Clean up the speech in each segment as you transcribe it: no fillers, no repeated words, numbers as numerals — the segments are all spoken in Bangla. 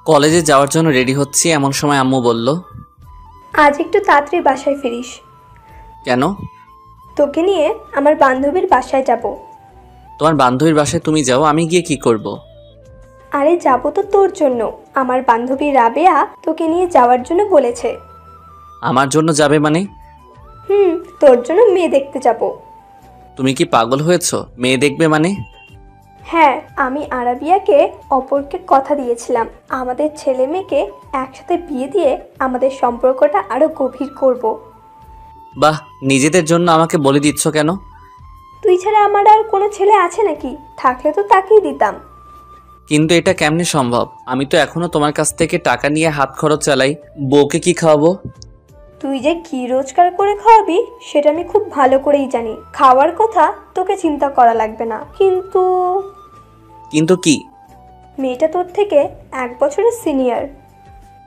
কলেজে যাওয়ার জন্য রেডি হচ্ছি, এমন সময় আম্মু বলল, আজ একটু তাড়াতাড়ি বাসায় ফিরিস। কেন? তোকে নিয়ে আমার বান্ধবীর বাসায় যাব। তোমার বান্ধবীর বাসায় তুমি যাও, আমি গিয়ে কি করব? আরে যাব তো তোর জন্য। আমার বান্ধবী রাবেয়া তোকে নিয়ে যাওয়ার জন্য বলেছে। আমার জন্য যাবে মানে? তোর জন্য মেয়ে দেখতে যাব। তুমি কি পাগল হয়েছো? মেয়ে দেখবে মানে? হ্যাঁ, আমি আরাবিয়াকে অপরকে কথা দিয়েছিলাম আমাদের ছেলে মেয়েকে একসাথে বিয়ে দিয়ে আমাদের সম্পর্কটা আরো গভীর করব। বাহ, নিজেদের জন্য আমাকে বলে দিচ্ছ কেন? তুই ছাড়া আমার আর কোনো ছেলে আছে নাকি? থাকলে তো তাকেই দিতাম। কিন্তু এটা কেমনে সম্ভব? আমি তো এখনো তোমার কাছ থেকে টাকা নিয়ে হাত খরচ চালাই। বউকে কি খাওয়াবো? তুই যে কি রোজগার করে খাওয়াবি সেটা আমি খুব ভালো করেই জানি। খাওয়ার কথা তোকে চিন্তা করা লাগবে না। কিন্তু কিন্তু কি? মেয়েটা তোর থেকে 1 বছরের সিনিয়র।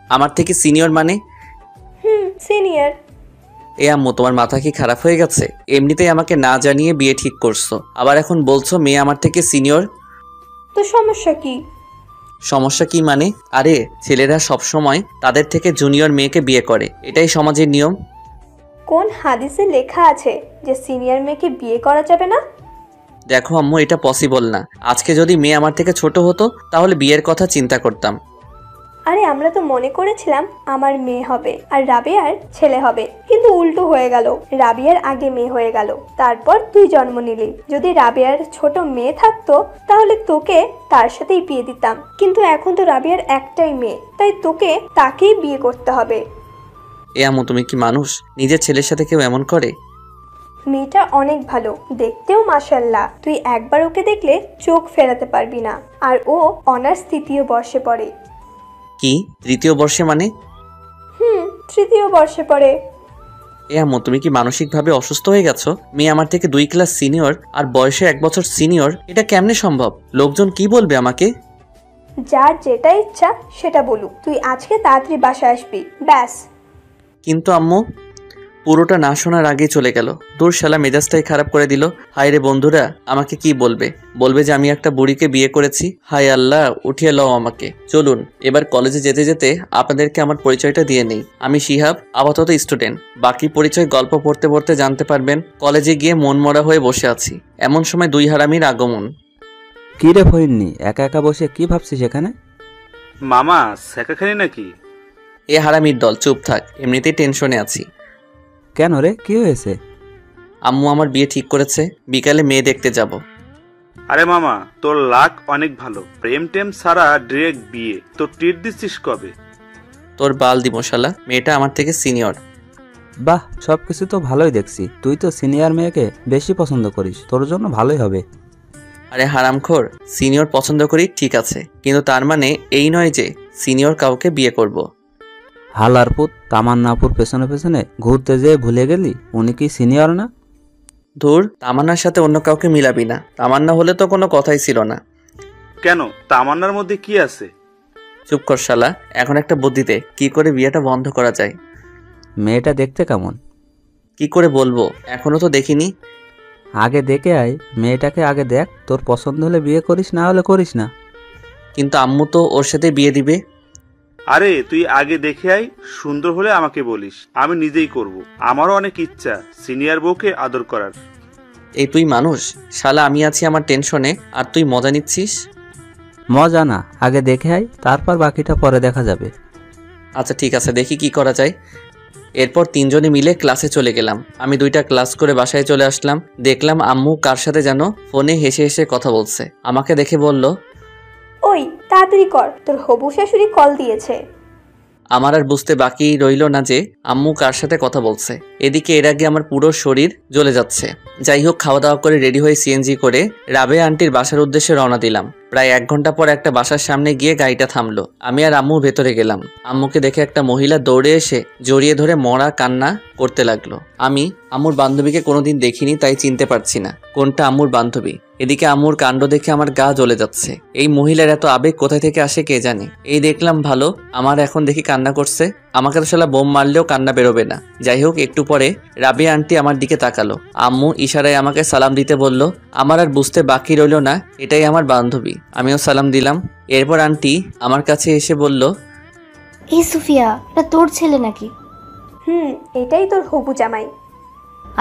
আমার থেকে সিনিয়র মানে? সিনিয়র। এ আম্মু, তোমার মাথা কি খারাপ হয়ে গেছে? এমনিতেই আমাকে না জানিয়ে বিয়ে ঠিক করছো, আবার এখন বলছো মেয়ে আমার থেকে সিনিয়র। তো সমস্যা কি? সমস্যা কি মানে? আরে, ছেলেরা সব সময় তাদের থেকে জুনিয়র মেয়েকে বিয়ে করে, এটাই সমাজের নিয়ম। কোন হাদিসে লেখা আছে যে সিনিয়র মেয়েকে বিয়ে করা যাবে না? দেখো আম্মু, এটা পসিবল না। আজকে যদি মেয়ে আমার থেকে ছোট হতো তাহলে বিয়ের কথা চিন্তা করতাম। আরে আমরা তো মনে করেছিলাম আমার মেয়ে হবে আর রাবিয়ার ছেলে হবে, কিন্তু উল্টো হয়ে গেল। রাবিয়ার আগে মেয়ে হয়ে গেল, তারপর তুই জন্ম নিলি। যদি রাবিয়ার ছোট মেয়ে থাকতো তাহলে তোকে তার সাথেই বিয়ে দিতাম, কিন্তু এখন তো রাবিয়ার একটাই মেয়ে, তাই তোকে তাকেই বিয়ে করতে হবে। এ আম্মু, তুমি কি মানুষ? নিজের ছেলের সাথে কেউ এমন করে? মেয়েটা অনেক ভালো, দেখতেও মাশাআল্লাহ। তুই একবার ওকে দেখলে চোখ ফেরাতে পারবি না। আর ও অনার্স 3য় বর্ষে পড়ে। কি 3য় বর্ষে মানে? 3য় বর্ষে পড়ে। এ আম্মু, তুমি কি মানসিকভাবে অসুস্থ হয়ে গেছো? মেয়ে আমার থেকে 2 ক্লাস সিনিয়র আর বয়সে 1 বছর সিনিয়র, এটা কেমনে সম্ভব? লোকজন কি বলবে আমাকে? যার যেটা ইচ্ছা সেটা বলুক। তুই আজকে তাড়াতাড়ি বাসায় আসবি, ব্যাস। কিন্তু আম্মু, পুরোটা না শোনার আগেই চলে গেল। দূর শালা, মেজাজটাই খারাপ করে দিল। হায় রে বন্ধুরা, আমাকে কি বলবে? বলবে যে আমি একটা বুড়িকে বিয়ে করেছি। হায় আল্লাহ, উঠিয়ে লও আমাকে। চলুন এবার কলেজে যেতে যেতে আপনাদেরকে আমার পরিচয়টা দিয়ে নেই। আমি শিহাব, আপাতত স্টুডেন্ট। বাকি পরিচয় গল্প পড়তে পড়তে জানতে পারবেন। কলেজে গিয়ে মন মরা হয়ে বসে আছি, এমন সময় 2 হারামির আগমন। কি রে ফইন্নি, একা একা বসে কি ভাবছিস এখানে? মামা শেখাখানি নাকি? এ হারামির দল, চুপ থাক, এমনিতেই টেনশনে আছি। কেন রে, কি হয়েছে? আম্মু আমার বিয়ে ঠিক করেছে, বিকালে মেয়ে দেখতে যাব। আরে মামা, তোর লাক অনেক ভালো। প্রেম টেম সারা ডিরেক্ট বিয়ে। তো ট্রিট দিচ্ছিস কবে? তোর বাল দিব শালা, মেয়েটা আমার থেকে সিনিয়র। বাহ, সবকিছু তো ভালোই দেখছি। তুই তো সিনিয়র মেয়েকে বেশি পছন্দ করিস, তোর জন্য ভালোই হবে। আরে হারামখোর, সিনিয়র পছন্দ করি ঠিক আছে, কিন্তু তার মানে এই নয় যে সিনিয়র কাউকে বিয়ে করব। হালার পুত, তামান্নাপুর পেছনে পেছনে ঘুরতে যেয়ে ভুলে গেলি উনি কি সিনিয়র না? ধুর, তামান্নার সাথে অন্য কাউকে মিলাবি না। তামান্না হলে তো কোনো কথাই ছিল না। কেন, তামান্নার মধ্যে কি আছে? চুপ কর শালা, এখন একটা বুদ্ধি দে, কি করে বিয়েটা বন্ধ করা যায়। মেয়েটা দেখতে কেমন? কি করে বলবো, এখনো তো দেখিনি। আগে দেখে আয়, মেয়েটাকে আগে দেখ, তোর পছন্দ হলে বিয়ে করিস, না হলে করিস না। কিন্তু আম্মু তো ওর সাথে বিয়ে দিবে। আরে তুই আগে দেখে আয়, সুন্দর হলে আমাকে বলিস, আমি নিজেই করব। আমারও অনেক ইচ্ছা সিনিয়র বউকে আদর করার। এই তুই মানুষ? শালা আমি আছি আমার টেনশনে, আর তুই মজা নিচ্ছিস। মজা না, আগে দেখে আয়, তারপর বাকিটা পরে দেখা যাবে। আচ্ছা ঠিক আছে, দেখি কি করা যায়। এরপর 3 জনে মিলে ক্লাসে চলে গেলাম। আমি 2টা ক্লাস করে বাসায় চলে আসলাম। দেখলাম আম্মু কার সাথে যেন ফোনে হেসে হেসে কথা বলছে। আমাকে দেখে বলল, ওই তাড়াতাড়ি কর, তোর হবু শাশুড়ি কল দিয়েছে। আমার আর বুঝতে বাকি রইল না যে আম্মু কার সাথে কথা বলছে। এদিকে এর আগে আমার পুরো শরীর জ্বলে যাচ্ছে। যাই হোক, খাওয়া দাওয়া করে রেডি হয়ে সিএনজি করে রাবেয়া আন্টির বাসার উদ্দেশ্যে রওনা দিলাম। প্রায় 1 ঘন্টা পর একটা বাসার সামনে গিয়ে গাড়িটা থামলো। আমি আর আম্মু ভেতরে গেলাম। আম্মুকে দেখে একটা মহিলা দৌড়ে এসে জড়িয়ে ধরে মরা কান্না করতে লাগলো। আমি আম্মুর বান্ধবীকে কোনোদিন দেখিনি, তাই চিনতে পারছি না কোনটা আম্মুর বান্ধবী। এদিকে আম্মুর কাণ্ড দেখে আমার গা জ্বলে যাচ্ছে। এই মহিলার এত আবেগ কোথায় থেকে আসে কে জানে। এই দেখলাম ভালো, আমার এখন দেখি কান্না করছে। আমাকে তো শালা বোম মারলেও কান্না বেরোবে না। যাই হোক, একটু পরে রাবিয়া আন্টি আমার দিকে তাকালো। আম্মু ইশারায় আমাকে সালাম দিতে বলল। আমার আর বুঝতে বাকি রইল না এটাই আমার বান্ধবী। আমিও সালাম দিলাম। এরপর আন্টি আমার কাছে এসে বলল, এই সুফিয়া, এটা তোর ছেলে নাকি? এটাই তোর হবু জামাই।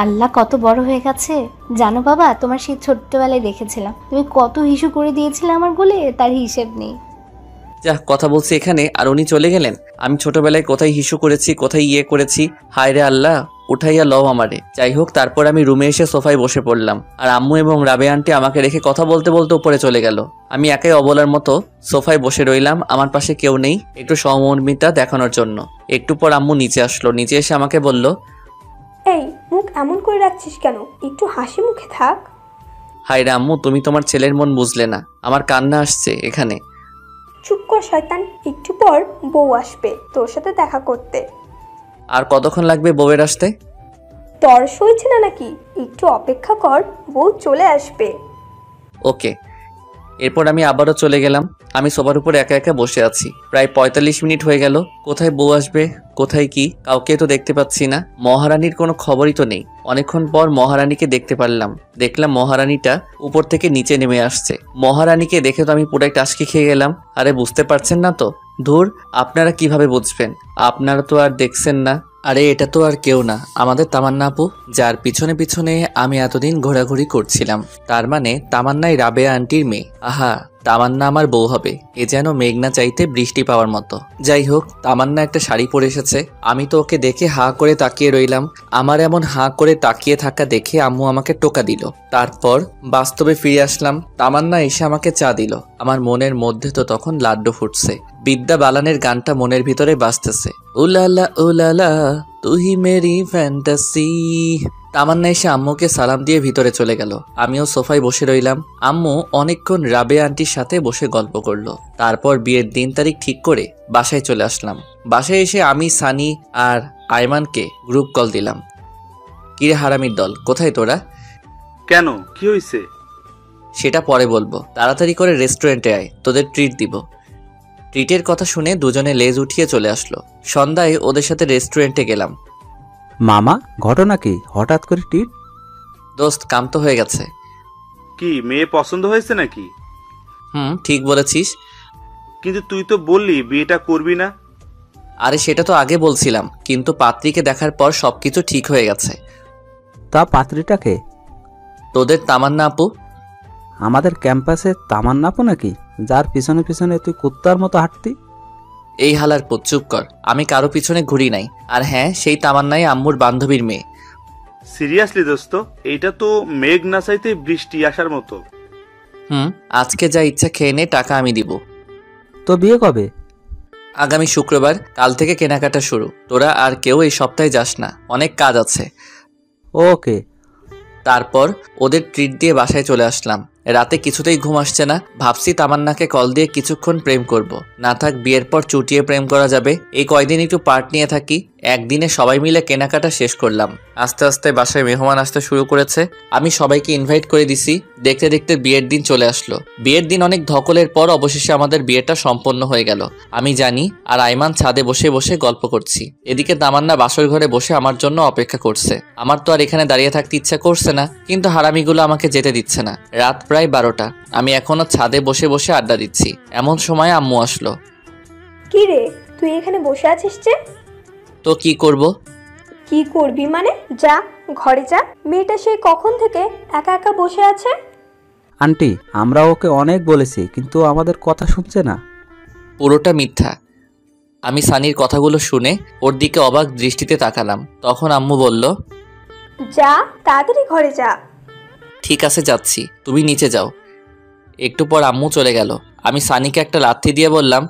আল্লাহ, কত বড় হয়ে গেছে। জানো বাবা, তোমার সেই ছোট্টবেলায় দেখেছিলাম তুমি কত হিসু করে দিয়েছিলে আমার বলে, তার হিসেব নেই। যা কথা বলছি এখানে, আর উনি চলে গেলেন। আমি ছোটবেলায় কোথায় হিসু করেছি, কোথায় ইয়ে করেছি। হায় রে আল্লাহ, উঠাইয়া লও আমারে। যাই হোক, তারপর আমি রুমে এসে সোফায় বসে পড়লাম। আর আম্মু এবং রাবেয়া আন্টি আমাকে রেখে কথা বলতে বলতে উপরে চলে গেল। আমি একাই অবলার মতো সোফায় বসে রইলাম। আমার পাশে কেউ নেই, একটু সহমর্মিতা দেখানোর জন্য। একটু পর আম্মু নিচে আসলো। নিচে এসে আমাকে বলল, এই মুখ এমন করে রাখছিস কেন? একটু হাসি মুখে থাক। হায় রে আম্মু, তুমি তোমার ছেলের মন বুঝলে না। আমার কান্না আসছে এখানে। চুপ কর শয়তান, একটু পর বউ আসবে তোর সাথে দেখা করতে। আর কতক্ষণ লাগবে বউয়ের আসতে? তর সইছে না নাকি? একটু অপেক্ষা কর, বউ চলে আসবে। ওকে। এরপর আমি আবারও চলে গেলাম। আমি সোফার উপর একা একা বসে আছি। প্রায় 45 মিনিট হয়ে গেল। কোথায় বউ আসবে, কোথায় কি, কাউকে তো দেখতে পাচ্ছি না। মহারানীর কোনো খবরই তো নেই। অনেকক্ষণ পর মহারানীকে দেখতে পারলাম। দেখলাম মহারানীটা উপর থেকে নিচে নেমে আসছে। মহারানীকে দেখে তো আমি পুরাই টাসকি খেয়ে গেলাম। আরে বুঝতে পারছেন না তো? ধুর, আপনারা কিভাবে বুঝবেন? আপনারা তো আর দেখছেন না। আরে এটা তো আর কেউ না, আমাদের তামান্না আপু, যার পিছনে পিছনে আমি এতদিন ঘোরাঘুরি করছিলাম। তার মানে তামান্নাই রাবেয়া আন্টির মেয়ে। আহা, তামান্না আমার বউ হবে, এ যেন মেঘনা চাইতে বৃষ্টি পাওয়ার মতো। যাই হোক, তামান্না একটা শাড়ি পরে এসেছে। আমি তো ওকে দেখে হাঁ করে তাকিয়ে রইলাম। আমার এমন হাঁ করে তাকিয়ে থাকা দেখে আম্মু আমাকে টোকা দিল। তারপর বাস্তবে ফিরে আসলাম। তামান্না এসে আমাকে চা দিল। আমার মনের মধ্যে তো তখন লাড্ডু ফুটছে। বিদ্যা বালানের গানটা মনের ভিতরে বাজতেছে। উলালা উলালা তুই মেরি ফ্যান্টাসি। তামান্না এসে আম্মুকে সালাম দিয়ে ভিতরে চলে গেল। আমিও সোফায় বসে রইলাম। আম্মু অনেকক্ষণ রাবেয়া আন্টির সাথে বসে গল্প করলো। তারপর বিয়ের দিন তারিখ ঠিক করে বাসায় চলে আসলাম। বাসায় এসে আমি, সানি আর আয়মানকে গ্রুপ কল দিলাম। কিরে হারামির দল, কোথায় তোরা? কেন, কি হয়েছে? সেটা পরে বলবো, তাড়াতাড়ি করে রেস্টুরেন্টে আয়, তোদের ট্রিট দিব। ট্রিটের কথা শুনে দুজনে লেজ উঠিয়ে চলে আসলো। সন্ধ্যায় ওদের সাথে রেস্টুরেন্টে গেলাম। মামা, ঘটনা কি? হঠাৎ করে টিট? দোস্ত, কাম তো হয়ে গেছে। কি মেয়ে পছন্দ হয়েছে নাকি? ঠিক বলেছিস। কিন্তু তুই তো বললি বিয়েটা করবি না। আরে সেটা তো আগে বলছিলাম, কিন্তু পাত্রীকে দেখার পর সবকিছু ঠিক হয়ে গেছে। তা পাত্রীটাকে? তোদের তামান্না আপু। আমাদের ক্যাম্পাসে তামান্না আপু নাকি, যার পিছনে পিছনে তুই কুত্তার মতো হাঁটতি? এই হালার পুত, চুপ কর। আমি কারো পিছনে ঘুরি নাই। আর হ্যাঁ, সেই তামান্নাই আম্মুর বান্ধবীর মেয়ে। সিরিয়াসলি দোস্ত, এইটা তো মেঘ না চাইতে বৃষ্টি আসার মতো। আজকে যা ইচ্ছা খেয়ে নে, টাকা আমি দিব। তো বিয়ে কবে? আগামী শুক্রবার। কাল থেকে কেনাকাটা শুরু। তোরা আর কেউ এই সপ্তাহে যাস না, অনেক কাজ আছে। ওকে। তারপর ওদের ট্রিট দিয়ে বাসায় চলে আসলাম। রাতে কিছুতেই ঘুম আসছে না। ভাবছি তামান্নাকে কল দিয়ে কিছুক্ষণ প্রেম করব। না থাক, বিয়ের পর চুটিয়ে প্রেম করা যাবে। এই কয়দিন একটু পার্ট নিয়ে থাকি। একদিনে সবাই মিলে কেনাকাটা শেষ করলাম। আস্তে আস্তে বাসায় মেহমান আসতে শুরু করেছে। আমি সবাইকে ইনভাইট করে দিছি। দেখতে দেখতে বিয়ের দিন চলে আসলো। বিয়ের দিন অনেক ধকলের পর অবশেষে আমাদের বিয়েটা সম্পন্ন হয়ে গেল। আমি জানি, আর আইমান ছাদে বসে বসে গল্প করছি। এদিকে তামান্না বাসর ঘরে বসে আমার জন্য অপেক্ষা করছে। আমার তো আর এখানে দাঁড়িয়ে থাকতে ইচ্ছা করছে না, কিন্তু হারামিগুলো আমাকে যেতে দিচ্ছে না। রাত প্রায় 12টা। আমি এখনো ছাদে বসে বসে আড্ডা দিচ্ছি। এমন সময় আম্মু আসলো। কি রে, তুই এখানে বসে আছিস যে? তো কি করব? কি করবি মানে? যা ঘরে যা। মেয়েটা সেই কখন থেকে একা একা বসে আছে। আন্টি, আমরা ওকে অনেক বলেছি, কিন্তু আমাদের কথা শুনছে না। পুরোটা মিথ্যা। আমি সানির কথাগুলো শুনে ওর দিকে অবাক দৃষ্টিতে তাকালাম। তখন আম্মু বলল, যা তাড়াতাড়ি ঘরে যা। ঠিক আছে যাচ্ছি, তুমি নিচে যাও। একটু পর আম্মু চলে গেল। আমি সানিকে একটা লাথি দিয়ে বললাম,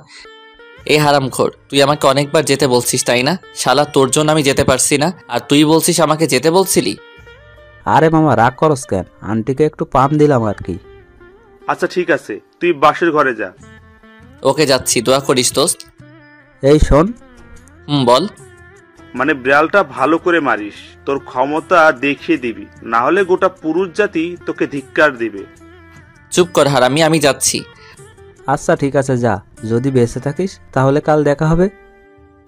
এই হারামখোর, তুই আমাকে অনেকবার যেতে বলছিস তাই না? শালা, তোর জন্য আমি যেতে পারছি না, আর তুই বলছিস আমাকে যেতে বলছিলি? আরে মামা, রাগ করস কেন? আন্টিকে একটু পাম দিলাম আর কি। আচ্ছা ঠিক আছে, তুই বাসের ঘরে যা। ওকে, যাচ্ছি, দোয়া করিস দোস্ত। এই শোন, বল। মানে বিড়ালটা ভালো করে মারিস, তোর ক্ষমতা দেখিয়ে দিবি, না হলে গোটা পুরুষ জাতি তোকে ধিক্কার দিবে। চুপ কর হারামি, আমি যাচ্ছি। আচ্ছা ঠিক আছে যা, যদি বেঁচে থাকিস তাহলে কাল দেখা হবে।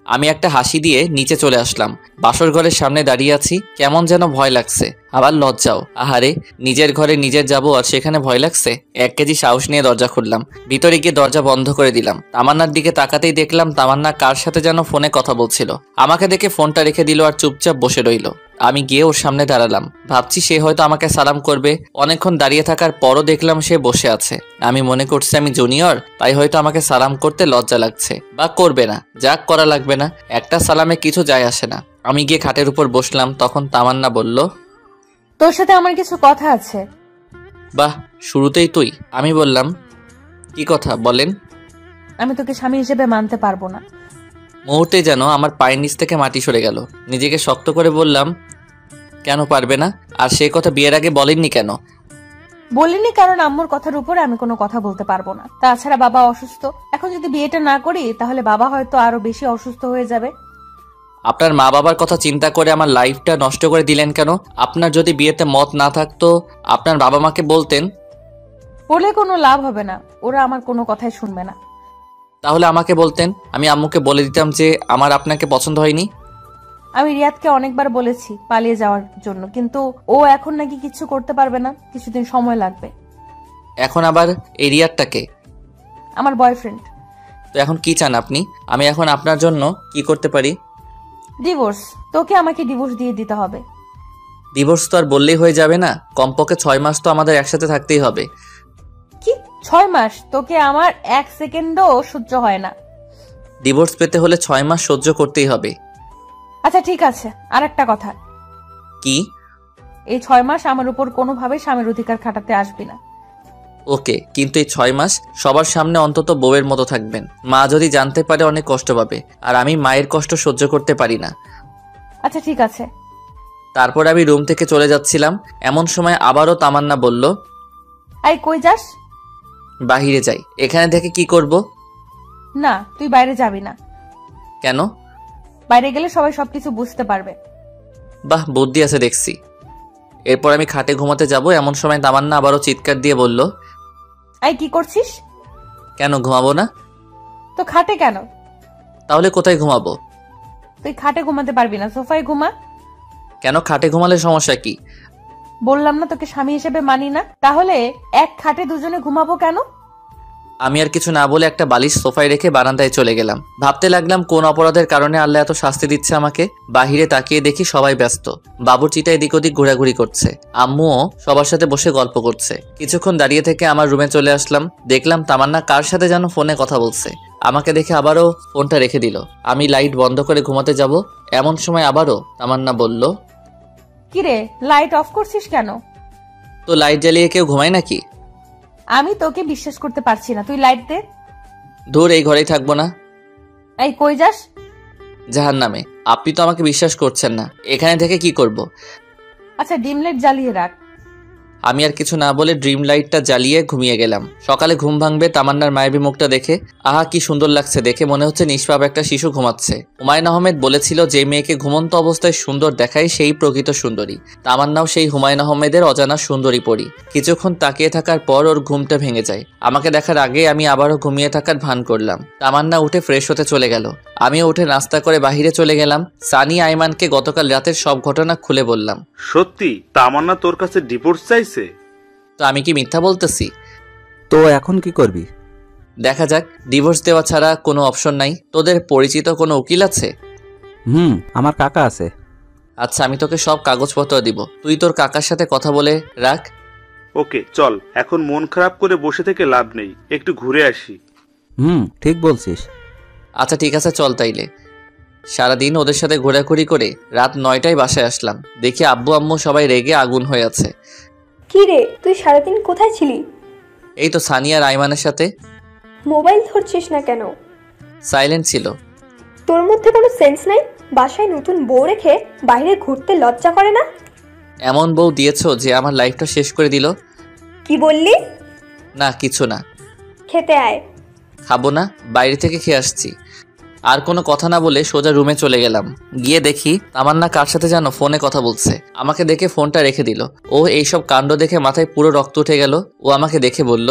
আমি একটা হাসি দিয়ে নিচে চলে আসলাম। বাসর ঘরের সামনে দাঁড়িয়ে আছি, কেমন যেন ভয় লাগছে, আবার লজ্জাও। আহারে, নিজের ঘরে নিজের যাবো আর সেখানে ভয় লাগছে। 1 কেজি সাহস নিয়ে দরজা খুললাম, ভিতরে গিয়ে দরজা বন্ধ করে দিলাম। তামান্নার দিকে তাকাতেই দেখলাম তামান্না কার সাথে যেন ফোনে কথা বলছিল। আমাকে দেখে ফোনটা রেখে দিল আর চুপচাপ বসে রইল। আমি গিয়ে ওর সামনে দাঁড়ালাম, ভাবছি সে হয়তো আমাকে সালাম করবে। অনেকক্ষণ দাঁড়িয়ে থাকার পরও দেখলাম সে বসে আছে। আমি মনে করছি আমি জুনিয়র, তাই হয়তো আমাকে সালাম করতে লজ্জা লাগছে, বা করবে না, যাক করা লাগবে না, একটা সালামে কিছু যায় আসে না। আমি গিয়ে খাটের উপর বসলাম, তখন তামান্না বলল, তোর সাথে আমার কিছু কথা আছে। বাহ, শুরুতেই তুই? আমি বললাম, কি কথা বলেন। আমি তোকে স্বামী হিসেবে মানতে পারবো না। মুহূর্তে যেন আমার পায়ের নিচ থেকে মাটি সরে গেল। নিজেকে শক্ত করে বললাম, কেন পারবে না? আর সেই কথা বিয়ের আগে বলেননি কেন? বলিনি কারণ আম্মুর কথার উপরে আমি কোনো কথা বলতে পারবো না। তাছাড়া বাবা অসুস্থ, এখন যদি বিয়েটা না করি তাহলে বাবা হয়তো আরো বেশি অসুস্থ হয়ে যাবে। আপনার মা বাবার কথা চিন্তা করে আমার লাইফটা নষ্ট করে দিলেন কেন? আপনার যদি বিয়েতে মত না থাকতো আপনার বাবা মাকে বলতেন। বলে কোনো লাভ হবে না, ওরা আমার কোনো কথাই শুনবে না। তাহলে আমাকে বলতেন, আমি আম্মুকে বলে দিতাম যে আমার আপনাকে পছন্দ হয়নি। আমি রিয়াদকে অনেকবার বলেছি পালিয়ে যাওয়ার জন্য, কিন্তু ও এখন নাকি কিছু করতে পারবে না, কিছুদিন সময় লাগবে। এখন আবার এই রিয়ারটাকে? আমার বয়ফ্রেন্ড। তো এখন কি চান আপনি? আমি এখন আপনার জন্য কি করতে পারি? ডিভোর্স। তোকে আমাকে ডিভোর্স দিয়ে দিতে হবে। ডিভোর্স তো আর বললেই হয়ে যাবে না, কমপক্ষে 6 মাস তো আমাদের একসাথে থাকতেই হবে। কি 6 মাস? তোকে আমার 1 সেকেন্ডও সহ্য হয় না। ডিভোর্স পেতে হলে 6 মাস সহ্য করতেই হবে। আচ্ছা ঠিক আছে, আর একটা কথা। কি? এই 6 মাস আমার উপর কোনোভাবে স্বামীর অধিকার খাটাতে আসবি না। ওকে, কিন্তু এই 6 মাস সবার সামনে অন্তত বউয়ের মতো থাকবেন। মা যদি জানতে পারে অনেক কষ্ট পাবে, আর আমি মায়ের কষ্ট সহ্য করতে পারি না। আচ্ছা ঠিক আছে। তারপর আমি রুম থেকে চলে যাচ্ছিলাম, এমন সময় আবারও তামান্না বলল, এই কই যাস? বাহিরে যাই। এখানে থেকে কি করব? না, তুই বাইরে যাবি না। কেন? বাইরে গেলে সবাই সবকিছু বুঝতে পারবে। বাহ, বুদ্ধি আছে দেখছি। এরপর আমি খাটে ঘুমাতে যাব, এমন সময় তামান্না আবারও চিৎকার দিয়ে বলল, এই কি করছিস? কেন ঘুমাবো না? তো খাটে কেন? তাহলে কোথায় ঘুমাবো? তুই খাটে ঘুমাতে পারবি না, সোফায় ঘুমা। কেন, খাটে ঘুমালে সমস্যা কি? বললাম না তোকে স্বামী হিসেবে মানি না, তাহলে এক খাটে দুজনে ঘুমাবো কেন? আমি আর কিছু না বলে একটা বালিশ সোফায় রেখে বারান্দায় চলে গেলাম। ভাবতে লাগলাম কোন অপরাধের কারণে আল্লাহ এত শাস্তি দিচ্ছে আমাকে। বাহিরে তাকিয়ে দেখি সবাই ব্যস্ত, বাবুর্চিটা এদিক ওদিক ঘোরাঘুরি করছে, আম্মুও সবার সাথে বসে গল্প করছে। কিছুক্ষণ দাঁড়িয়ে থেকে আমার রুমে চলে আসলাম, দেখলাম তামান্না কার সাথে যেন ফোনে কথা বলছে। আমাকে দেখে আবারও ফোনটা রেখে দিল। আমি লাইট বন্ধ করে ঘুমাতে যাব, এমন সময় আবারও তামান্না বলল, কিরে, লাইট অফ করছিস কেন? তো লাইট জ্বালিয়ে কেউ ঘুমায় নাকি? আমি তোকে বিশ্বাস করতে পারছি না, তুই লাইট দে। ধুর, এই ঘরেই থাকবো না। এই কই যাস? জাহান্নামে। আপনি তো আমাকে বিশ্বাস করছেন না, এখানে থেকে কি করব? আচ্ছা ডিম লাইট জ্বালিয়ে রাখ। আমি আর কিছু না বলে ড্রিম লাইটটা জ্বালিয়ে ঘুমিয়ে গেলাম। সকালে ঘুম ভাঙবে তামান্নার মায়াবী মুখটা দেখে। আহা, কি সুন্দর লাগছে দেখে, মনে হচ্ছে নিষ্পাপ একটা শিশু ঘুমাচ্ছে। হুমায়ুন আহমেদ বলেছিল, যে মেয়েকে ঘুমন্ত অবস্থায় সুন্দর দেখায় সেই প্রকৃত সুন্দরী। তামান্নাও সেই হুমায়ুন আহমেদের অজানা সুন্দরী পরী। কিছুক্ষণ তাকিয়ে থাকার পর ওর ঘুমটা ভেঙে যায়। আমাকে দেখার আগে আমি আবারও ঘুমিয়ে থাকার ভান করলাম। তামান্না উঠে ফ্রেশ হতে চলে গেল, আমিও উঠে নাস্তা করে বাহিরে চলে গেলাম। সানি আইমানকে গতকাল রাতের সব ঘটনা খুলে বললাম। সত্যি তামান্না তোর কাছে ডিভোর্স চাইছে? তো আমি কি মিথ্যা বলতেছি? তো এখন কি করবি? দেখা যাক, ডিভোর্স দেওয়া ছাড়া কোনো অপশন নাই। তোদের পরিচিত কোনো উকিল আছে? আমার কাকা আছে। আচ্ছা, আমি তোকে সব কাগজপত্র দিব, তুই তোর কাকার সাথে কথা বলে রাখ। ওকে চল, এখন মন খারাপ করে বসে থেকে লাভ নেই, একটু ঘুরে আসি। ঠিক বলছিস। আচ্ছা ঠিক আছে, চল তাইলে। সারাদিন ওদের সাথে ঘোরাঘুরি করে রাত 9টায় বাসায় আসলাম। দেখি আব্বু আম্মু সবাই রেগে আগুন হয়ে আছে। কি রে, তুই সারাদিন কোথায় ছিলি? এই তো সানিয়া আর আইমানের সাথে। মোবাইল ধরছিস না কেন? সাইলেন্ট ছিল। তোর মধ্যে কোনো সেন্স নাই? বাসায় নতুন বউ রেখে বাইরে ঘুরতে লজ্জা করে না? এমন বউ দিয়েছো যে আমার লাইফটা শেষ করে দিল। কি বললি? না কিছু না। খেতে আয়। খাবো না, বাইরে থেকে খেয়ে আসছি। আর কোনো কথা না বলে সোজা রুমে চলে গেলাম। গিয়ে দেখি তামান্না কার সাথে যেন ফোনে কথা বলছে। আমাকে দেখে ফোনটা রেখে দিল। ও এইসব কাণ্ড দেখে মাথায় পুরো রক্ত উঠে গেল। ও আমাকে দেখে বলল,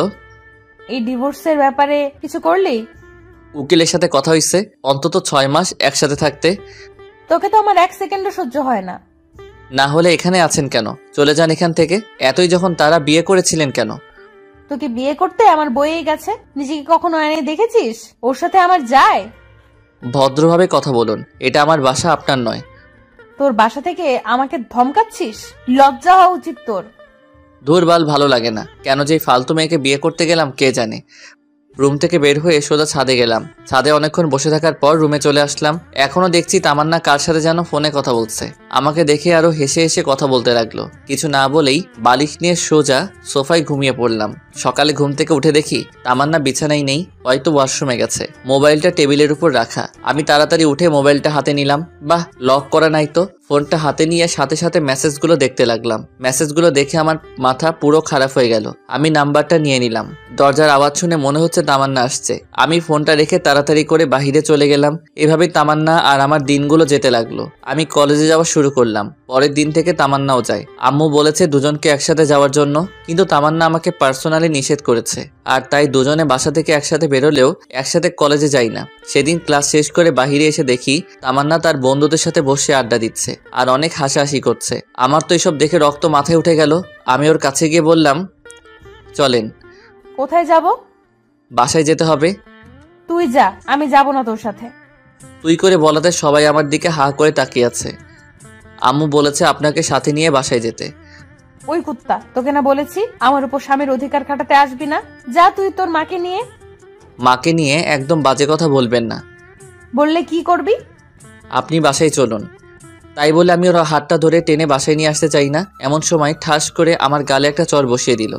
এই ডিভোর্সের ব্যাপারে কিছু করলি? উকিলের সাথে কথা হইছে, অন্তত 6 মাস একসাথে থাকতে। তোকে তো আমার 1 সেকেন্ডও সহ্য হয় না। না হলে এখানে আছেন কেন? চলে যান এখান থেকে। এতই যখন তারা বিয়ে করেছিলেন কেন? তোকে বিয়ে করতে আমার বইয়েই গেছে। নিজেকে কখনো আয়নায় দেখেছিস? ওর সাথে আমার যায়? ভদ্রভাবে কথা বলুন, এটা আমার বাসা, আপনার নয়। তোর বাসা থেকে আমাকে ধমকাচ্ছিস? লজ্জা হওয়া উচিত তোর। ধুরবাল, ভালো লাগে না। কেন যে ফালতু মেয়েকে বিয়ে করতে গেলাম কে জানে। রুম থেকে বের হয়ে সোজা ছাদে গেলাম। ছাদে অনেকক্ষণ বসে থাকার পর রুমে চলে আসলাম। এখনো দেখছি তামান্না কার সাথে যেন ফোনে কথা বলছে। আমাকে দেখে আরো হেসে হেসে কথা বলতে লাগলো। কিছু না বলেই বালিশ নিয়ে সোজা সোফায় ঘুমিয়ে পড়লাম। সকালে ঘুম থেকে উঠে দেখি তামান্না বিছানায় নেই, হয়তো ওয়াশরুমে গেছে। মোবাইলটা টেবিলের উপর রাখা। আমি তাড়াতাড়ি উঠে মোবাইলটা হাতে নিলাম। বাহ, লক করা নাই তো। ফোনটা হাতে নিয়ে সাথে সাথে মেসেজগুলো দেখতে লাগলাম। মেসেজগুলো দেখে আমার মাথা পুরো খারাপ হয়ে গেল। আমি নাম্বারটা নিয়ে নিলাম। দরজার আওয়াজ শুনে মনে হচ্ছে তামান্না আসছে। আমি ফোনটা রেখে তাড়াতাড়ি করে বাহিরে চলে গেলাম। এভাবেই তামান্না আর আমার দিনগুলো যেতে লাগলো। আমি কলেজে যাওয়া শুরু করলাম। পরের দিন থেকে তামান্নাও যায়। আম্মু বলেছে দুজনকে একসাথে যাওয়ার জন্য, কিন্তু তামান্না আমাকে পার্সোনালি নিষেধ করেছে। আর তাই দুজনে বাসা থেকে একসাথে বেরোলেও একসাথে কলেজে যাই না। সেদিন ক্লাস শেষ করে বাহিরে এসে দেখি তামান্না তার বন্ধুদের সাথে বসে আড্ডা দিচ্ছে আর অনেক হাসাহাসি করছে। আমার তো এসব দেখে রক্ত মাথায় উঠে গেল। আমি ওর কাছে গিয়ে বললাম, চলেন। কোথায় যাব? বাসায় যেতে হবে। তুই যা, আমি যাব না তোর সাথে। তুই করে বলাতে সবাই আমার দিকে হা করে তাকিয়ে আছে। আম্মু বলেছে আপনাকে সাথে নিয়ে বাসায় যেতে। ওই কুত্তা, তোকে না বলেছি আমার উপর স্বামীর অধিকার খাটাতে আসবি না? যা তুই তোর মাকে নিয়ে। মাকে নিয়ে একদম বাজে কথা বলবেন না। বললে কি করবি? আপনি বাসায় চলুন। তাই বলে আমি ওর হাতটা ধরে টেনে বাসায় নিয়ে আসতে চাই না। এমন সময় ঠাস করে আমার গালে একটা চড় বসিয়ে দিল।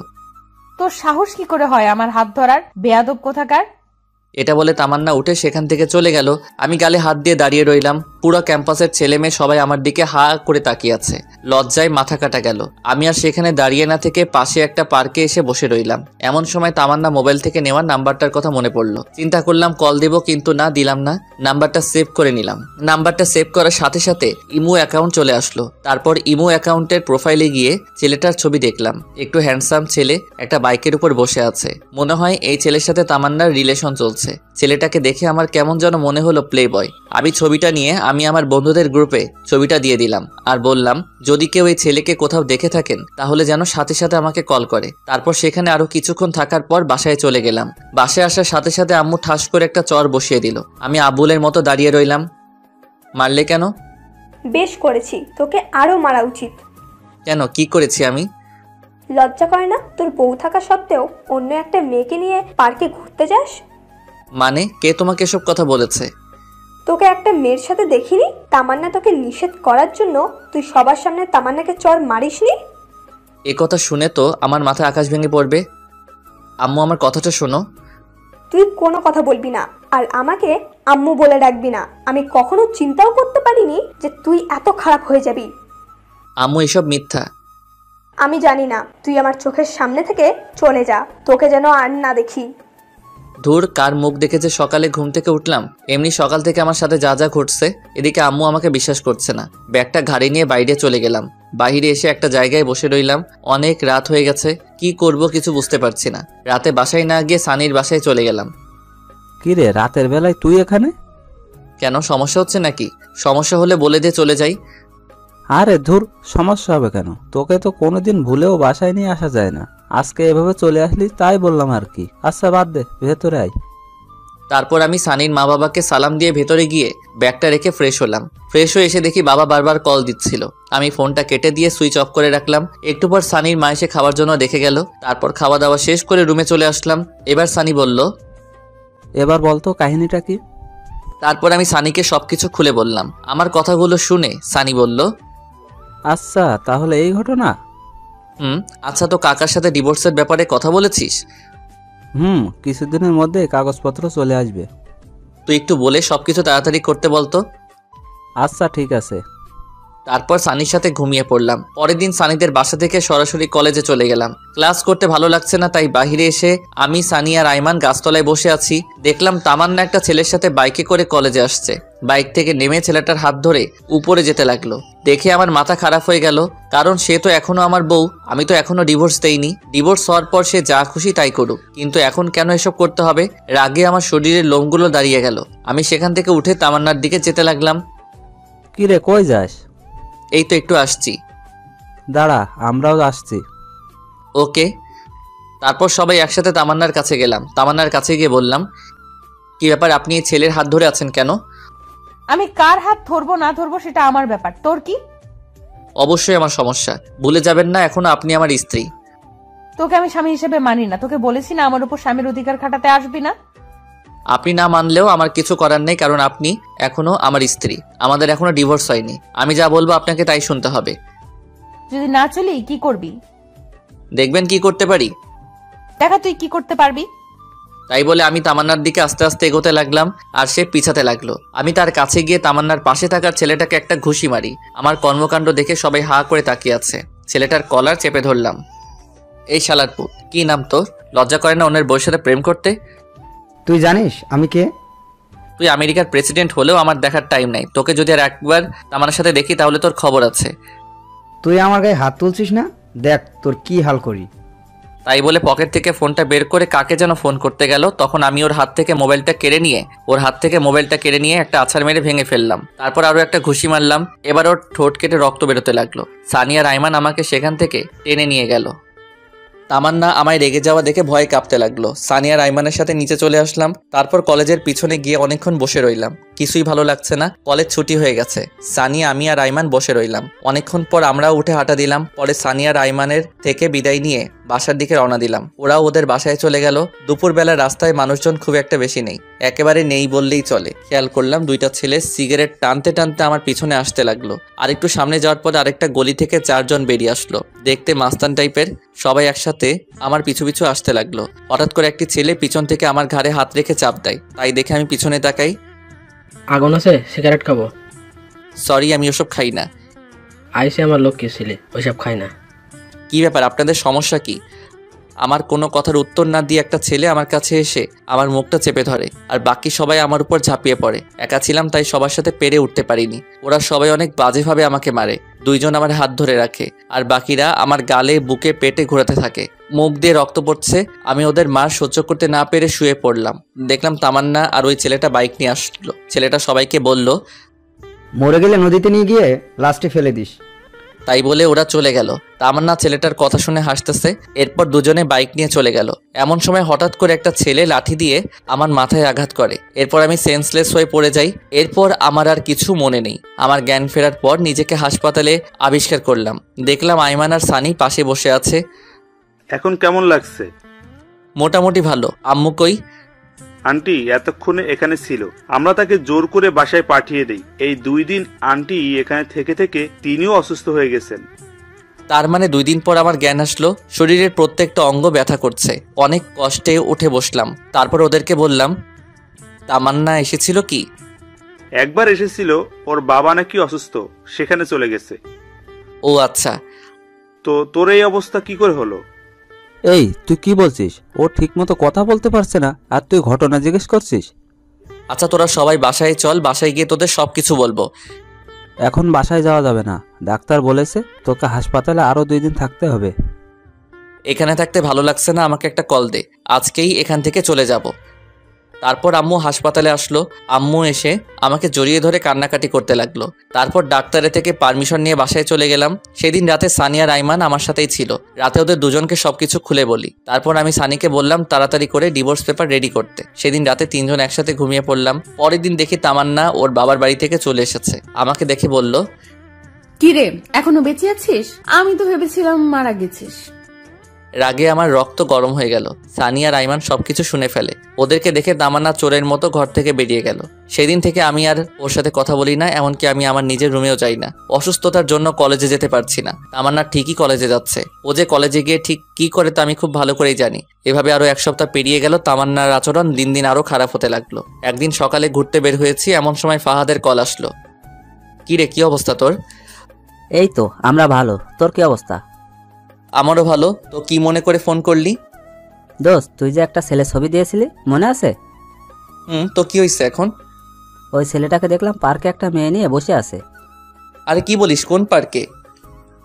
তোর সাহস কি করে হয় আমার হাত ধরার? বেয়াদব কোথাকার। এটা বলে তামান্না উঠে সেখান থেকে চলে গেল। আমি গালে হাত দিয়ে দাঁড়িয়ে রইলাম। পুরো ক্যাম্পাসের ছেলে মেয়ে সবাই আমার দিকে হা করে তাকিয়ে আছে। লজ্জায় মাথা কাটা গেল। আমি আর সেখানে দাঁড়িয়ে না থেকে পাশে একটা পার্কে এসে বসে রইলাম। এমন সময় তামান্না মোবাইল থেকে নেওয়া নাম্বারটার কথা মনে পড়লো। চিন্তা করলাম কল দেব, কিন্তু না, দিলাম না। নাম্বারটা সেভ করে নিলাম। নাম্বারটা সেভ করার সাথে সাথে ইমো অ্যাকাউন্ট চলে আসলো। তারপর ইমো অ্যাকাউন্টের প্রোফাইলে গিয়ে ছেলেটার ছবি দেখলাম। একটু হ্যান্ডসাম ছেলে, একটা বাইকের উপর বসে আছে। মনে হয় এই ছেলের সাথে তামান্নার রিলেশন চলছে। ছেলেটাকে দেখে আমার কেমন যেন মনে হলো প্লে বয়। আমি ছবিটা নিয়ে আমি আমার বন্ধুদের গ্রুপে ছবিটা দিয়ে দিলাম আর বললাম, যদি কেউ এই ছেলেকে কোথাও দেখে থাকেন তাহলে যেন সাথে সাথে আমাকে কল করে। তারপর সেখানে আরো কিছুক্ষণ থাকার পর বাসায় চলে গেলাম। বাসায় আসার সাথে সাথে আম্মু ঠাস করে একটা চড় বসিয়ে দিল। আমি আবুলের মতো দাঁড়িয়ে রইলাম। মারলে কেন? বেশ করেছি, তোকে আরো মারা উচিত। কেন, কি করেছি আমি? লজ্জা করে না তোর বউ থাকা সত্ত্বেও অন্য একটা মেয়েকে নিয়ে পার্কে ঘুরতে যাস? মানে কে তোমাকে এসব কথা বলেছে? তোকে একটা মেয়ের সাথে দেখিনি? তামান্না তোকে নিষেধ করার জন্য তুই সবার সামনে তামান্নাকে চড় মারিসনি? এ কথা শুনে তো আমার মাথায় আকাশ ভেঙে পড়বে। আম্মু, আমার কথাটা শোনো। তুই কোনো কথা বলবি না আর আমাকে আম্মু বলে ডাকবি না। আমি কখনো চিন্তাও করতে পারিনি যে তুই এত খারাপ হয়ে যাবি। আম্মু, এসব মিথ্যা। আমি জানি না, তুই আমার চোখের সামনে থেকে চলে যা, তোকে যেন আর না দেখি। ধুর, কার মুখ দেখেছে সকালে ঘুম থেকে উঠলাম। এমনি সকাল থেকে আমার সাথে যা যা ঘটছে। এদিকে আম্মু আমাকে বিশ্বাস করছে না। ব্যাগটা ঘাড়ি নিয়ে বাইরে চলে গেলাম। বাইরে এসে একটা জায়গায় বসে রইলাম। অনেক রাত হয়ে গেছে, কি করব কিছু বুঝতে পারছি না। রাতে বাসায় না গিয়ে সানির বাসায় চলে গেলাম। কিরে, রাতের বেলায় তুই এখানে? কেন, সমস্যা হচ্ছে নাকি? সমস্যা হলে বলে দিয়ে চলে যাই। আরে ধুর, সমস্যা হবে কেন? তোকে তো কোনোদিন ভুলেও বাসায় নিয়ে আসা যায় না। আজকে এভাবে চলে আসলি তাই বললাম আর কি। আচ্ছা বাদ দে, ভেতরে আয়। তারপর আমি সানির মা বাবাকে সালাম দিয়ে ভেতরে গিয়ে ব্যাগটা রেখে ফ্রেশ হলাম। ফ্রেশ হয়ে এসে দেখি বাবা বারবার কল দিচ্ছিল। আমি ফোনটা কেটে দিয়ে সুইচ অফ করে রাখলাম। একটু পর সানির মা এসে খাওয়ার জন্য দেখে গেল। তারপর খাওয়া দাওয়া শেষ করে রুমে চলে আসলাম। এবার সানি বলল, এবার বলতো কাহিনীটা কি? তারপর আমি সানিকে সবকিছু খুলে বললাম। আমার কথাগুলো শুনে সানি বলল, আচ্ছা তাহলে এই ঘটনা। আচ্ছা, তো কাকার সাথে ডিভোর্সের ব্যাপারে কথা বলেছিস? কিছুদিনের মধ্যে কাগজপত্র চলে আসবে। তুই একটু বলে সবকিছু তাড়াতাড়ি করতে বলতো। আচ্ছা ঠিক আছে। তারপর সানির সাথে ঘুমিয়ে পড়লাম। পরের দিন সানিদের বাসা থেকে সরাসরি কলেজে চলে গেলাম। ক্লাস করতে ভালো লাগছে না, তাই বাইরে এসে আমি, সানি আর আইমান গাছতলায় বসে আছি। দেখলাম তামান্না একটা ছেলের সাথে বাইকে করে কলেজে আসছে। বাইক থেকে নেমে ছেলেটার হাত ধরে উপরে যেতে লাগলো। দেখে আমার মাথা খারাপ হয়ে গেল, কারণ সে তো এখনো আমার বউ, আমি তো এখনো ডিভোর্স দেইনি। ডিভোর্স হওয়ার পর সে যা খুশি তাই করুক, কিন্তু এখন কেন এসব করতে হবে? রাগে আমার শরীরের লোমগুলো দাঁড়িয়ে গেল। আমি সেখান থেকে উঠে তামান্নার দিকে যেতে লাগলাম। কি রে, কই যাস? এই তো একটু আসছি। দাঁড়া, আমরাও আসছি। ওকে। তারপর সবাই একসাথে তামান্নার কাছে গেলাম। তামান্নার কাছে গিয়ে বললাম, কি ব্যাপার, আপনি এই ছেলের হাত ধরে আছেন কেন? আমি কার হাত ধরবো না ধরবো সেটা আমার ব্যাপার, তোর কি? অবশ্যই আমার সমস্যা, ভুলে যাবেন না এখনো আপনি আমার স্ত্রী। তোকে আমি স্বামী হিসেবে মানি না। তোকে বলেছি না আমার উপর স্বামীর অধিকার খাটাতে আসবি না। আপনি না মানলেও আমার কিছু করার নেই, কারণ আপনি এখনো আমার স্ত্রী। আমাদের এখনো ডিভোর্স হয়নি। আমি যা বলবো আপনাকে তাই শুনতে হবে। যদি না চলি কি করবি? দেখবেন কি করতে পারি। দেখা তুই কি করতে পারবি। তাই বলে আমি তামান্নার দিকে আস্তে আস্তে এগোতে লাগলাম, আর সে পিছাতে লাগলো। আমি তার কাছে গিয়ে তামান্নার পাশে থাকার ছেলেটাকে একটা ঘুষি মারি। আমার কর্মকাণ্ড দেখে সবাই হা করে তাকিয়ে আছে। ছেলেটার কলার চেপে ধরলাম। এই শালার পুত, কি নাম তোর? লজ্জা করে না অন্যের বউয়ের সাথে প্রেম করতে? তুই জানিস আমি কে? তুই আমেরিকার প্রেসিডেন্ট হলেও আমার দেখার টাইম নাই। তোকে যদি আর একবার তামান্নার সাথে দেখি তাহলে তোর খবর আছে। তুই আমার গায়ে হাত তুলছিস না? দেখ তোর কি হাল করি। তাই বলে পকেট থেকে ফোনটা বের করে কাকে যেন ফোন করতে গেল। তখন আমি ওর হাত থেকে মোবাইলটা কেড়ে নিয়ে একটা আছাড় মেরে ভেঙে ফেললাম। তারপর আরো একটা ঘুষি মারলাম। এবার ওর ঠোঁট কেটে রক্ত বেরোতে লাগলো। সানি আর আইমান আমাকে সেখান থেকে টেনে নিয়ে গেল। তামান্না আমায় রেগে যাওয়া দেখে ভয়ে কাঁপতে লাগলো। সানি আর আইমানের সাথে নিচে চলে আসলাম। তারপর কলেজের পিছনে গিয়ে অনেকক্ষণ বসে রইলাম। কিছুই ভালো লাগছে না, কলেজ ছুটি হয়ে গেছে। সানি, আমি আর আইমান বসে রইলাম। অনেকক্ষণ পর আমরাও উঠে হাঁটা দিলাম। পরে সানি আর আইমানের থেকে বিদায় নিয়ে বাসার দিকে রওনা দিলাম। ওরাও ওদের বাসায় চলে গেল। দুপুরবেলা রাস্তায় মানুষজন খুব একটা বেশি নেই, একেবারে নেই বললেই চলে। খেয়াল করলাম দুইটা ছেলে সিগারেট টানতে টানতে আমার পিছনে আসতে লাগলো। আর একটু সামনে যাওয়ার পর আরেকটা গলি থেকে 4 জন বেরিয়ে আসলো, দেখতে মাস্তান টাইপের। সবাই একসাথে আমার পিছু পিছু আসতে লাগলো। হঠাৎ করে একটি ছেলে পিছন থেকে আমার ঘাড়ে হাত রেখে চাপ দেয়। তাই দেখে আমি পিছনে তাকাই। আগুন আছে, সিগারেট খাবো? সরি, আমি ওসব খাই না। আইসে আমার লোক কে ছিলে, ওইসব খাই না। কি ব্যাপার, আপনাদের সমস্যা কি? আমার কোনো কথার উত্তর না দিয়ে একটা ছেলে আমার কাছে এসে আমার মুখটা চেপে ধরে, আর বাকি সবাই আমার উপর ঝাঁপিয়ে পড়ে। একা ছিলাম তাই সবার সাথে পেরে উঠতে পারিনি। ওরা সবাই অনেক বাজেভাবে আমাকে মারে। 2 জন আমার হাত ধরে রাখে, আর বাকিরা আমার গালে, বুকে, পেটে ঘোরাতে থাকে। মুখ দিয়ে রক্ত পড়ছে। আমি ওদের মার সহ্য করতে না পেরে শুয়ে পড়লাম। দেখলাম তামান্না আর ওই ছেলেটা বাইক নিয়ে আসলো। ছেলেটা সবাইকে বলল, মরে গেলে নদীতে নিয়ে গিয়ে লাস্টে ফেলে দিস। তাই বলে ওরা চলে গেল। তামান্না ছেলেটার কথা শুনে হাসতেছে। এরপর দুজনে বাইক নিয়ে চলে গেল। এমন সময় হঠাৎ করে একটা ছেলে লাঠি দিয়ে আমার মাথায় আঘাত করে। এরপর আমি সেন্সলেস হয়ে পড়ে যাই। এরপর আমার আর কিছু মনে নেই। আমার জ্ঞান ফেরার পর নিজেকে হাসপাতালে আবিষ্কার করলাম। দেখলাম আইমান আর সানি পাশে বসে আছে। এখন কেমন লাগছে? মোটামুটি ভালো। আম্মু কই? আন্টি এতক্ষণে এখানে ছিল। আমরা তাকে জোর করে বাসায় পাঠিয়ে দেই। এই 2 দিন আন্টি এখানে থেকে থেকে তিনিও অসুস্থ হয়ে গেছেন। তার মানে 2 দিন পর আমার জ্ঞান আসলো। শরীরের প্রত্যেকটা অঙ্গ ব্যথা করছে। অনেক কষ্টে উঠে বসলাম। তারপর ওদেরকে বললাম, তামান্না এসেছিল কি? একবার এসেছিল, ওর বাবা নাকি অসুস্থ, সেখানে চলে গেছে। ও আচ্ছা। তো তোর এই অবস্থা কি করে হলো? এই তুই কি বলছিস? ও ঠিক মতো কথা বলতে পারছে না, আর তুই ঘটনা জিজ্ঞেস করছিস? আচ্ছা তোরা সবাই বাসায় চল, বাসায় গিয়ে তোদের সবকিছু বলবো। এখন বাসায় যাওয়া যাবে না, ডাক্তার বলেছে তোকে হাসপাতালে আরো 2 দিন থাকতে হবে। এখানে থাকতে ভালো লাগছে না, আমাকে একটা কল দে, আজকেই এখান থেকে চলে যাব। তারপর আম্মু হাসপাতালে আসলো। আম্মু এসে আমাকে জড়িয়ে ধরে কান্নাকাটি করতে লাগলো। তারপর ডাক্তারের থেকে পারমিশন নিয়ে বাসায় চলে গেলাম। সেদিন রাতে সানি আর আইমান আমার সাথেই ছিল। রাতে ওদের দুজনকে সবকিছু খুলে বলি। তারপর আমি সানিকে বললাম তাড়াতাড়ি করে ডিভোর্স পেপার রেডি করতে। সেদিন রাতে 3 জন একসাথে ঘুমিয়ে পড়লাম। পরের দিন দেখি তামান্না ওর বাবার বাড়ি থেকে চলে এসেছে। আমাকে দেখে বলল, কিরে এখনো বেঁচে আছিস? আমি তো ভেবেছিলাম মারা গেছিস। রাগে আমার রক্ত গরম হয়ে গেল। সানি আর আইমান সবকিছু শুনে ফেলে। ওদেরকে দেখে তামান্না চোরের মতো ঘর থেকে বেরিয়ে গেল। সেদিন থেকে আমি আর ওর সাথে কথা বলি না, এমনকি আমি আমার নিজের রুমেও যাই না। অসুস্থতার জন্য কলেজে যেতে পারছি না। তামান্না ঠিকই কলেজে যাচ্ছে। ও যে কলেজে গিয়ে ঠিক কি করে তা আমি খুব ভালো করেই জানি। এভাবে আরো 1 সপ্তাহ পেরিয়ে গেল। তামান্নার আচরণ দিন দিন আরো খারাপ হতে লাগলো। একদিন সকালে ঘুরতে বের হয়েছি, এমন সময় ফাহাদের কল আসলো। কি রে, কি অবস্থা তোর? এই তো আমরা ভালো। তোর কি অবস্থা? আমারও ভালো। তো কি মনে করে ফোন করলি? দোস্ত, তুই যে একটা ছেলে ছবি দিয়েছিলি, মনে আছে? তো কি হয়েছে এখন? ওই ছেলেটাকে দেখলাম পার্কে একটা মেয়ে নিয়ে বসে আছে। আরে কি বলিস, কোন পার্কে?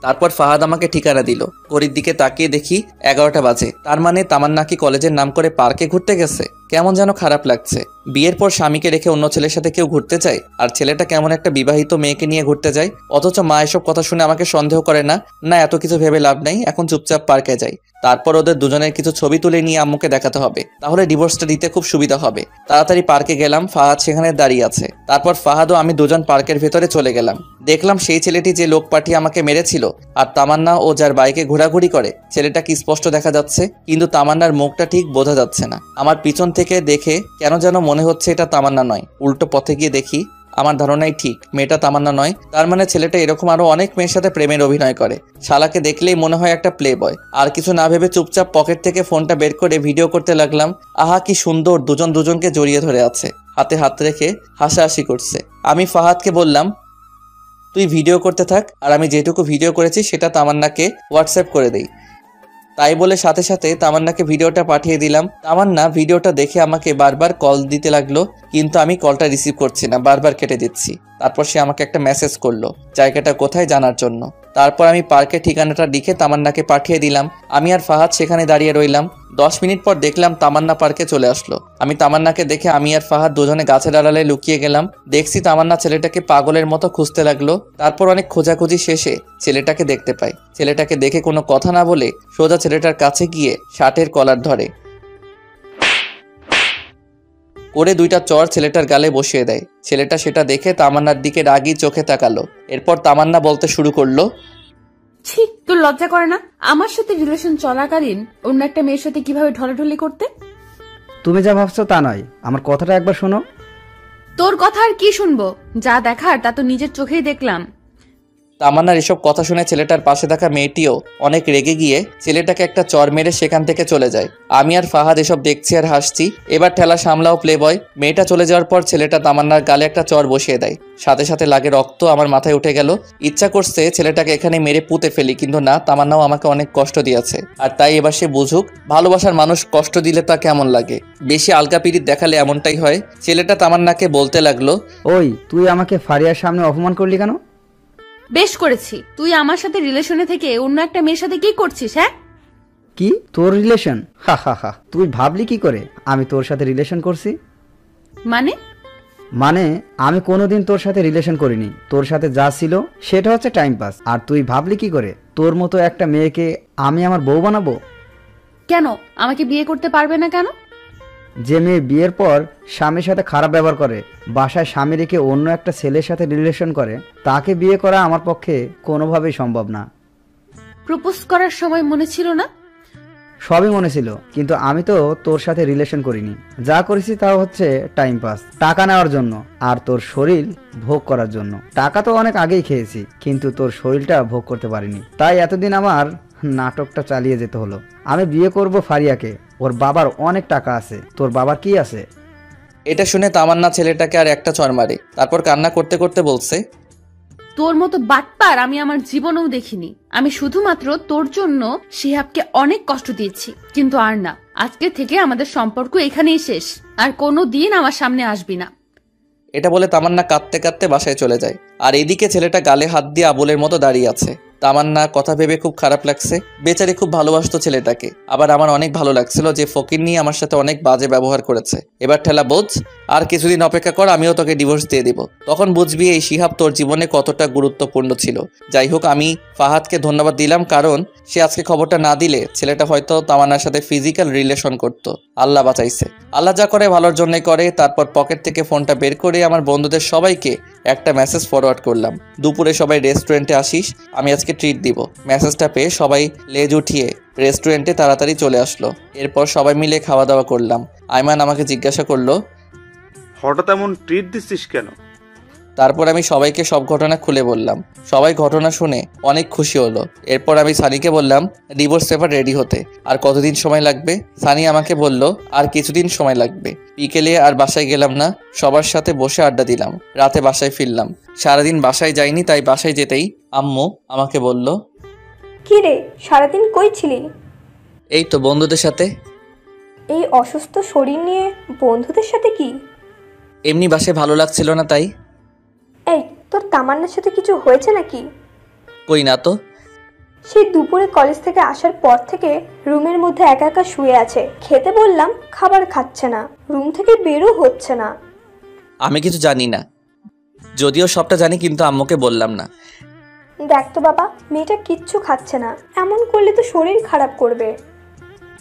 তারপর ফাহাদ আমাকে ঠিকানা দিল। ঘড়ির দিকে তাকিয়ে দেখি 11টা বাজে। তার মানে তামান্না কি কলেজের নাম করে পার্কে ঘুরতে গেছে? কেমন যেন খারাপ লাগছে। বিয়ের পর স্বামীকে রেখে অন্য ছেলের সাথে কেউ ঘুরতে যায়, আর ছেলেটা কেমন একটা বিবাহিত মেয়েকে নিয়ে ঘুরতে যায়। অথচ মা এসব কথা শুনে আমাকে সন্দেহ করে না। না, এত কিছু ভেবে লাভ নাই, এখন চুপচাপ পার্কে যাই। তারপর ওদের দুজনের কিছু ছবি তুলে নিয়ে আম্মুকে দেখাতে হবে, তাহলে ডিভোর্সটা দিতে খুব সুবিধা হবে। তাড়াতাড়ি পার্কে গেলাম, ফাহাদ সেখানে দাঁড়িয়ে আছে। তারপর ফাহাদ ও আমি দুজন পার্কের ভেতরে চলে গেলাম। দেখলাম সেই ছেলেটি যে লোক পাঠিয়ে আমাকে মেরেছিল আর তামান্না ও যার বাইকে ঘোরাঘুরি করে, ছেলেটা কি স্পষ্ট দেখা যাচ্ছে, কিন্তু তামান্নার মুখটা ঠিক বোঝা যাচ্ছে না। আমার পিছন থেকে দেখে কেন যেন মনে হচ্ছে এটা তামান্না নয়। উল্টো পথে গিয়ে দেখি আমার ধারণাই ঠিক, মেয়েটা তামান্না নয়। তার মানে ছেলেটা এরকম আরো অনেক মেয়ের সাথে প্রেমের অভিনয় করে। শালাকে দেখলেই মনে হয় একটা প্লে বয়। আর কিছু না ভেবে চুপচাপ পকেট থেকে ফোনটা বের করে ভিডিও করতে লাগলাম। আহা কি সুন্দর, দুজন দুজনকে জড়িয়ে ধরে আছে, হাতে হাত রেখে হাসাহাসি করছে। আমি ফাহাদকে বললাম, তুই ভিডিও করতে থাক, আর আমি যেটুকু ভিডিও করেছি সেটা তামান্নাকে হোয়াটসঅ্যাপ করে দেই। তাই বলে সাথে সাথে তামান্নাকে ভিডিওটা পাঠিয়ে দিলাম। তামান্না ভিডিওটা দেখে আমাকে বারবার কল দিতে লাগলো, কিন্তু আমি কলটা রিসিভ করছি না, বারবার কেটে দিচ্ছি। তারপর সে আমাকে একটা মেসেজ করলো জায়গাটা কোথায় জানার জন্য। তারপর আমি পার্কের ঠিকানাটা লিখে তামান্নাকে পাঠিয়ে দিলাম। আমি আর ফাহাদ সেখানে দাঁড়িয়ে রইলাম। 10 মিনিট পর দেখলাম তামান্না পার্কে চলে আসলো। আমি তামান্নাকে দেখে আমি আর ফাহাদ দুজনে গাছের আড়ালে লুকিয়ে গেলাম। দেখছি তামান্না ছেলেটাকে পাগলের মতো খুঁজতে লাগলো। তারপর অনেক খোঁজাখুঁজি শেষে ছেলেটাকে দেখতে পাই। ছেলেটাকে দেখে কোনো কথা না বলে সোজা ছেলেটার কাছে গিয়ে শার্টের কলার ধরে করে 2টা চড় ছেলেটার গালে বসিয়ে দেয়। ছেলেটা সেটা দেখে তামান্নার দিকে রাগী চোখে তাকালো। এরপর তামান্না বলতে শুরু করলো, ছি, তোর লজ্জা করে না আমার সাথে রিলেশন চলাকালীন অন্য একটা মেয়ের সাথে কিভাবে ঢলাঢলি করতে? তুমি যা ভাবছো তা নয়, আমার কথাটা একবার শোনো। তোর কথা আর কি শুনবো? যা দেখার তা তো নিজের চোখেই দেখলাম। তামান্নার এসব কথা শুনে ছেলেটার পাশে থাকা মেয়েটিও অনেক রেগে গিয়ে ছেলেটাকে একটা চর মেরে সেখান থেকে চলে যায়। আমি আর ফাহাদ এসব দেখছি আর হাসছি। এবার ঠেলা সামলাও প্লে বয়। মেয়েটা চলে যাওয়ার পর ছেলেটা তামান্নার গালে একটা চর বসিয়ে দেয়। সাথে সাথে লাগে রক্ত আমার মাথায় উঠে গেল। ইচ্ছা করছে ছেলেটাকে এখানে মেরে পুঁতে ফেলি, কিন্তু না, তামান্নাও আমাকে অনেক কষ্ট দিয়েছে। আর তাই এবার সে বুঝুক ভালোবাসার মানুষ কষ্ট দিলে তা কেমন লাগে। বেশি আলগা পিরিত দেখালে এমনটাই হয়। ছেলেটা তামান্নাকে বলতে লাগলো, ওই তুই আমাকে ফারিয়ার সামনে অপমান করলি কেন? বেশ করেছি। তুই আমার সাথে রিলেশনে থেকে অন্য একটা মেয়ের সাথে কি করছিস? হ্যাঁ, কি তোর রিলেশন? হা হা হা, তুই ভাবলি কি করে আমি তোর সাথে রিলেশন করছি? মানে আমি কোনোদিন তোর সাথে রিলেশন করিনি। তোর সাথে যা ছিল সেটা হচ্ছে টাইম পাস। আর তুই ভাবলি কি করে তোর মতো একটা মেয়েকে আমি আমার বউ বানাবো? কেন আমাকে বিয়ে করতে পারবে না কেন? যে মেয়ে বিয়ের পর স্বামীর সাথে খারাপ ব্যবহার করে, বাসায় স্বামী রেখে অন্য একটা ছেলের সাথে রিলেশন করে, তাকে বিয়ে করা আমার পক্ষে কোনোভাবেই সম্ভব না। প্রপোজ করার সময় মনে ছিল না? সবই মনে ছিল, কিন্তু আমি তো তোর সাথে রিলেশন করিনি। যা করেছি তা হচ্ছে টাইম পাস, টাকা নেওয়ার জন্য আর তোর শরীর ভোগ করার জন্য। টাকা তো অনেক আগেই খেয়েছি, কিন্তু তোর শরীরটা ভোগ করতে পারিনি। তাই এতদিন আমার নাটকটা চালিয়ে যেতে হলো। আমি বিয়ে করব ফারিয়াকে, ওর বাবার অনেক টাকা আছে। তোর বাবার কি আছে? এটা শুনে তামান্না ছেলেটাকে আর একটা চড় মারে। তারপর কান্না করতে করতে বলছে, তোর মতো বাটপার আমি আমার জীবনেও দেখিনি। আমি শুধুমাত্র তোর জন্য শিহাবকে অনেক কষ্ট দিয়েছি, কিন্তু আর না। আজকে থেকে আমাদের সম্পর্ক এখানেই শেষ। আর কোনো দিন আমার সামনে আসবি না। এটা বলে তামান্না কাঁদতে কাঁদতে বাসায় চলে যায়। আর এদিকে ছেলেটা গালে হাত দিয়ে আবুলের মতো দাঁড়িয়ে আছে। তামান্না কথা ভেবে খুব খারাপ লাগছে। বেচারি খুব ভালোবাসতো ছেলেটাকে। আবার আমার অনেক ভালো লাগছিল যে ফকির নিয়ে আমার সাথে অনেক বাজে ব্যবহার করেছে। এবার ঠেলা বোঝ, আর কিছুদিন অপেক্ষা কর, আমিও তোকে ডিভোর্স দিয়ে দিব। তখন বুঝবি এই শিহাব তোর জীবনে কতটা গুরুত্বপূর্ণ ছিল। যাই হোক, আমি ফাহাদকে ধন্যবাদ দিলাম, কারণ সে আজকে খবরটা না দিলে ছেলেটা হয়তো তামান্নার সাথে ফিজিক্যাল রিলেশন করত। আল্লাহ বাঁচাইছে। আল্লাহ যা করে ভালোর জন্যই করে। তারপর পকেট থেকে ফোনটা বের করে আমার বন্ধুদের সবাইকে একটা মেসেজ ফরওয়ার্ড করলাম, দুপুরে সবাই রেস্টুরেন্টে আসিস, আমি আজকে ট্রিট দিব। মেসেজটা পেয়ে সবাই লেজ উঠিয়ে রেস্টুরেন্টে তাড়াতাড়ি চলে আসলো। এরপর সবাই মিলে খাওয়া দাওয়া করলাম। আইমান আমাকে জিজ্ঞাসা করলো, হঠাৎ এমন ট্রিট দিচ্ছিস কেন? তারপর আমি সবাইকে সব ঘটনা খুলে বললাম। সবাই ঘটনা শুনে অনেক খুশি হলো। এরপর আমি সানিকে বললাম ডিভোর্স পেপার রেডি হতে আর কতদিন সময় লাগবে। সানি আমাকে বলল আর কিছুদিন সময় লাগবে। বিকেলে আর বাসায় গেলাম না, সবার সাথে বসে আড্ডা দিলাম। রাতে বাসায় ফিরলাম। সারাদিন বাসায় যাইনি, তাই বাসায় যেতেই আম্মু আমাকে বলল, কি রে, সারাদিন কই ছিলি? এই তো বন্ধুদের সাথে। এই অসুস্থ শরীর নিয়ে বন্ধুদের সাথে কি? এমনি বাসায় ভালো লাগছিল না তাই। এই, তোর তামান্নার সাথে কিছু হয়েছে নাকি? কই না তো। সেই দুপুরে কলেজ থেকে আসার পর থেকে রুমের মধ্যে একা একা শুয়ে আছে। খেতে বললাম, খাবার খাচ্ছে না, রুম থেকে বেরও হচ্ছে না। আমি কিছু জানি না, যদিও সবটা জানি, কিন্তু আম্মুকে বললাম না। দেখ তো বাবা, মেয়েটা কিচ্ছু খাচ্ছে না, এমন করলে তো শরীর খারাপ করবে।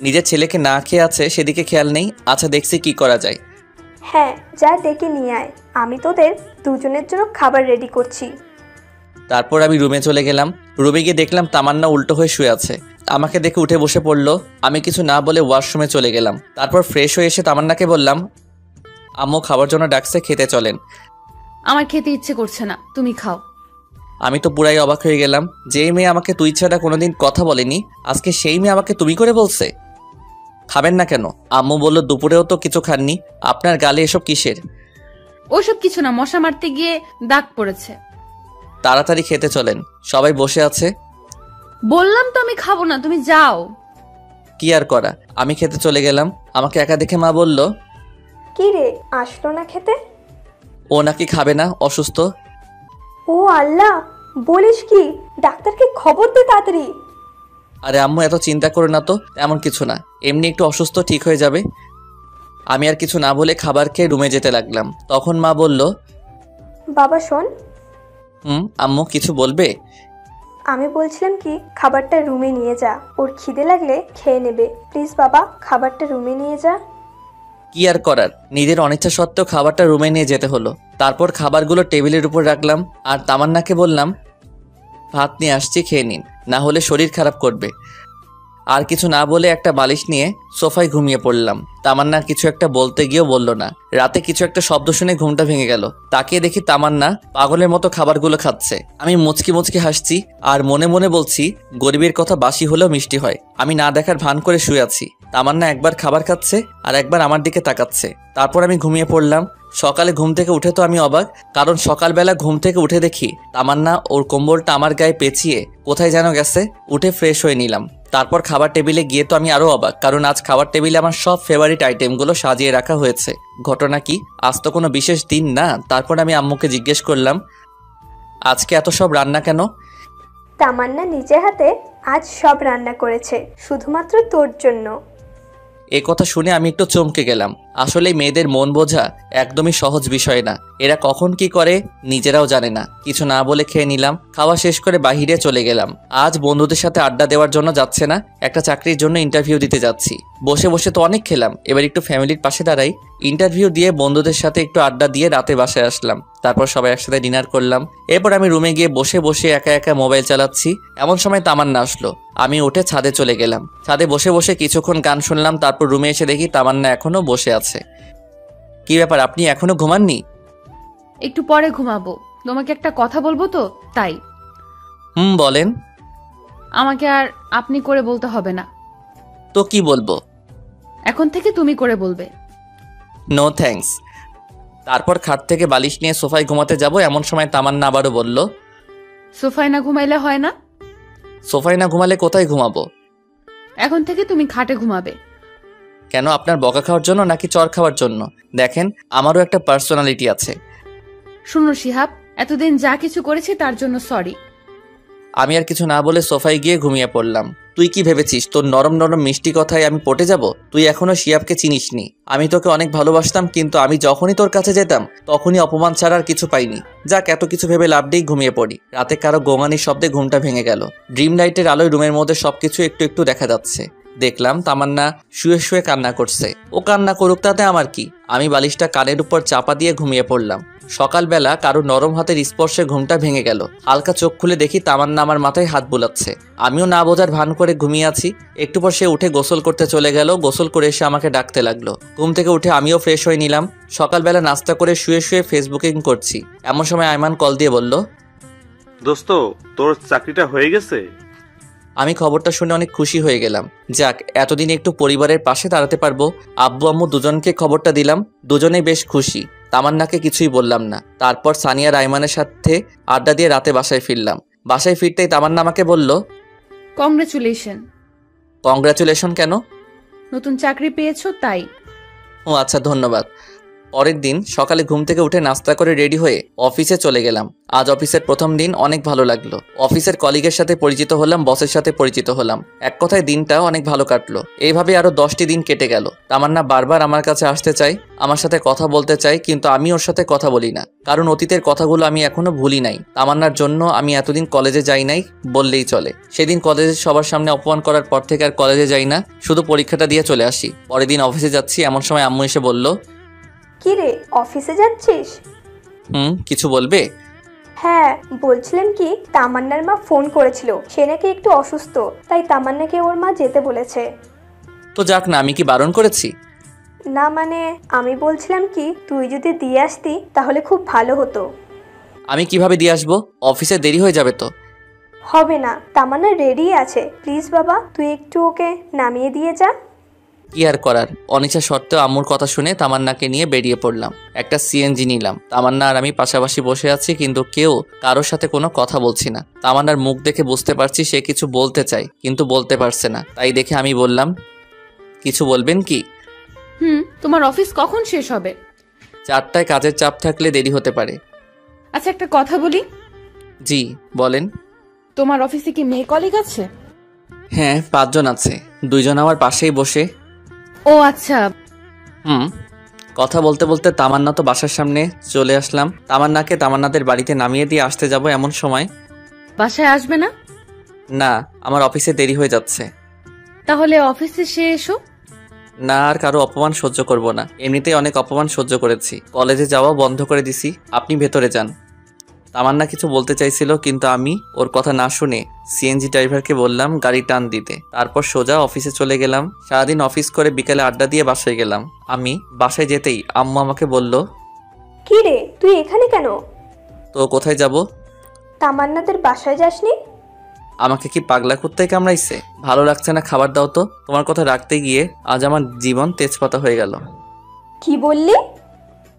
নিজের ছেলেকে না খেয়ে আছে সেদিকে খেয়াল নেই। আচ্ছা দেখছি কি করা যায়। হ্যাঁ, যা ডেকে নিয়ে আয়, আমি তোদের দুজনের জন্য খাবার রেডি করছি। তারপর আমি রুমে চলে গেলাম। রুমে গিয়ে দেখলাম তামান্না উল্টো হয়ে শুয়ে আছে। আমাকে দেখে উঠে বসে পড়লো। আমি কিছু না বলে ওয়াশরুমে চলে গেলাম। তারপর ফ্রেশ হয়ে এসে তামান্নাকে বললাম, আম্মু খাবার জন্য ডাকছে, খেতে চলেন। আমার খেতে ইচ্ছে করছে না, তুমি খাও। আমি তো পুরাই অবাক হয়ে গেলাম। যেই মেয়ে আমাকে তুই ছাড়া কোনোদিন কথা বলেনি, আজকে সেই মেয়ে আমাকে তুমি করে বলছে। খাবেন না কেন? আম্মু বলল দুপুরেও তো কিছু খাননি, আপনার গালে এসব কিসের? ওসব কিছু না, মশা মারতে গিয়ে দাগ পড়েছে। তাড়াতাড়ি খেতে চলেন, সবাই বসে আছে। বললাম তো আমি খাবো না, তুমি যাও। কি আর করা, আমি খেতে চলে গেলাম। আমাকে একা দেখে মা বলল, কি রে, আসলো না খেতে? ও নাকি খাবে না, অসুস্থ। ও আল্লাহ, বলিস কি? ডাক্তারকে খবর দে তাড়াতাড়ি। আরে আম্মু এত চিন্তা করো না তো, এমন কিছু না, এমনি একটু অসুস্থ, ঠিক হয়ে যাবে। আমি আর কিছু না বলে খাবার খেয়ে রুমে যেতে লাগলাম। তখন মা বলল, বাবা শোন। আম্মু কিছু বলবে? আমি বলছিলাম কি, খাবারটা রুমে নিয়ে যা, ওর খিদে লাগলে খেয়ে নেবে। প্লিজ বাবা, খাবারটা রুমে নিয়ে যা। কি আর করার, নিজের অনিচ্ছা সত্ত্বেও খাবারটা রুমে নিয়ে যেতে হলো। তারপর খাবারগুলো টেবিলের উপর রাখলাম আর তামান্নাকে বললাম, ভাত নিয়ে আসছি, খেয়ে নিন, না হলে শরীর খারাপ করবে। আর কিছু না বলে একটা বালিশ নিয়ে সোফায় ঘুমিয়ে পড়লাম। তামান্না কিছু একটা বলতে গিয়েও বলল না। রাতে কিছু একটা শব্দ শুনে ঘুমটা ভেঙে গেল। তাকিয়ে দেখি তামান্না পাগলের মতো খাবারগুলো খাচ্ছে। আমি মুচকি মুচকি হাসছি আর মনে মনে বলছি, গরিবের কথা বাসি হলেও মিষ্টি হয়। আমি না দেখার ভান করে শুয়ে আছি। তামান্না একবার খাবার খাচ্ছে আর একবার আমার দিকে তাকাচ্ছে। তারপর আমি ঘুমিয়ে পড়লাম। সকালে ঘুম থেকে উঠে তো আমি অবাক, কারণ সকালবেলা ঘুম থেকে উঠে দেখি তামান্না ওর কম্বলটা আমার গায়ে পেঁচিয়ে কোথায় যেন গেছে। উঠে ফ্রেশ হয়ে নিলাম। তারপর খাবার টেবিলে গিয়ে তো আমি আরো অবাক, কারণ আজ খাবার টেবিলে আমার সব ফেভারিট আইটেমগুলো সাজিয়ে রাখা হয়েছে। ঘটনা কি, আজ তো কোনো বিশেষ দিন না। তারপর আমি আম্মুকে জিজ্ঞেস করলাম, আজকে এত সব রান্না কেন? তামান্না নিজে হাতে আজ সব রান্না করেছে, শুধুমাত্র তোর জন্য। এ কথা শুনে আমি একটু চমকে গেলাম। আসলে মেয়েদের মন বোঝা একদমই সহজ বিষয় না। এরা কখন কি করে নিজেরাও জানে না। কিছু না বলে খেয়ে নিলাম। খাওয়া শেষ করে বাহিরে চলে গেলাম। আজ বন্ধুদের সাথে আড্ডা দেওয়ার জন্য যাচ্ছে না, একটা চাকরির জন্য ইন্টারভিউ দিতে যাচ্ছি। বসে বসে তো অনেক খেলাম, এবার একটু ফ্যামিলির পাশে দাঁড়াই। ইন্টারভিউ দিয়ে বন্ধুদের সাথে একটু আড্ডা দিয়ে রাতে বাসায় আসলাম। তারপর সবাই একসাথে ডিনার করলাম। এরপর আমি রুমে গিয়ে বসে বসে একা একা মোবাইল চালাচ্ছি। এমন সময় তামান্না আসলো। আমি উঠে ছাদে চলে গেলাম। ছাদে বসে বসে কিছুক্ষণ গান শুনলাম। তারপর রুমে এসে দেখি তামান্না এখনো বসে আছে। কি ব্যাপার, আপনি এখনো ঘুমাননি? একটু পরে ঘুমাবো, তোমাকে একটা কথা বলবো তো তাই। বলেন। আমাকে আর আপনি করে বলতে হবে না। তো কি বলবো? এখন থেকে তুমি করে বলবে। No thanks. তারপর খাট থেকে বালিশ নিয়ে সোফায় ঘুমাতে যাব। এমন সময় তামান্না আবারও বলল, সোফায় না ঘুমাইলে হয় না? সোফায় না ঘুমালে কোথায় ঘুমাবো? এখন থেকে তুমি খাটে ঘুমাবে। কেন, আপনার বকা খাওয়ার জন্য নাকি চর খাওয়ার জন্য? দেখেন, আমারও একটা পার্সোনালিটি আছে। শুনো শিহাব, এতদিন যা কিছু করেছি তার জন্য সরি। আমি আর কিছু না বলে সোফায় গিয়ে ঘুমিয়ে পড়লাম। তুই কি ভেবেছিস তোর নরম নরম মিষ্টি কথায় আমি পটে যাব? তুই এখনো শিয়াবকে চিনিসনি। আমি তোকে অনেক ভালোবাসতাম, কিন্তু আমি যখনই তোর কাছে যেতাম তখনই অপমান ছাড়া আর কিছু পাইনি। যাক, এত কিছু ভেবে লাভ নেই, ঘুমিয়ে পড়ি। রাতে কারো গোঙানির শব্দে ঘুমটা ভেঙে গেল। ড্রিম লাইটের আলোয় রুমের মধ্যে সবকিছু একটু একটু দেখা যাচ্ছে। দেখলাম তামান্না শুয়ে শুয়ে কান্না করছে। ও কান্না করুক, তাতে আমার কি। আমি বালিশটা কানের উপর চাপা দিয়ে ঘুমিয়ে পড়লাম। সকালবেলা কারো নরম হাতের স্পর্শে ঘুমটা ভেঙে গেল। হালকা চোখ খুলে দেখি তামান্না আমার মাথায় হাত বুলাচ্ছে। আমিও না বোঝার ভান করে ঘুমিয়ে আছি। একটু পর সে উঠে গোসল করতে চলে গেল। গোসল করে এসে আমাকে ডাকতে লাগলো। ঘুম থেকে উঠে আমিও ফ্রেশ হয়ে নিলাম। সকালবেলা নাস্তা করে শুয়ে শুয়ে ফেসবুকিং করছি। এমন সময় আইমান কল দিয়ে বলল, দোস্ত, তোর চাকরিটা হয়ে গেছে? আমি খবরটা শুনে অনেক খুশি হয়ে গেলাম। যাক, এতদিন একটু পরিবারের পাশে দাঁড়াতে পারবো। আব্বু আম্মু দুজনকে খবরটা দিলাম। দুজনেই বেশ খুশি। তামান্নাকে কিছুই বললাম না। তারপর সানিয়া রাইমানের সাথে আড্ডা দিয়ে রাতে বাসায় ফিরলাম। বাসায় ফিরতেই তামান্না আমাকে বলল, কংগ্রেচুলেশন। কংগ্রাচুলেশন কেন? নতুন চাকরি পেয়েছো তাই। ও আচ্ছা, ধন্যবাদ। পরের দিন সকালে ঘুম থেকে উঠে নাস্তা করে রেডি হয়ে অফিসে চলে গেলাম। আজ অফিসের প্রথম দিন, অনেক ভালো লাগলো। অফিসের কলিগের সাথে পরিচিত হলাম, বসের সাথে পরিচিত হলাম। এক কথায় দিনটা অনেক ভালো কাটলো। এইভাবে আরো 10টি দিন কেটে গেল। তামান্না বারবার আমার কাছে আসতে চাই, আমার সাথে কথা বলতে চাই, কিন্তু আমি ওর সাথে কথা বলি না। কারণ অতীতের কথাগুলো আমি এখনো ভুলি নাই। তামান্নার জন্য আমি এতদিন কলেজে যাই নাই বললেই চলে। সেদিন কলেজে সবার সামনে অপমান করার পর থেকে আর কলেজে যাই না, শুধু পরীক্ষাটা দিয়ে চলে আসি। পরের দিন অফিসে যাচ্ছি, এমন সময় আম্মু এসে বলল, কি রে, অফিসে যাচ্ছিস? কিছু বলবে? হ্যাঁ, বলছিলাম কি, তামান্নার মা ফোন করেছিল। সে নাকি একটু অসুস্থ, তাই তামান্নাকে ওর মা যেতে বলেছে। তো যাক না, আমি কি বারণ করেছি? না মানে, আমি বলছিলাম কি, তুই যদি দিয়ে আসতি তাহলে খুব ভালো হতো। আমি কিভাবে দিয়ে আসবো? অফিসে দেরি হয়ে যাবে তো। হবে না, তামান্না রেডি আছে। প্লিজ বাবা, তুই একটু ওকে নামিয়ে দিয়ে যা। কি আর করার, অনিচ্ছা সত্ত্বেও আম্মুর কথা শুনে তামান্নাকে নিয়ে বেরিয়ে পড়লাম। একটা সিএনজি নিলাম। তামান্না আর আমি পাশাপাশি বসে আছি, কিন্তু কেউ কারোর সাথে কোনো কথা বলছি না। তামান্নার মুখ দেখে বুঝতে পারছি সে কিছু বলতে চায়, কিন্তু বলতে পারছে না। তাই দেখে আমি বললাম, কিছু বলবেন কি? তোমার অফিস কখন শেষ হবে? 4টায় কাজের চাপ থাকলে দেরি হতে পারে। আচ্ছা, একটা কথা বলি। জি বলেন। তোমার অফিসে কি মেয়ে কলিগ আছে? হ্যাঁ, 5 জন আছে। 2 জন আমার পাশেই বসে। ও আচ্ছা। কথা বলতে বলতে তামান্না তো বাসার সামনে চলে আসলাম। তামান্নাকে তামান্নাদের বাড়িতে নামিয়ে দিয়ে আসতে যাব, এমন সময়, বাসায় আসবে না? না, আমার অফিসে দেরি হয়ে যাচ্ছে। তাহলে অফিসে সে এসো। না, আর কারো অপমান সহ্য করব না। এমনিতেই অনেক অপমান সহ্য করেছি। কলেজে যাওয়া বন্ধ করে দিছি। আপনি ভেতরে যান। তামান্না কিছু বলতে চাইছিল, কিন্তু আমি ওর কথা না শুনে সিএনজি ড্রাইভারকে বললাম গাড়ি টান দিতে। তারপর সোজা অফিসে চলে গেলাম। সারাদিন অফিস করে বিকেলে আড্ডা দিয়ে বাসায় গেলাম। আমি বাসায় যেতেই আম্মু আমাকে বলল, কি রে, তুই এখানে কেন? তো কোথায় যাব? তামান্নাদের বাসায় যাসনি? আমাকে কি পাগলা কুত্তায় কামড়াইছে? ভালো লাগছে না, খাবার দাও তো। তোমার কথা রাখতে গিয়ে আজ আমার জীবন তেজপাতা হয়ে গেল। কি বললি?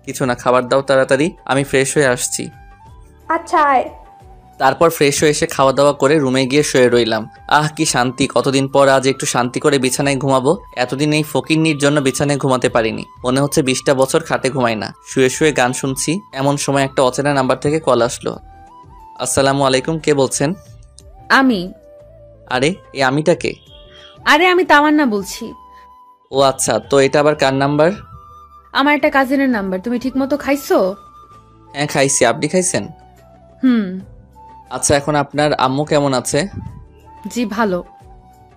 কিছু না, খাবার দাও তাড়াতাড়ি, আমি ফ্রেশ হয়ে আসছি। আচ্ছা আয়। তারপর ফ্রেশ হয়ে এসে খাওয়া দাওয়া করে রুমে গিয়ে শুয়ে রইলাম। আহ, কি শান্তি! কতদিন পর আজ একটু শান্তি করে বিছানায় ঘুমাবো। এতদিন এই ফকিন্নির জন্য বিছানায় ঘুমাতে পারিনি। মনে হচ্ছে 20টা বছর খাটে ঘুমাই না। শুয়ে শুয়ে গান শুনছি, এমন সময় একটা অচেনা নাম্বার থেকে কল আসলো। আসসালামু আলাইকুম, কে বলছেন? আমি। আরে, এই আমিটাকে? আরে, আমি তামান্না বলছি। ও আচ্ছা, তো এটা আবার কার নাম্বার? আমার একটা কাজিনের নাম্বার। তুমি ঠিক মতো খাইছো? হ্যাঁ খাইছি, আপনি খাইছেন? আচ্ছা, এখন আপনার আম্মু কেমন আছে? জি ভালো।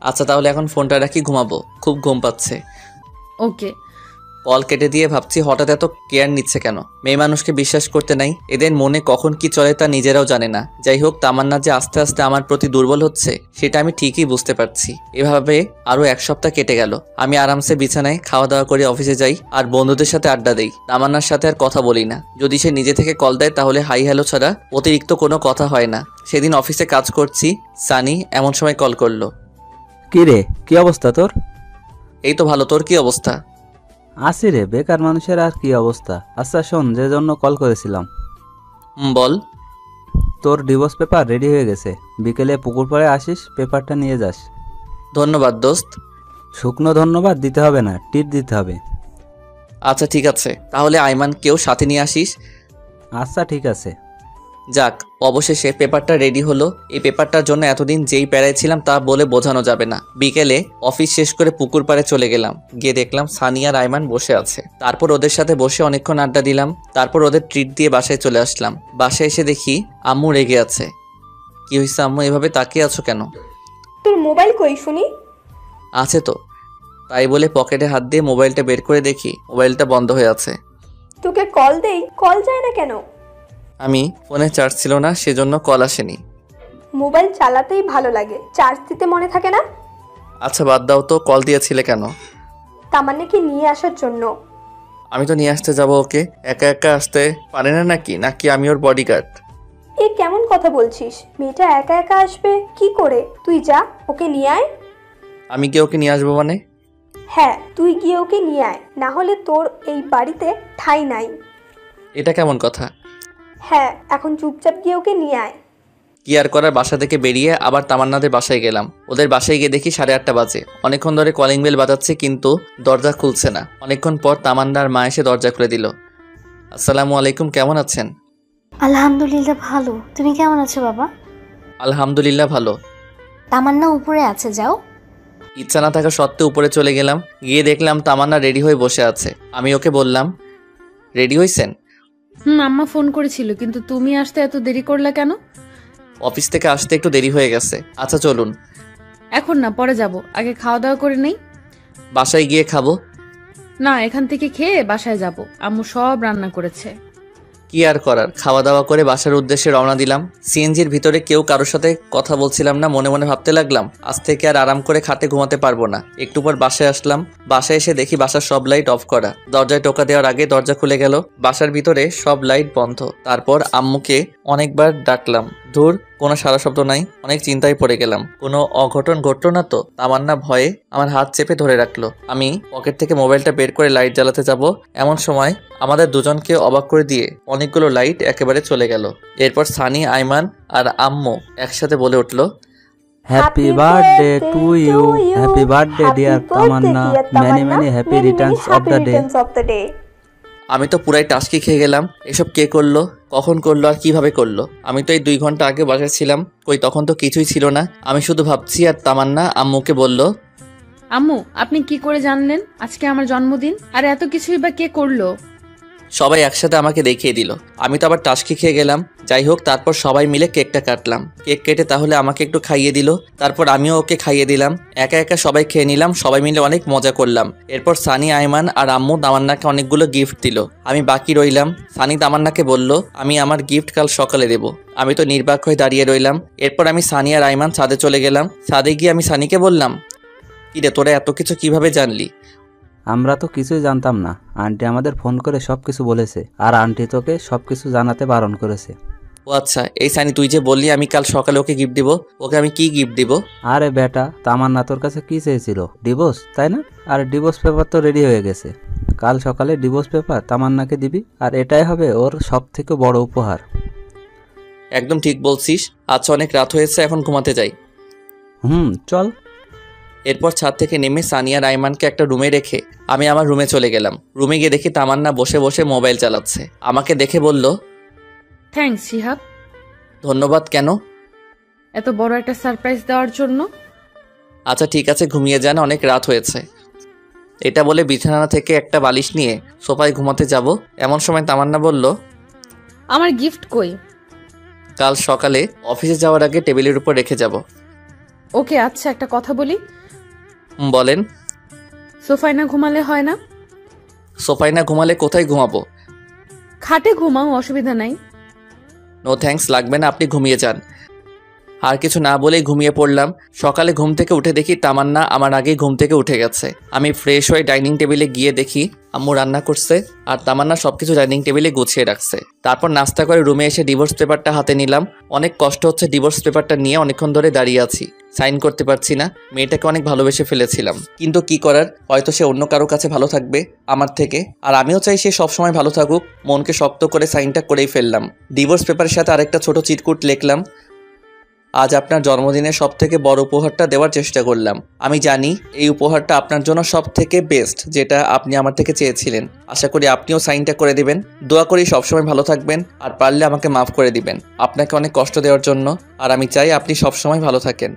আচ্ছা, তাহলে এখন ফোনটা রাখি, ঘুমাবো, খুব ঘুম পাচ্ছে। ওকে। কল কেটে দিয়ে ভাবছি হঠাৎ এত কেয়ার নিচ্ছে কেন। মেয়ে মানুষকে বিশ্বাস করতে নাই। এদের মনে কখন কি চলে তা নিজেরাও জানে না। যাই হোক, তামান্না যে আস্তে আস্তে আমার প্রতি দুর্বল হচ্ছে সেটা আমি ঠিকই বুঝতে পারছি। এভাবে আরো 1 সপ্তাহ কেটে গেল। আমি আরামসে বিছানায় খাওয়া দাওয়া করে অফিসে যাই আর বন্ধুদের সাথে আড্ডা দেই। তামান্নার সাথে আর কথা বলি না। যদি সে নিজে থেকে কল দেয় তাহলে হাই হ্যালো ছাড়া অতিরিক্ত কোনো কথা হয় না। সেদিন অফিসে কাজ করছি, সানি এমন সময় কল করলো। কি রে, কি অবস্থা তোর? এই তো ভালো, তোর কি অবস্থা? আসি রে, বেকার মানুষের আর কি অবস্থা। আচ্ছা শোন, যে জন্য কল করেছিলাম। বল। তোর ডিভোর্স পেপার রেডি হয়ে গেছে। বিকেলে পুকুর পাড়ে আসিস, পেপারটা নিয়ে যাস। ধন্যবাদ দোস্ত। শুকনো ধন্যবাদ দিতে হবে না, টিপ দিতে হবে। আচ্ছা ঠিক আছে, তাহলে আইমানকেও সাথে নিয়ে আসিস। আচ্ছা ঠিক আছে। যাক, অবশেষে পেপারটা রেডি হলো। এই পেপারটার জন্য এতদিন যেই প্যারায় ছিলাম তা বলে বোঝানো যাবে না। বিকেলে অফিস শেষ করে পুকুর পাড়ে চলে গেলাম। গিয়ে দেখলাম সানি আর আইমান বসে আছে। তারপর ওদের সাথে বসে অনেকক্ষণ আড্ডা দিলাম। তারপর ওদের ট্রিট দিয়ে বাসায় চলে আসলাম। বাসায় এসে দেখি আম্মু রেগে আছে। কি হয়েছে আম্মু, এভাবে তাকিয়ে আছো কেন? তোর মোবাইল কই শুনি? আছে তো। তাই বলে পকেটে হাত দিয়ে মোবাইলটা বের করে দেখি মোবাইলটা বন্ধ হয়ে আছে। তোকে কল দেই, কল যায় না কেন? আমি ফোনে চার্জ ছিল না, সেজন্য কল আসেনি। মোবাইল চালাতেই ভালো লাগে, চার্জ দিতে মনে থাকে না? আচ্ছা বাদ দাও তো, কল দিয়েছিলে কেন? তামান্নাকে নিয়ে আসার জন্য। আমি তো নিয়ে আসতে যাব ওকে, একা একা আসতে পারে না নাকি আমি ওর বডিগার্ড? এ কেমন কথা বলছিস? মেয়েটা একা একা আসবে কি করে? তুই যা, ওকে নিয়ে আয়। আমি গিয়ে ওকে নিয়ে আসবো মানে? হ্যাঁ, তুই গিয়ে ওকে নিয়ে আয়, না হলে তোর এই বাড়িতে ঠাঁই নাই। এটা কেমন কথা? হ্যাঁ, এখন চুপচাপ গিয়ে ওকে নিয়ে আয়। কি আর করার, বাসা থেকে বেরিয়ে আবার তামান্নাদের বাসায় গেলাম। ওদের বাসায় গিয়ে দেখি 8:30 বাজে। অনেকক্ষণ ধরে কলিং বেল বাজাচ্ছে কিন্তু দরজা খুলছে না। অনেকক্ষণ পর তামান্নার মা এসে দরজা খুলে দিল। আসসালামু আলাইকুম, কেমন আছেন? আলহামদুলিল্লাহ ভালো, তুমি কেমন আছো বাবা? আলহামদুলিল্লাহ ভালো। তামান্না উপরে আছে, যাও। ইচ্ছা না থাকা সত্ত্বেও উপরে চলে গেলাম। গিয়ে দেখলাম তামান্না রেডি হয়ে বসে আছে। আমি ওকে বললাম, রেডি হইছেন? আম্মা ফোন করেছিল, কিন্তু তুমি আসতে এত দেরি করলা কেন? অফিস থেকে আসতে একটু দেরি হয়ে গেছে। আচ্ছা চলুন। এখন না, পরে যাব, আগে খাওয়া দাওয়া করে নেই। বাসায় গিয়ে খাবো। না, এখান থেকে খেয়ে বাসায় যাব, আম্মু সব রান্না করেছে। কি আর করার, খাওয়া দাওয়া করে বাসার উদ্দেশ্যে রওনা দিলাম। সিএনজির ভিতরে কেউ কারোর সাথে কথা বলছিলাম না। মনে মনে ভাবতে লাগলাম, আজ থেকে আর আরাম করে খাটে ঘুমাতে পারবো না। একটু পর বাসায় আসলাম। বাসায় এসে দেখি বাসার সব লাইট অফ করা। দরজায় টোকা দেওয়ার আগে দরজা খুলে গেল। বাসার ভিতরে সব লাইট বন্ধ। তারপর আম্মুকে অনেকবার ডাকলাম, ধুর কোনো সারা শব্দ নাই। অনেক চিন্তায় পড়ে গেলাম, কোনো অঘটন ঘটলো না তো? তামান্না ভয়ে আমার হাত চেপে ধরে রাখলো। আমি পকেট থেকে মোবাইলটা বের করে লাইট জ্বালাতে যাব, এমন সময় আমাদের দুজনকে অবাক করে দিয়ে অনেকগুলো লাইট একেবারে চলে গেল। এরপর সানি, আইমান আর আম্মু একসাথে বলে উঠলো, happy birthday to you, happy birthday dear Tamanna, many many happy returns of the day. আমি তো পুরাই টাস্কি খেয়ে গেলাম। এসব কে করলো, কখন করলো আর কিভাবে করলো? আমি তো এই 2 ঘন্টা আগে বাসায় ছিলাম, কই তখন তো কিছুই ছিল না। আমি শুধু ভাবছি। আর তামান্না আম্মুকে বলল, আম্মু আপনি কি করে জানলেন আজকে আমার জন্মদিন? আর এত কিছুই বা কে করলো? সবাই একসাথে আমাকে দেখিয়ে দিল। আমি তো আবার টাস্কি খেয়ে গেলাম। যাই হোক, তারপর সবাই মিলে কেকটা কাটলাম। কেক কেটে তাহলে আমাকে একটু খাইয়ে দিল। তারপর আমিও ওকে খাইয়ে দিলাম। একা একা সবাই খেয়ে নিলাম। সবাই মিলে অনেক মজা করলাম। এরপর সানি, আইমান আর আম্মু তামান্নাকে অনেকগুলো গিফট দিল। আমি বাকি রইলাম। সানি তামান্নাকে বলল, আমি আমার গিফট কাল সকালে দেব। আমি তো নির্বাক হয়ে দাঁড়িয়ে রইলাম। এরপর আমি সানি আর আইমান ছাদে চলে গেলাম। ছাদে গিয়ে আমি সানিকে বললাম, কিরে তোরা এত কিছু কিভাবে জানলি? আমরা তো কিছুই জানতাম না, আন্টি আমাদের ফোন করে সবকিছু বলেছে, আর আন্টি তোকে সবকিছু জানাতে বারণ করেছে। ও আচ্ছা, এই সানি তুই যে বললি আমি কাল সকালে ওকে গিফট দিব, ওকে আমি কি গিফট দিব? আরে বেটা, তামান্না তোর কাছে কি চেয়েছিল? ডিভোর্স, তাই না? আর ডিভোর্স পেপার তো রেডি হয়ে গেছে। কাল সকালে ডিভোর্স পেপার তামান্নাকে দিবি, আর এটাই হবে ওর সব থেকে বড় উপহার। একদম ঠিক বলছিস। আচ্ছা অনেক রাত হয়েছে, এখন ঘুমাতে যাই। চল। এরপর ছাদ থেকে নেমে সানিয়া রাইমানকে একটা রুমে রেখে আমি আমার রুমে চলে গেলাম। রুমে গিয়ে দেখি তামান্না বসে বসে মোবাইল চালাচ্ছে। আমাকে দেখে বলল, থ্যাঙ্কস শিহাব। ধন্যবাদ। কেন? এত বড় একটা সারপ্রাইজ দেওয়ার জন্য। আচ্ছা ঠিক আছে, ঘুমিয়ে যান, অনেক রাত হয়েছে। এটা বলে বিছানা থেকে একটা বালিশ নিয়ে সোফায় ঘুমাতে যাব। এমন সময় তামান্না বলল, আমার গিফট কই? কাল সকালে অফিসে যাওয়ার আগে টেবিলের উপর রেখে যাব। ওকে আচ্ছা, একটা কথা বলি। বলেন। সোফায় না ঘুমালে হয় না? সোফায় না ঘুমালে কোথায় ঘুমাবো? খাটে ঘুমাও, অসুবিধা নাই। নো থ্যাঙ্কস, লাগবে না, আপনি ঘুমিয়ে যান। আর কিছু না বলেই ঘুমিয়ে পড়লাম। সকালে ঘুম থেকে উঠে দেখি তামান্না আমার আগেই ঘুম থেকে উঠে গেছে। আমি ফ্রেশ হয়ে ডাইনিং টেবিলে গিয়ে দেখি আম্মু রান্না করছে আর তামান্না সবকিছু ডাইনিং টেবিলে গুছিয়ে রাখছে। তারপর নাস্তা করে রুমে এসে ডিভোর্স পেপারটা হাতে নিলাম। অনেক কষ্ট হচ্ছে ডিভোর্স পেপারটা নিয়ে অনেকক্ষণ ধরে দাঁড়িয়ে আছি, সাইন করতে পারছি না। মেয়েটাকে অনেক ভালোবেসে ফেলেছিলাম, কিন্তু কি করার, হয়তো সে অন্য কারো কাছে ভালো থাকবে আমার থেকে, আর আমিও চাই সে সবসময় ভালো থাকুক। মনকে শক্ত করে সাইনটা করেই ফেললাম। ডিভোর্স পেপারের সাথে আরেকটা ছোট চিরকুট লিখলাম, আজ আপনার জন্মদিনের সবথেকে বড় উপহারটা দেওয়ার চেষ্টা করলাম। আমি জানি এই উপহারটা আপনার জন্য সবথেকে বেস্ট, যেটা আপনি আমার থেকে চেয়েছিলেন। আশা করি আপনিও সাইনটা করে দিবেন। দোয়া করি সবসময় ভালো থাকবেন, আর পারলে আমাকে মাফ করে দিবেন আপনাকে অনেক কষ্ট দেওয়ার জন্য। আর আমি চাই আপনি সবসময় ভালো থাকেন।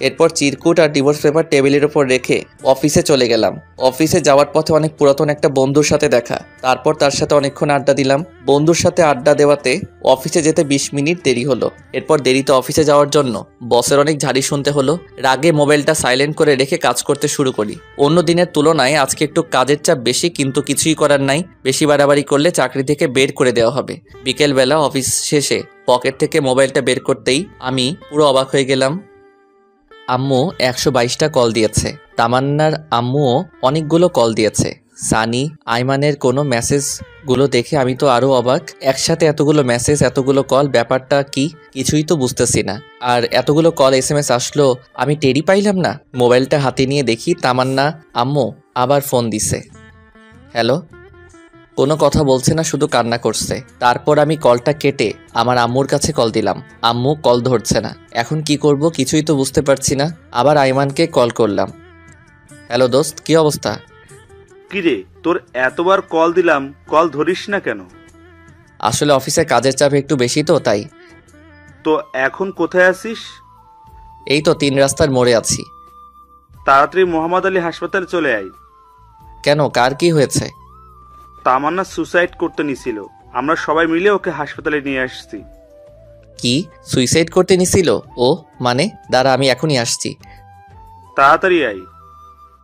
এরপর চিরকুট আর ডিভোর্স পেপার টেবিলের ওপর রেখে অফিসে চলে গেলাম। অফিসে যাওয়ার পথে অনেক পুরাতন একটা বন্ধুর সাথে দেখা, তারপর তার সাথে অনেকক্ষণ আড্ডা দিলাম। বন্ধুর সাথে আড্ডা দেওয়াতে অফিসে যেতে 20 মিনিট দেরি হলো। এরপর দেরিতে অফিসে যাওয়ার জন্য বসের অনেক ঝাড়ি শুনতে হলো। রাগে মোবাইলটা সাইলেন্ট করে রেখে কাজ করতে শুরু করি। অন্য দিনের তুলনায় আজকে একটু কাজের চাপ বেশি, কিন্তু কিছুই করার নাই। বেশি বাড়াবাড়ি করলে চাকরি থেকে বের করে দেওয়া হবে। বিকেলবেলা অফিস শেষে পকেট থেকে মোবাইলটা বের করতেই আমি পুরো অবাক হয়ে গেলাম। আম্মু 122টা কল দিয়েছে। তামান্নার আম্মুও অনেকগুলো কল দিয়েছে। সানি, আইমানের কোনো মেসেজগুলো দেখে আমি তো আরও অবাক। একসাথে এতগুলো মেসেজ, এতগুলো কল, ব্যাপারটা কি কিছুই তো বুঝতেছি না। আর এতগুলো কল SMS আসলো, আমি টেরই পাইলাম না। মোবাইলটা হাতে নিয়ে দেখি তামান্না আম্মু আবার ফোন দিছে। হ্যালো, কোনো কথা বলছে না, শুধু কান্না করছে। তারপর আমি কলটা কেটে আমার আম্মুর কাছে কল দিলাম। আম্মু কল ধরছে না। এখন কি করব কিছুই তো বুঝতে পারছি না। আবার আইমানকে কল করলাম। হ্যালো দোস্ত, কি অবস্থা? কিরে, তোর এতবার কল দিলাম, কল ধরিস না কেন? আসলে অফিসে কাজের চাপ একটু বেশি তো, তাই। তো এখন কোথায় আছিস? এই তো 3 রাস্তার মোড়ে আছি। তাড়াতাড়ি মোহাম্মদ আলী হাসপাতালে চলে আয়। কেন, কার কি হয়েছে? তামান্না সুসাইড করতে নিছিল, আমরা সবাই মিলে ওকে হাসপাতালে নিয়ে আসছি। কি, সুইসাইড করতে নিছিল ও? মানে দাঁড়া, আমি এখনই আসছি। তাড়াতাড়ি আয়।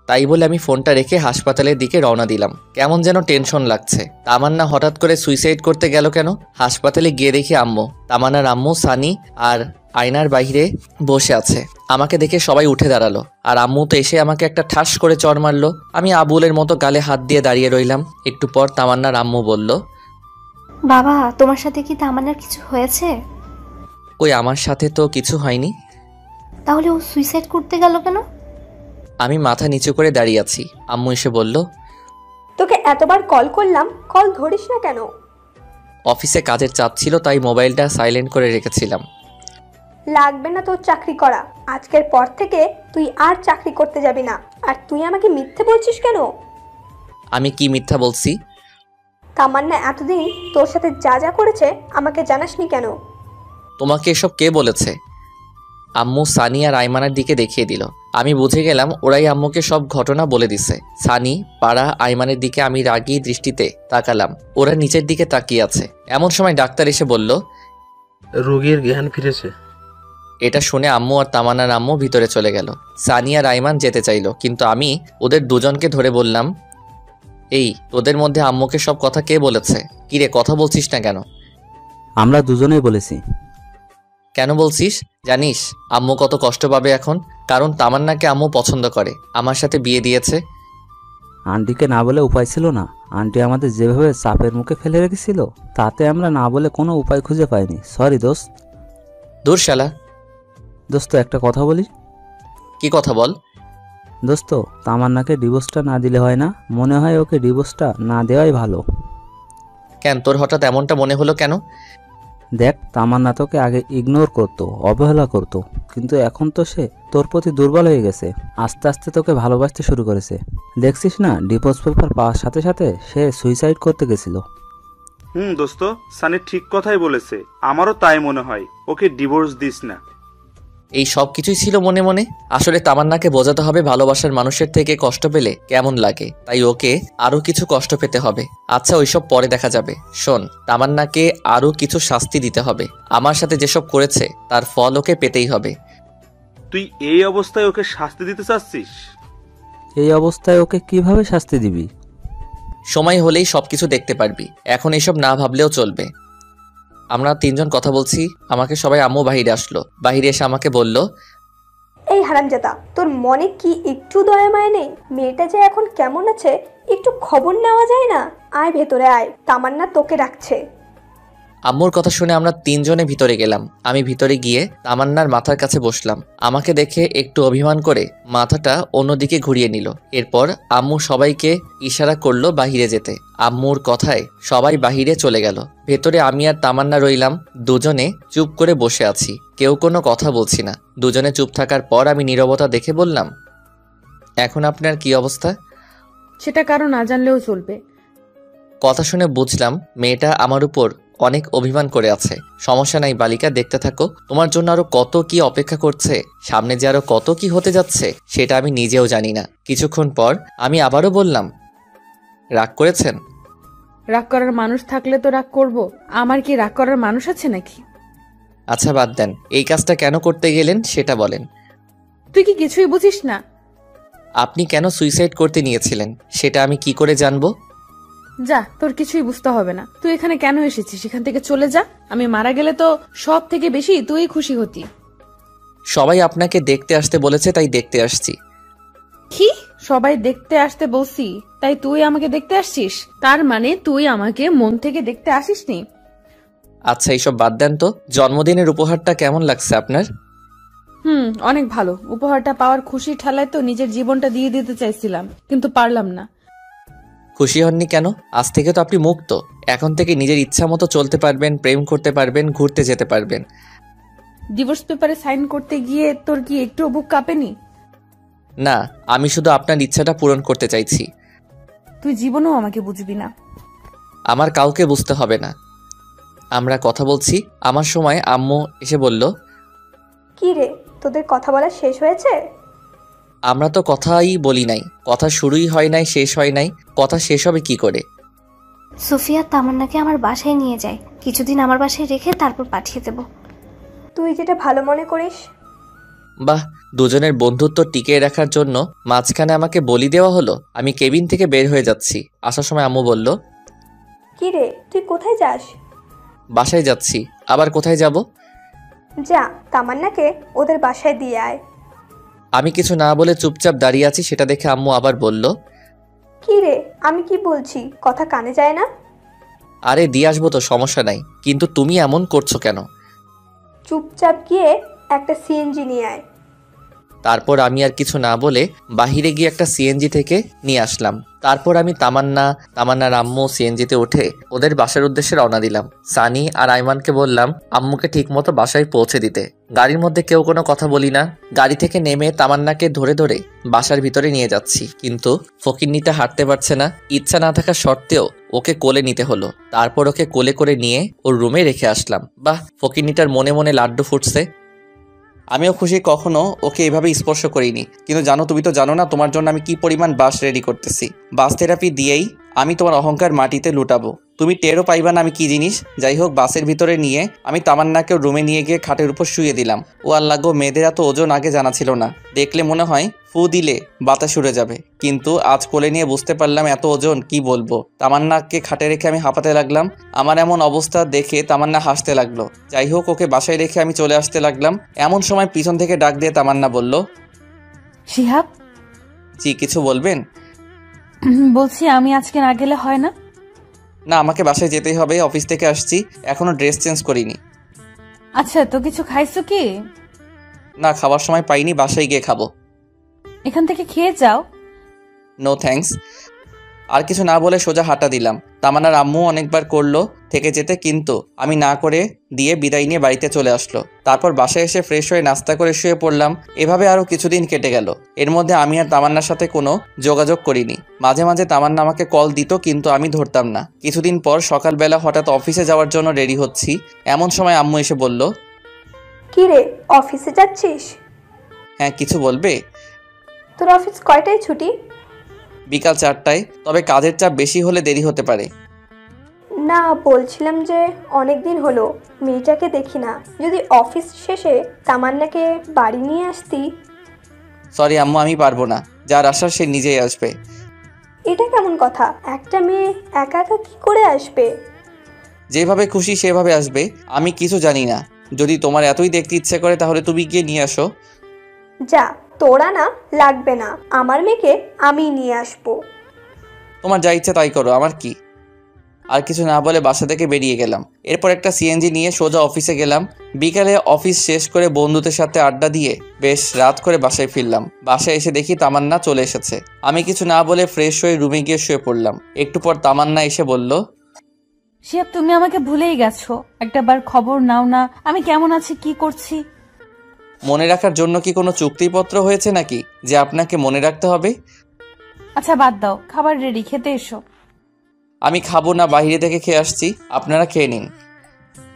তাই বলে আমি ফোনটা রেখে হাসপাতালের দিকে রওনা দিলাম। কেমন যেন টেনশন লাগছে। তামান্না হঠাৎ করে সুইসাইড করতে গেল কেন? হাসপাতালে গিয়ে দেখি আম্মু, তামান্নার আম্মু, সানি আর আয়নার বাইরে বসে আছে। আমাকে দেখে সবাই উঠে দাঁড়ালো, আর আম্মু তো এসে আমাকে একটা ঠাস করে চড় মারলো। আমি আবুলের মতো গালে হাত দিয়ে দাঁড়িয়ে রইলাম। একটু পর তামান্নার আম্মু বলল, বাবা, তোমার সাথে কি তামান্নার কিছু হয়েছে? কই, আমার সাথে তো কিছু হয়নি। তাহলে ও সুইসাইড করতে গেল কেন? আমি মাথা নিচু করে দাঁড়িয়ে আছি। আম্মু এসে বলল, তোকে এতবার কল করলাম, কল ধরিস না কেন? অফিসে কাজের চাপ ছিল, তাই মোবাইলটা সাইলেন্ট করে রেখেছিলাম। লাগবে না তোর চাকরি করা। আজকের পর থেকে তুই আর চাকরি করতে যাবি না। আর তুই আমাকে মিথ্যে বলছিস কেন? আমি কি মিথ্যা বলছি? তামান্না এতদিন তোর সাথে যা যা করেছে আমাকে জানাসনি কেন? তোমাকে এসব কে বলেছে? আম্মু সানি আর আইমানের দিকে দেখিয়ে দিল। আমি বুঝে গেলাম ওরাই আম্মুকে সব ঘটনা বলে দিছে। সানি, পাড়া, আইমানের দিকে আমি রাগী দৃষ্টিতে তাকালাম। ওরা নিচের দিকে তাকিয়ে আছে। এমন সময় ডাক্তার এসে বলল, রোগীর জ্ঞান ফিরেছে। এটা শুনে আম্মু আর তামান্নার আম্মু ভিতরে চলে গেল। সানি আর আইমান যেতে চাইলো, কিন্তু আমি ওদের দুজনকে ধরে বললাম, এই তোদের মধ্যে আম্মুকে সব কথা কে বলেছে? কিরে, কথা বলছিস না কেন? আমরা দুজনেই বলেছি। কেন বলছিস? জানিস আম্মু কত কষ্ট পাবে এখন? কারণ তামান্নাকে আম্মু পছন্দ করে, আমার সাথে বিয়ে দিয়েছে। আন্টিকে না বলে উপায় ছিল না। আন্টি আমাদের যেভাবে চাপের মুখে ফেলে রেখেছিল, তাতে আমরা না বলে কোনো উপায় খুঁজে পাইনি। সরি দোস্ত। দূর শালা। দোস্ত, একটা কথা বলি। কি কথা বল? দোস্ত, তামান্নাকে ডিভোর্সটা না দিলে হয় না? মনে হয় ওকে ডিভোর্সটা না দেওয়াই ভালো। কেন, তোর হঠাৎ এমনটা মনে হলো কেন? দেখ, তামান্না তোকে আগে ইগনোর করতো, অবহেলা করতো, কিন্তু এখন তো সে তোর প্রতি দুর্বল হয়ে গেছে। আস্তে আস্তে তোকে ভালোবাসতে শুরু করেছে। দেখছিস না, ডিভোর্স পেপার পাওয়ার সাথে সাথে সে সুইসাইড করতে গেছিল। দোস্ত, সানি ঠিক কথাই বলেছে। আমারও তাই মনে হয়। ওকে ডিভোর্স দিস না। এই সব কিছুই ছিল মনে মনে। আসলে তামান্নাকে বোঝাতে হবে ভালোবাসার মানুষের থেকে কষ্ট পেলে কেমন লাগে, তাই ওকে আরো কিছু কষ্ট পেতে হবে। আচ্ছা, ওইসব পরে দেখা যাবে। শোন, তামান্নাকে আরো কিছু শাস্তি দিতে হবে। আমার সাথে যেসব করেছে তার ফল ওকে পেতেই হবে। তুই এই অবস্থায় ওকে শাস্তি দিতে চাচ্ছিস? এই অবস্থায় ওকে কিভাবে শাস্তি দিবি? সময় হলেই সবকিছু দেখতে পারবি। এখন এসব না ভাবলেও চলবে। আমরা 3 জন কথা বলছি, আমাকে সবাই আম্মু বাহিরে আসলো। বাহিরে এসে আমাকে বলল, এই হারামজাদা, তোর মনে কি একটু দয়া মায়া নেই? মেয়েটা যে এখন কেমন আছে একটু খবর নেওয়া যায় না? আয় ভেতরে আয়, তামান্না তোকে ডাকছে। আম্মুর কথা শুনে আমরা 3 জনে ভিতরে গেলাম। আমি ভিতরে গিয়ে তামান্নার মাথার কাছে বসলাম। আমাকে দেখে একটু অভিমান করে মাথাটা অন্যদিকে ঘুরিয়ে নিল। এরপর আম্মু সবাইকে ইশারা করলো বাহিরে যেতে। আম্মুর কথায় সবাই বাহিরে চলে গেল। ভেতরে আমি আর তামান্না রইলাম। দুজনে চুপ করে বসে আছি, কেউ কোনো কথা বলছি না। দুজনে চুপ থাকার পর আমি নীরবতা দেখে বললাম, এখন আপনার কি অবস্থা? সেটা কারো না জানলেও চলবে। কথা শুনে বুঝলাম মেয়েটা আমার উপর অনেক অভিমান করে আছে। সমস্যা নাই বালিকা, দেখতে থাকো। তোমার জন্য আরো কত কি অপেক্ষা করছে, সামনে যে আরো কত কি হতে যাচ্ছে সেটা আমি নিজেও জানি না। কিছুক্ষণ পর আমি আবারও বললাম, রাগ করেছেন? রাগ করার মানুষ থাকলে তো রাগ করব, আমার কি রাগ করার মানুষ আছে নাকি? আচ্ছা বাদ দেন, এই কাজটা কেন করতে গেলেন সেটা বলেন। তুই কি কিছুই বুঝিস না? আপনি কেন সুইসাইড করতে নিয়েছিলেন সেটা আমি কি করে জানবো? যা, তোর কিছুই বুঝতে হবে না। তুই এখানে কেন এসেছিস, এখান থেকে চলে যা। আমি মারা গেলে তো সব থেকে বেশি তুই খুশি হতি। সবাই আপনাকে দেখতে আসতে বলেছে, তাই দেখতে আসছি। কি? সবাই দেখতে আসতে বলছি, তাই তুই আমাকে দেখতে আসছিস? তার মানে তুই আমাকে মন থেকে দেখতে আসিসনি? আচ্ছা এইসব বাদ দেন তো, জন্মদিনের উপহারটা কেমন লাগছে আপনার? অনেক ভালো। উপহারটা পাওয়ার খুশি ঠেলায় তো নিজের জীবনটা দিয়ে দিতে চাইছিলাম, কিন্তু পারলাম না। খুশি হননি কেন? আজ থেকে তো আপনি মুক্ত। এখন থেকে নিজের ইচ্ছা মতো চলতে পারবেন, প্রেম করতে পারবেন, ঘুরতে যেতে পারবেন। ডিভোর্স পেপারে সাইন করতে গিয়ে তোর কি একটু বুক কাঁপেনি? না, আমি শুধু আপনার ইচ্ছাটা পূরণ করতে চাইছি। তুই জীবনেও আমাকে বুঝবি না। আমার কাউকে বুঝতে হবে না। আমরা কথা বলছি, আমার সময় আম্মু এসে বলল, কি রে, তোদের কথা বলা শেষ হয়েছে? আমরা তো কথাই বলি নাই, কথা শুরুই হয় নাই, শেষ হয় নাই, কথা শেষ হবে কি করে? সুফিয়া তামান্নাকে আমার বাসায় নিয়ে যায়, কিছুদিন আমার বাসায় রেখে তারপর পাঠিয়ে দেব। তুই যেটা ভালো মনে করিস। বাহ, দুজনের বন্ধুত্ব টিকিয়ে রাখার জন্য মাঝখানে আমাকে বলি দেওয়া হলো। আমি কেবিন থেকে বের হয়ে যাচ্ছি। আসার সময় আম্মু বলল, কি রে, তুই কোথায় যাস? বাসায় যাচ্ছি। আবার কোথায় যাব? যা, তামান্নাকে ওদের বাসায় দিয়ে আয়। আমি কিছু না বলে চুপচাপ দাঁড়িয়ে আছি, সেটা দেখে আম্মু আবার বলল, কি রে, আমি কি বলছি কথা কানে যায় না? আরে দিয়ে আসবো তো, সমস্যা নাই, কিন্তু তুমি এমন করছো কেন? চুপচাপ গিয়ে একটা সিএনজি নিয়ে আয়। তারপর আমি আর কিছু না বলে বাহিরে গিয়ে একটা সিএনজি থেকে নিয়ে আসলাম। তারপর আমি তামান্নার আম্মু সিএনজিতে উঠে ওদের বাসার উদ্দেশ্যে রওনা দিলাম। সানি আর আইমানকে বললাম আম্মুকে ঠিকমতো বাসায় পৌঁছে দিতে। গাড়ির মধ্যে কেউ কোনো কথা বলি না। গাড়ি থেকে নেমে তামান্নাকে ধরে ধরে বাসার ভিতরে নিয়ে যাচ্ছি, কিন্তু ফকিন্নিটা হাঁটতে পারছে না। ইচ্ছা না থাকা সত্ত্বেও ওকে কোলে নিতে হলো। তারপর ওকে কোলে করে নিয়ে ওর রুমে রেখে আসলাম। বাহ, ফকিন্নিটার মনে মনে লাড্ডু ফুটছে। আমিও খুশি, কখনো ওকে এভাবে স্পর্শ করিনি। কিন্তু জানো, তুমি তো জানো না তোমার জন্য আমি কি পরিমাণ বাস রেডি করতেছি। বাস থেরাপি দিয়েই আমি তোমার অহংকার মাটিতে লুটাবো, তুমি টেরও পাইবা না আমি কি জিনিস। যাই হোক, বাসের ভিতরে নিয়ে আমি তামান্নাকে রুমে নিয়ে গিয়ে খাটের উপর শুয়ে দিলাম। ও আল্লাহ গো, মেয়েদের এত ওজন আগে জানা ছিল না। দেখলে মনে হয় ফু দিলে বাতাস উড়ে যাবে, কিন্তু আজ কোলে নিয়ে বুঝতে পারলাম এত ওজন, কি বলবো। তামান্নাকে খাটে রেখে আমি হাঁপাতে লাগলাম। আমার এমন অবস্থা দেখে তামান্না হাসতে লাগলো। যাই হোক, ওকে বাসায় রেখে আমি চলে আসতে লাগলাম। এমন সময় পিছন থেকে ডাক দিয়ে তামান্না বলল, শিহাব, জি কিছু বলবেন? বলছি আমি আজকে না গেলে হয় না? না, আমাকে বাসায় যেতেই হবে, অফিস থেকে আসছি, এখনো ড্রেস চেঞ্জ করিনি। আচ্ছা, তো কিছু খাইছো কি? না, খাওয়ার সময় পাইনি, বাসায় গিয়ে খাবো। এখান থেকে খেয়ে যাও। No thanks. আর কিছু না বলে সোজা হাঁটা দিলাম। তামান্নার আম্মু অনেকবার করলো থেকে যেতে, কিন্তু আমি না করে দিয়ে বিদায় নিয়ে বাড়িতে চলে আসলো। তারপর বাসায় এসে ফ্রেশ হয়ে নাস্তা করে শুয়ে পড়লাম। এভাবে আরও কিছুদিন কেটে গেল। এর মধ্যে আমি আর তামান্নার সাথে কোনো যোগাযোগ করিনি। মাঝে মাঝে তামান্না আমাকে কল দিত, কিন্তু আমি ধরতাম না। কিছুদিন পর সকালবেলা হঠাৎ অফিসে যাওয়ার জন্য রেডি হচ্ছি, এমন সময় আম্মু এসে বলল, কি রে, অফিসে যাচ্ছিস? হ্যাঁ, কিছু বলবে? তোর অফিস কয়টায় ছুটি? বিকাল 4টায়, তবে কাজের চাপ বেশি হলে দেরি হতে পারে। না, বলছিলাম যে অনেক দিন হলো মেয়েটাকে দেখি না, যদি অফিস শেষে তামান্নাকে বাড়ি নিয়ে আসতি। সরি আম্মু, আমি পারবো না, যার আসার সে নিজেই আসবে। এটা কেমন কথা? একটা মেয়ে একা একা কি করে আসবে? যেভাবে খুশি সেভাবে আসবে, আমি কিছু জানি না। যদি তোমার এতই দেখতে ইচ্ছে করে তাহলে তুমি গিয়ে নিয়ে আসো। যা, তোরা না লাগবে না, আমার মেয়েকে আমি নিয়ে আসবো। তোমার যা ইচ্ছে তাই করো, আমার কি। আর কিছু না বলে বাসা থেকে বেরিয়ে গেলাম। এরপর একটা সিএনজি নিয়ে সোজা অফিসে গেলাম। বিকালে অফিস শেষ করে বন্ধুদের সাথে আড্ডা দিয়ে বেশ রাত করে বাসায় ফিরলাম। বাসায় এসে দেখি তামান্না চলে এসেছে। আমি কিছু না বলে ফ্রেশ হয়ে রুমে গিয়ে শুয়ে পড়লাম। একটু পর তামান্না এসে বলল, শিহাব, তুমি আমাকে ভুলেই গেছো। একটাবার খবর নাও না, আমি কেমন আছি, কি করছি। মনে রাখার জন্য কি কোনো চুক্তিপত্র হয়েছে নাকি যে আপনাকে মনে রাখতে হবে? আচ্ছা বাদ দাও, খাবার রেডি, খেতে এসো। আমি খাবো না, বাইরে থেকে খেয়ে আসছি, আপনারা খেয়ে নিন।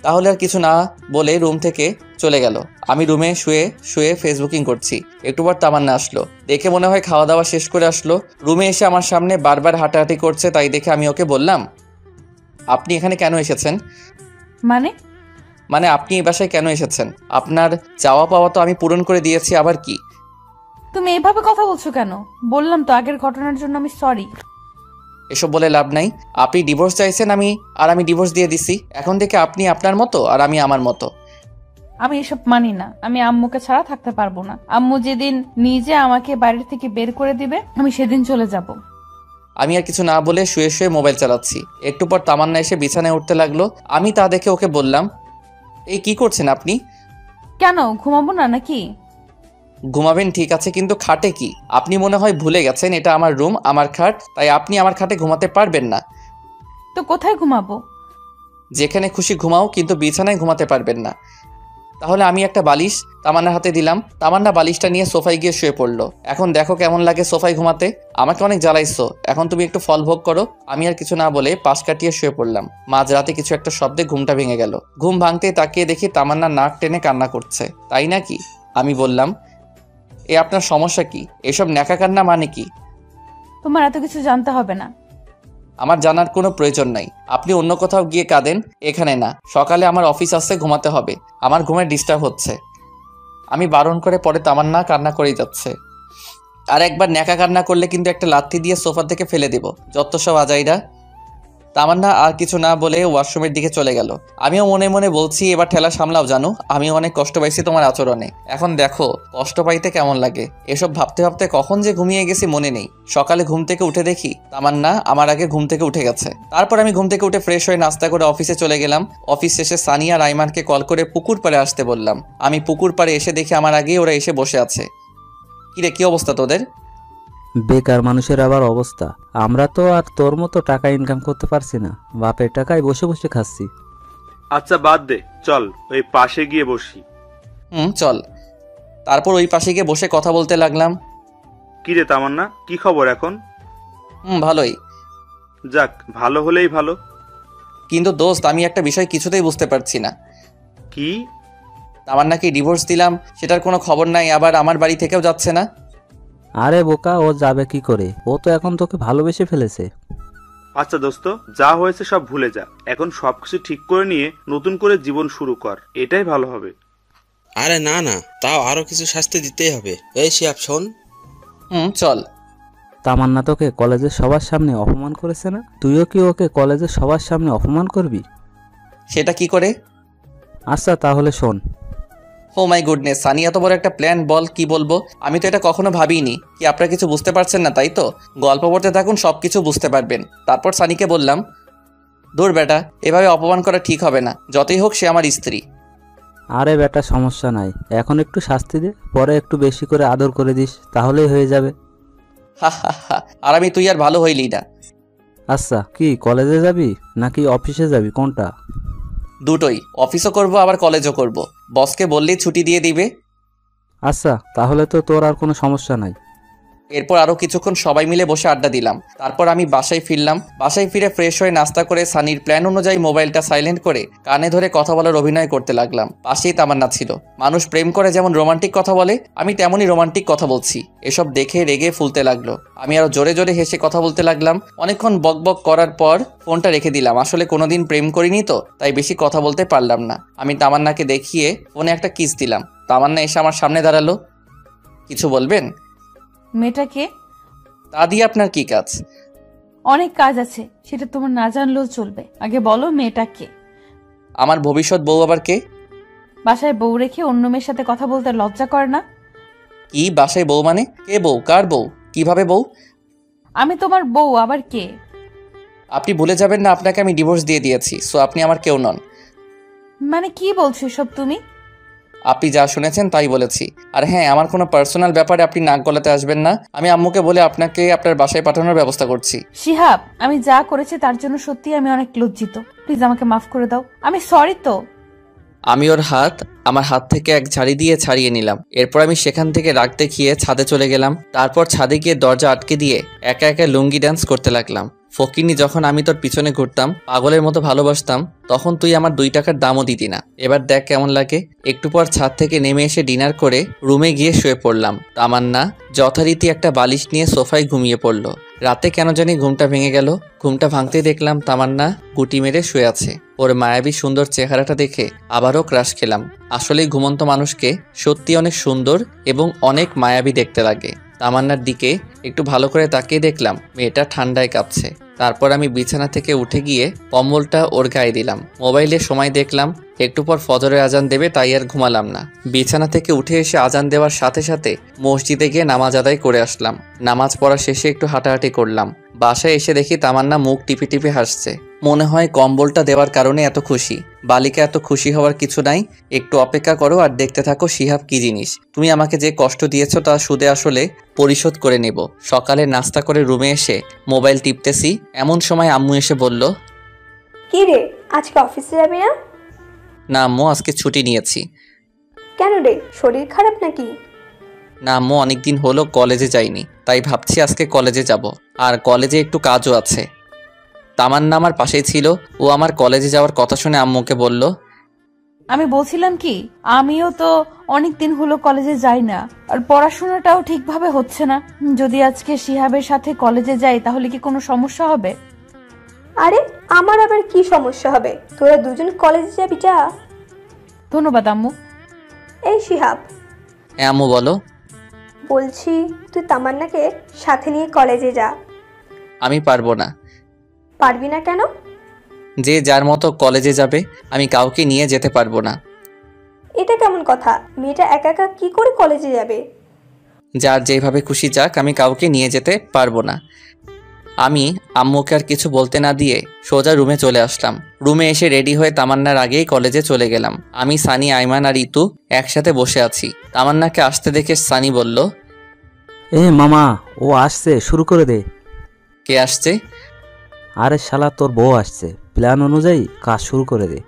তাহলে আর কিছু না বলে রুম থেকে চলে গেল। আমি রুমে শুয়ে শুয়ে ফেসবুকিং করছি। একটু পর তামান্না আসলো। দেখে মনে হয় খাওয়া দাওয়া শেষ করে আসলো। রুমে এসে আমার সামনে বারবার হাঁটাহাঁটি করছে, তাই দেখে আমি ওকে বললাম, আপনি এখানে কেন এসেছেন? মানে আপনি এই বাসায় কেন এসেছেন? আপনার চাওয়া পাওয়া তো আমি পূরণ করে দিয়েছি, আবার কি? তুমি এভাবে কথা বলছো কেন? বললাম তো আগের ঘটনার জন্য আমি সরি। এসব বলে লাভ নাই। আপনি ডিভোর্স চাইছেন, আমি ডিভোর্স দিয়ে দিছি। এখন থেকে আপনি আপনার মতো আর আমি আমার মতো। আমি এসব মানি না। আমি আম্মুকে ছাড়া থাকতে পারবো না। আম্মু যেদিন নিজে আমাকে বাড়ি থেকে বের করে দিবে আমি সেদিন চলে যাব। আমি আর কিছু না বলে শুয়ে শুয়ে মোবাইল চালাচ্ছি। একটু পর তামান্না এসে বিছানায় উঠতে লাগলো। আমি তা দেখে ওকে বললাম, এই কি করছেন আপনি? কেন ঘুমাবো না নাকি? ঘুমাবেন ঠিক আছে, কিন্তু খাটে কি? আপনি মনে হয় ভুলে গেছেন এটা আমার রুম, আমার খাট, তাই আপনি আমার খাটে ঘুমাতে পারবেন না। তো কোথায় ঘুমাবো? যেখানে খুশি ঘুমাও, কিন্তু বিছানায় ঘুমাতে পারবেন না। তাহলে আমি একটা বালিশ তামান্নার হাতে দিলাম। তামান্না বালিশটা নিয়ে সোফায় গিয়ে শুয়ে পড়লো। এখন দেখো কেমন লাগে সোফায় ঘুমাতে। আমাকে অনেক জ্বালাইছো, এখন তুমি একটু ফল ভোগ করো। আমি আর কিছু না বলে পাশ কাটিয়ে শুয়ে পড়লাম। মাঝরাতে কিছু একটা শব্দে ঘুমটা ভেঙে গেল। ঘুম ভাঙতে তাকিয়ে দেখি তামান্না নাক টেনে কান্না করছে। তাই নাকি? আমি বললাম, এ আপনার সমস্যা কি? এসব ন্যাকা কান্না মানে কি? তোমার এত কিছু জানতে হবে না। আমার জানার কোনো প্রয়োজন নাই। আপনি অন্য কোথাও গিয়ে কাঁদেন, এখানে না। সকালে আমার অফিস আসছে, ঘুমাতে হবে। আমার ঘুমের ডিস্টার্ব হচ্ছে। আমি বারণ করে পরে তামান্না কান্না করেই যাচ্ছে। আর একবার ন্যাকা কান্না করলে কিন্তু একটা লাথি দিয়ে সোফা থেকে ফেলে দেব। যত সব আজাইরা। তামান্না আর কিছু না বলে ওয়াশরুমের দিকে চলে গেল। আমিও মনে মনে বলছি, এবার ঠেলা সামলাও জানো, আমিও অনেক কষ্ট পাইছি তোমার আচরণে। এখন দেখো কষ্ট পাইতে কেমন লাগে। এসব ভাবতে ভাবতে কখন যে ঘুমিয়ে গেছি মনে নেই। সকালে ঘুম থেকে উঠে দেখি তামান্না আমার আগে ঘুম থেকে উঠে গেছে। তারপর আমি ঘুম থেকে উঠে ফ্রেশ হয়ে নাস্তা করে অফিসে চলে গেলাম। অফিস শেষে সানিয়া রাইমানকে কল করে পুকুর পাড়ে আসতে বললাম। আমি পুকুর পাড়ে এসে দেখি আমার আগেই ওরা এসে বসে আছে। কিরে, কি অবস্থা তোদের? বেকার মানুষের আবার অবস্থা। আমরা তো আর তোর মতো টাকা ইনকাম করতে পারছি না, বাপের টাকায় বসে বসে খাচ্ছি। আচ্ছা বাদ দে, চল ওই পাশে গিয়ে বসি। চল। তারপর ওই পাশে গিয়ে বসে কথা বলতে লাগলাম। কিরে তামান্না, কি খবর এখন? ভালোই। যাক, ভালো হলেই ভালো। কিন্তু দোস্ত, আমি একটা বিষয় কিছুতেই বুঝতে পারছি না। কি? তামান্নাকে ডিভোর্স দিলাম, সেটার কোনো খবর নাই, আবার আমার বাড়ি থেকেও যাচ্ছে না। আরে বোকা, ও যাবে কি করে? ও তো এখন তোকে ভালোবেসে ফেলেছে। আচ্ছা দোস্ত, যা হয়েছে সব ভুলে যা। এখন সবকিছু ঠিক করে নিয়ে নতুন করে জীবন শুরু কর, এটাই ভালো হবে। আরে না না, তাও আরো কিছু শাস্তি দিতেই হবে। এই শিয়াব শোন। চল। তামান্না তোকে কলেজের সবার সামনে অপমান করেছে না? তুইও কি ওকে কলেজের সবার সামনে অপমান করবি? সেটা কি করে? আচ্ছা তাহলে শোন। ও মাই গুডনেস, সানি এত বড় একটা প্ল্যান, বল কি বলবো। আমি তো এটা কখনো ভাবিনি। কি আপনারা কিছু বুঝতে পারছেন না তাই তো? গল্প পড়তে থাকুন, সব কিছু বুঝতে পারবেন। তারপর সানিকে বললাম, দূর বেটা, এভাবে অপমান করা ঠিক হবে না। যতই হোক সে আমার স্ত্রী। আরে বেটা, সমস্যা নাই, এখন একটু শাস্তি দে, পরে একটু বেশি করে আদর করে দিস, তাহলেই হয়ে যাবে। হা হা হা। আর আমি তুই আর ভালো হইলি না। আচ্ছা, কি কলেজে যাবি নাকি অফিসে যাবি, কোনটা? দুটোই। অফিসও করব আবার কলেজও করব। বসকে বললেই ছুটি দিয়ে দিবে। আচ্ছা, তাহলে তো তোর আর কোনো সমস্যা নাই। এরপর আরও কিছুক্ষণ সবাই মিলে বসে আড্ডা দিলাম। তারপর আমি বাসায় ফিরলাম। বাসায় ফিরে ফ্রেশ হয়ে নাস্তা করে সানির প্ল্যান অনুযায়ী মোবাইলটা সাইলেন্ট করে কানে ধরে কথা বলার অভিনয় করতে লাগলাম। পাশেই তামান্না ছিল। মানুষ প্রেম করে যেমন রোমান্টিক কথা বলে, আমি তেমনই রোমান্টিক কথা বলছি। এসব দেখে রেগে ফুলতে লাগলো। আমি আরো জোরে জোরে হেসে কথা বলতে লাগলাম। অনেকক্ষণ বক বক করার পর ফোনটা রেখে দিলাম। আসলে কোনোদিন প্রেম করিনি তো, তাই বেশি কথা বলতে পারলাম না। আমি তামান্নাকে দেখিয়ে ফোনে একটা কিস দিলাম। তামান্না এসে আমার সামনে দাঁড়ালো। কিছু বলবেন? মেয়েটাকে? তা দিয়ে আপনার কি কাজ? অনেক কাজ আছে, সেটা তোমার না জানলেও চলবে। আগে বলো মেয়েটা কে? আমার ভবিষ্যৎ বউ আবার কে? বাসায় বউ রেখে অন্য মেয়ের সাথে কথা বলতে লজ্জা করে না? কি বাসায় বউ মানে? কে বউ? কার বউ? কিভাবে বউ? আমি তোমার বউ, আবার কে? আপনি ভুলে যাবেন না আপনাকে আমি ডিভোর্স দিয়ে দিয়েছি, সো আপনি আমার কেউ নন। মানে কি বলছো সব তুমি? আপনি যা শুনেছেন তাই বলেছি। আর হ্যাঁ, আমার কোনো পার্সোনাল ব্যাপারে আপনি নাক গলাতে আসবেন না। আমি আম্মুকে বলে আপনাকে আপনার বাসায় পাঠানোর ব্যবস্থা করছি। শিহাব, আমি যা করেছি তার জন্য সত্যি আমি অনেক লজ্জিত। প্লিজ আমাকে মাফ করে দাও। আমি সরি তো। আমি ওর আমার হাত থেকে এক ঝাড়ি দিয়ে ছাড়িয়ে নিলাম। এরপর আমি সেখান থেকে রাগ দেখিয়ে ছাদে চলে গেলাম। তারপর ছাদে গিয়ে দরজা আটকে দিয়ে একা একা লুঙ্গি ডান্স করতে লাগলাম। ফকিনি, যখন আমি তোর পিছনে ঘুরতাম, পাগলের মতো ভালোবাসতাম, তখন তুই আমার 2 টাকার দামও দিতি না। এবার দেখ কেমন লাগে। একটু পর ছাদ থেকে নেমে এসে ডিনার করে রুমে গিয়ে শুয়ে পড়লাম। তামান্না যথারীতি একটা বালিশ নিয়ে সোফায় ঘুমিয়ে পড়ল। রাতে কেন জানি ঘুমটা ভেঙে গেল। ঘুমটা ভাঙতেই দেখলাম তামান্না গুটি মেরে শুয়ে আছে। ওর মায়াবী সুন্দর চেহারাটা দেখে আবারও ক্রাশ খেলাম। আসলেই ঘুমন্ত মানুষকে সত্যি অনেক সুন্দর এবং অনেক মায়াবী দেখতে লাগে। তামান্নার দিকে একটু ভালো করে তাকিয়ে দেখলাম মেয়েটা ঠান্ডায় কাঁপছে। তারপর আমি বিছানা থেকে উঠে গিয়ে কম্বলটা ওর গায়ে দিলাম। মোবাইলে সময় দেখলাম, একটু পর ফজরের আজান দেবে, তাই আর ঘুমালাম না। বিছানা থেকে উঠে এসে আজান দেওয়ার সাথে সাথে মসজিদে গিয়ে নামাজ আদায় করে আসলাম। নামাজ পড়া শেষে একটু হাঁটাহাঁটি করলাম। বাসায় এসে দেখি তামান্না মুখ টিপে টিপে হাসছে। মনে হয় কম্বলটা দেওয়ার কারণে এত খুশি। বালিকা এত খুশি হওয়ার কিছু নাই। একটু অপেক্ষা করো আর দেখতে থাকো শিহাব কি জিনিস। তুমি আমাকে যে কষ্ট দিয়েছো তা সুদে আসলে পরিশোধ করে নেব। সকালে নাস্তা করে রুমে এসে মোবাইল টিপতেছি, এমন সময় আম্মু এসে বলল, কি রে, আজকে অফিসে যাবি না? না আম্মু, আজকে ছুটি নিয়েছি। কেন রে, শরীর খারাপ নাকি? না আম্মু, অনেকদিন হলো কলেজে যাইনি, তাই ভাবছি আজকে কলেজে যাব। আর কলেজে একটু কাজও আছে। তামান্না আমার পাশেই ছিল। ও আমার কলেজে যাওয়ার কথা শুনে আম্মুকে বলল, আমি বলছিলাম কি, আমিও তো অনেকদিন হলো কলেজে যাই না, আর পড়াশোনাটাও ঠিকভাবে হচ্ছে না। যদি আজকে শিহাবের সাথে কলেজে যাই তাহলে কি কোনো সমস্যা হবে? আরে আমার আবার কি সমস্যা হবে? তোরা দুজন কলেজে যাবি, যা। ধন্যবাদ আম্মু। এই শিহাব, হ্যাঁ আম্মু বলো। বলছি তুই তামান্নাকে সাথে নিয়ে কলেজে যা। আমি পারবো না। পারবি না কেন? যে যার মতো কলেজে যাবে, আমি কাউকে নিয়ে যেতে পারবো না। এটা কেমন কথা? মেয়েটা একা একা কি করে কলেজে যাবে? যার যেভাবে খুশি যাক, আমি কাউকে নিয়ে যেতে পারবো না। আমি আম্মুকে আর কিছু বলতে না দিয়ে সোজা রুমে চলে আসলাম। রুমে এসে রেডি হয়ে তামান্নার আগেই কলেজে চলে গেলাম। আমি, সানি, আইমান আর ইতু একসাথে বসে আছি। তামান্নাকে আসতে দেখে সানি বলল, মামা, ও আসছে, শুরু করে দে। কে আসছে? আরে শালা, তোর বউ আসছে, প্ল্যান অনুযায়ী কাজ শুরু করে দে।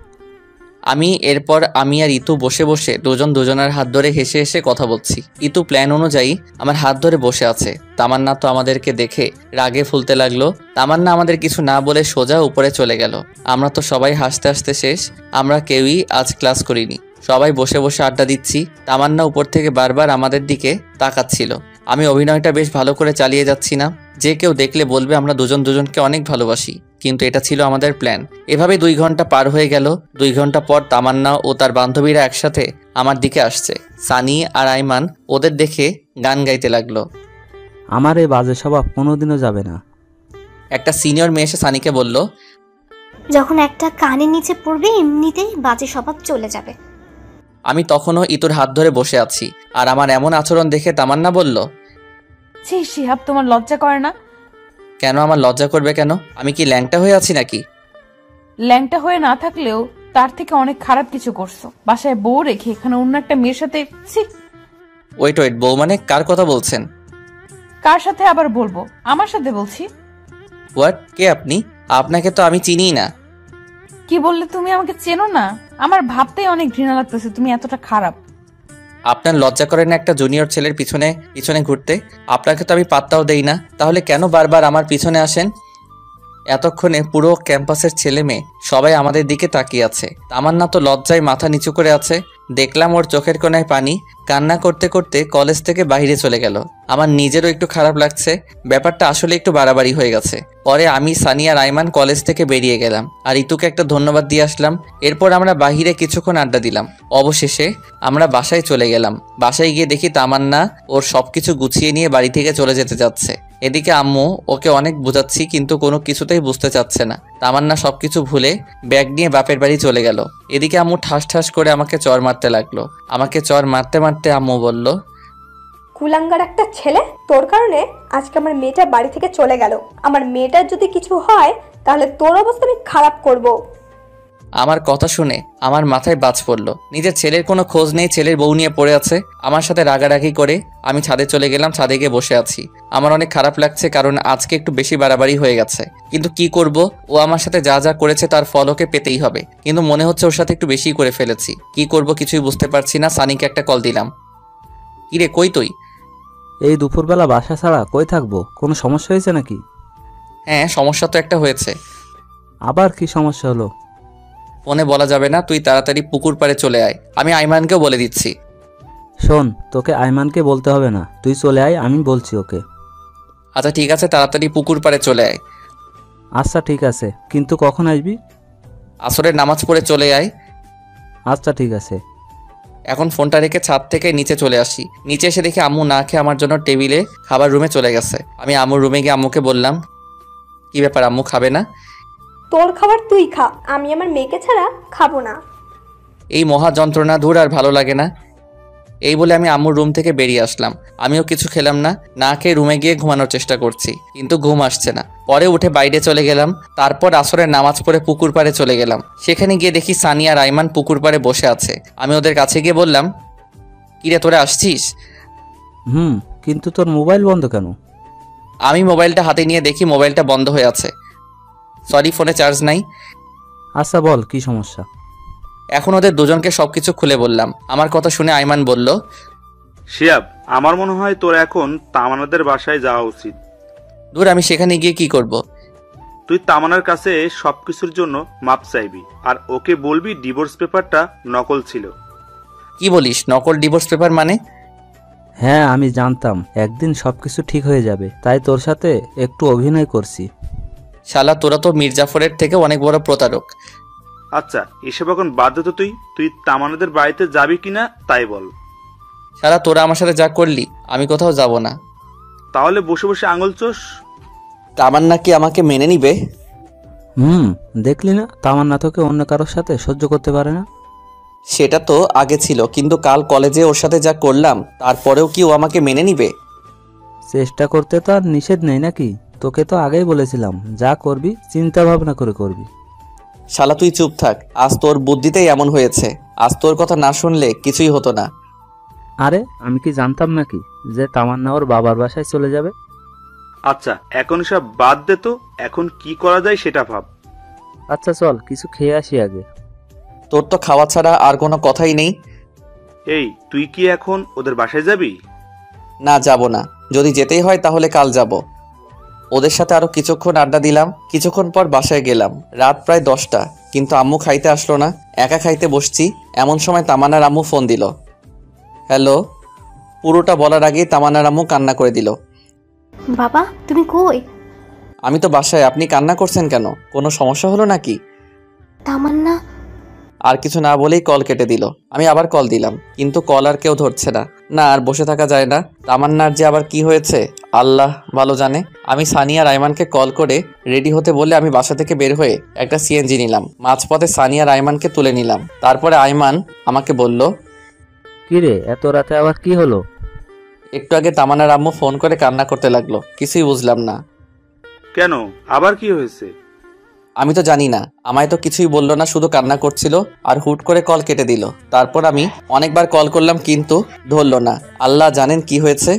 এরপর আমি আর ইতু বসে বসে দুজন দুজনের হাত ধরে হেসে হেসে কথা বলছি। ইতু প্ল্যান অনুযায়ী আমার হাত ধরে বসে আছে। তামান্না তো আমাদেরকে দেখে রাগে ফুলতে লাগলো। তামান্না আমাদের কিছু না বলে সোজা উপরে চলে গেল। আমরা তো সবাই হাসতে হাসতে শেষ। আমরা কেউই আজ ক্লাস করিনি। সবাই বসে বসে আড্ডা দিচ্ছি। তামান্না উপর থেকে বারবার আমাদের দিকে তাকাচ্ছিল। আমি অভিনয়টা বেশ ভালো করে চালিয়ে যাচ্ছি না? যে কেউ দেখলে বলবে আমরা দুজন দুজনকে অনেক ভালোবাসি, কিন্তু এটা ছিল আমাদের প্ল্যান। এভাবে 2 ঘন্টা পার হয়ে গেল। 2 ঘন্টা পর তামান্না ও তার বান্ধবীরা একসাথে আমার দিকে আসছে। সানি আর আইমান ওদের দেখে গান গাইতে লাগলো। আমার এই বাজে স্বভাব কোনোদিনও যাবে না। একটা সিনিয়র মেয়ে এসে সানিকে বলল, যখন একটা কানের নিচে পড়বে এমনিতেই বাজে স্বভাব চলে যাবে। আমি তখনও ইতুর হাত ধরে বসে আছি। আর আমার এমন আচরণ দেখে তামান্না বলল, ছি শিহাব, তোমার লজ্জা করে না? কেন আমার লজ্জা করবে কেন? আমি কি ল্যাংটা হয়ে আছি নাকি? ল্যাংটা হয়ে না থাকলেও তার থেকে অনেক খারাপ কিছু করছো। বাসায় বউ রেখে এখানে অন্য একটা মেয়ের সাথে। ছি। ওয়েট, বউ মানে কার কথা বলছেন? কার সাথে আবার বলবো? আমার সাথে বলছি। হোয়াট? কে আপনি? আপনাকে তো আমি চিনিই না। কি বললে? তুমি আমাকে চেনো না? আমার ভাবতেই অনেক ঘৃণা লাগতেছে তুমি এতটা খারাপ। আপনার লজ্জা করে না একটা জুনিয়র ছেলের পিছনে পিছনে ঘুরতে? আপনাকে তো আমি পাত্তাও দেই না, তাহলে কেন বারবার আমার পিছনে আসেন? এতক্ষণে পুরো ক্যাম্পাসের ছেলে মেয়ে সবাই আমাদের দিকে তাকিয়ে আছে। তামান্না তো লজ্জায় মাথা নিচু করে আছে। দেখলাম ওর চোখের কোণায় পানি। কান্না করতে করতে কলেজ থেকে বাইরে চলে গেল। আমার নিজেরও একটু খারাপ লাগছে। ব্যাপারটা আসলে একটু বাড়াবাড়ি হয়ে গেছে। পরে আমি, সানি আর আইমান কলেজ থেকে বেরিয়ে গেলাম আর ইতুকে একটা ধন্যবাদ দিয়ে আসলাম। এরপর আমরা বাহিরে কিছুক্ষণ আড্ডা দিলাম। অবশেষে আমরা বাসায় চলে গেলাম। বাসায় গিয়ে দেখি তামান্না ওর সবকিছু গুছিয়ে নিয়ে বাড়ি থেকে চলে যেতে যাচ্ছে। এদিকে আম্মু ওকে অনেক বোঝাচ্ছি, কিন্তু কোনো কিছুতেই বুঝতে চাচ্ছে না। তামান্না সবকিছু ভুলে ব্যাগ নিয়ে বাপের বাড়ি চলে গেল। এদিকে আম্মু ঠাস ঠাস করে আমাকে চর মারতে লাগলো। আমাকে চর মারতে মারতে আম্মু বলল, কুলাঙ্গার একটা ছেলে, তোর কারণে আজকে আমার মেয়েটা বাড়ি থেকে চলে গেল। আমার মেয়েটার যদি কিছু হয় তাহলে তোর অবস্থা আমি খারাপ করব। আমার কথা শুনে আমার মাথায় বাজ পড়লো। নিজের ছেলের কোনো খোঁজ নেই, ছেলের বউ নিয়ে পড়ে আছে। আমার সাথে রাগারাগি করে আমি ছাদে চলে গেলাম। ছাদে গিয়ে বসে আছি। আমার অনেক খারাপ লাগছে, কারণ আজকে একটু বেশি বাড়াবাড়ি হয়ে গেছে। কিন্তু কি করব, ও আমার সাথে যা যা করেছে তার ফল ওকে পেতেই হবে। কিন্তু মনে হচ্ছে ওর সাথে একটু বেশি করে ফেলেছি। কি করব কিছুই বুঝতে পারছি না। সানিকে একটা কল দিলাম। কিরে, কই তুই? এই দুপুরবেলা বাসা ছাড়া কই থাকবো? কোনো সমস্যা হয়েছে নাকি? হ্যাঁ, সমস্যা তো একটা হয়েছে। আবার কি সমস্যা হলো? ফোনে বলা যাবে না, তুই তাড়াতাড়ি পুকুর পাড়ে চলে আয়। আমি আইমানকেও বলে দিচ্ছি। শোন, তোকে আইমানকে বলতে হবে না, তুই চলে আয়, আমি বলছি ওকে। আচ্ছা ঠিক আছে, তাড়াতাড়ি পুকুর পাড়ে চলে আয়। আচ্ছা ঠিক আছে, কিন্তু কখন আসবি? আসরের নামাজ পড়ে চলে আয়। আচ্ছা ঠিক আছে। এখন ফোনটা রেখে ছাদ থেকে নিচে চলে আসি। নিচে এসে দেখি আম্মু না খেয়ে আমার জন্য টেবিলে খাবার রুমে চলে গেছে। আমি আম্মুর রুমে গিয়ে আম্মুকে বললাম, কি ব্যাপার আম্মু, খাবে না? তোর খাবার তুই খা, আমি আমার মেয়েকে ছাড়া খাবো না। এই মহা যন্ত্রণা ধুর আর ভালো লাগে না। এই বলে আমি আম্মুর রুম থেকে বেরিয়ে আসলাম। আমিও কিছু খেলাম না, না খেয়ে রুমে গিয়ে ঘুমানোর চেষ্টা করছি, কিন্তু ঘুম আসছে না। পরে উঠে বাইরে চলে গেলাম। তারপর আসরের নামাজ পড়ে পুকুর পাড়ে চলে গেলাম। সেখানে গিয়ে দেখি সানি আর আইমান পুকুর পাড়ে বসে আছে। আমি ওদের কাছে গিয়ে বললাম, কিরে তোরা আসছিস? কিন্তু তোর মোবাইল বন্ধ কেন? আমি মোবাইলটা হাতে নিয়ে দেখি মোবাইলটা বন্ধ হয়ে আছে। সরি, ফোনে চার্জ নাই। আচ্ছা বল, কি সমস্যা? এখন ওদের দুজনকে সবকিছু খুলে বললাম। আমার কথা শুনে আইমান বলল, শিহাব, আমার মনে হয় তোর এখন তামান্নাদের বাসায় যাওয়া উচিত। দূর, আমি সেখানে গিয়ে কি করব? তুই তামান্নার কাছে সবকিছুর জন্য মাপ চাইবি, আর ওকে বলবি ডিভোর্স পেপারটা নকল ছিল। কি বলিস, নকল ডিভোর্স পেপার মানে? হ্যাঁ, আমি জানতাম একদিন সবকিছু ঠিক হয়ে যাবে, তাই তোর সাথে একটু অভিনয় করছি। শালা, তোরা তো মির্জাফরের থেকে অনেক বড় প্রতারক। আচ্ছা, এসব এখন বাদ দে তো। তুই তামান্নাদের বাড়িতে যাবি কিনা তাই বল। শালা, তোরা আমার সাথে যা করলি, আমি কোথাও যাব না। তাহলে বসে বসে আঙুল চোষ। তামান্না কি আমাকে মেনে নিবে? দেখলি না, তামান্না তোকে অন্য কারোর সাথে সহ্য করতে পারে না। সেটা তো আগে ছিল, কিন্তু কাল কলেজে ওর সাথে যা করলাম, তারপরেও কি ও আমাকে মেনে নিবে? চেষ্টা করতে তো আর নিষেধ নেই নাকি? তোকে তো আগেই বলেছিলাম, যা করবি চিন্তা ভাবনা করে করবি। শালা তুই চুপ থাক, আজ তোর বুদ্ধিতেই এমন হয়েছে। আজ তোর কথা না শুনলে কিছুই হতো না। আরে আমি কি জানতাম নাকি যে তামান্না ওর বাবার বাসায় চলে যাবে? আচ্ছা, এখন সব বাদ দে তো, এখন কি করা যায় সেটা ভাব। আচ্ছা চল, কিছু খেয়ে আসি আগে। তোর তো খাওয়া ছাড়া আর কোনো কথাই নেই। এই, তুই কি এখন ওদের বাসায় যাবি? না, যাব না। যদি যেতেই হয় তাহলে কাল যাব। ওদের সাথে আরো কিছুক্ষণ আড্ডা দিলাম। কিছুক্ষণ পর বাসায় গেলাম। রাত প্রায় 10টা, কিন্তু আম্মু খাইতে আসলো না। একা খাইতে বসছি, এমন সময় তামান্নার আম্মু ফোন দিল। হ্যালো। পুরোটা বলার আগেই তামান্নার আম্মু কান্না করে দিল। বাবা তুমি কই? আমি তো বাসায়। আপনি কান্না করছেন কেন? কোনো সমস্যা হলো নাকি? তামান্না। আর কিছু না বলেই কল কেটে দিল। আমি আবার কল দিলাম, কিন্তু কল আর কেউ ধরছে না। না, আর বসে থাকা যায় না। তামান্নার যে আবার কি হয়েছে আল্লাহ ভালো জানে। আমি সানি আর আইমানকে কল করে রেডি হতে বলে আমি বাসা থেকে বের হয়ে একটা সিএনজি নিলাম। মাঝপথে সানি আর আইমানকে তুলে নিলাম। তারপরে আইমান আমাকে বলল, কিরে এত রাতে আবার কি হলো? একটু আগে তামান্নার আম্মু ফোন করে কান্না করতে লাগলো। কিছুই বুঝলাম না। কেন, আবার কি হয়েছে? আমি তো জানি না, আমায় তো কিছুই বললো না, শুধু কান্না করছিল আর হুট করে কল কেটে দিল। তারপর আমি অনেকবার কল করলাম, কিন্তু ধরলো না। আল্লাহ জানেন কি হয়েছে।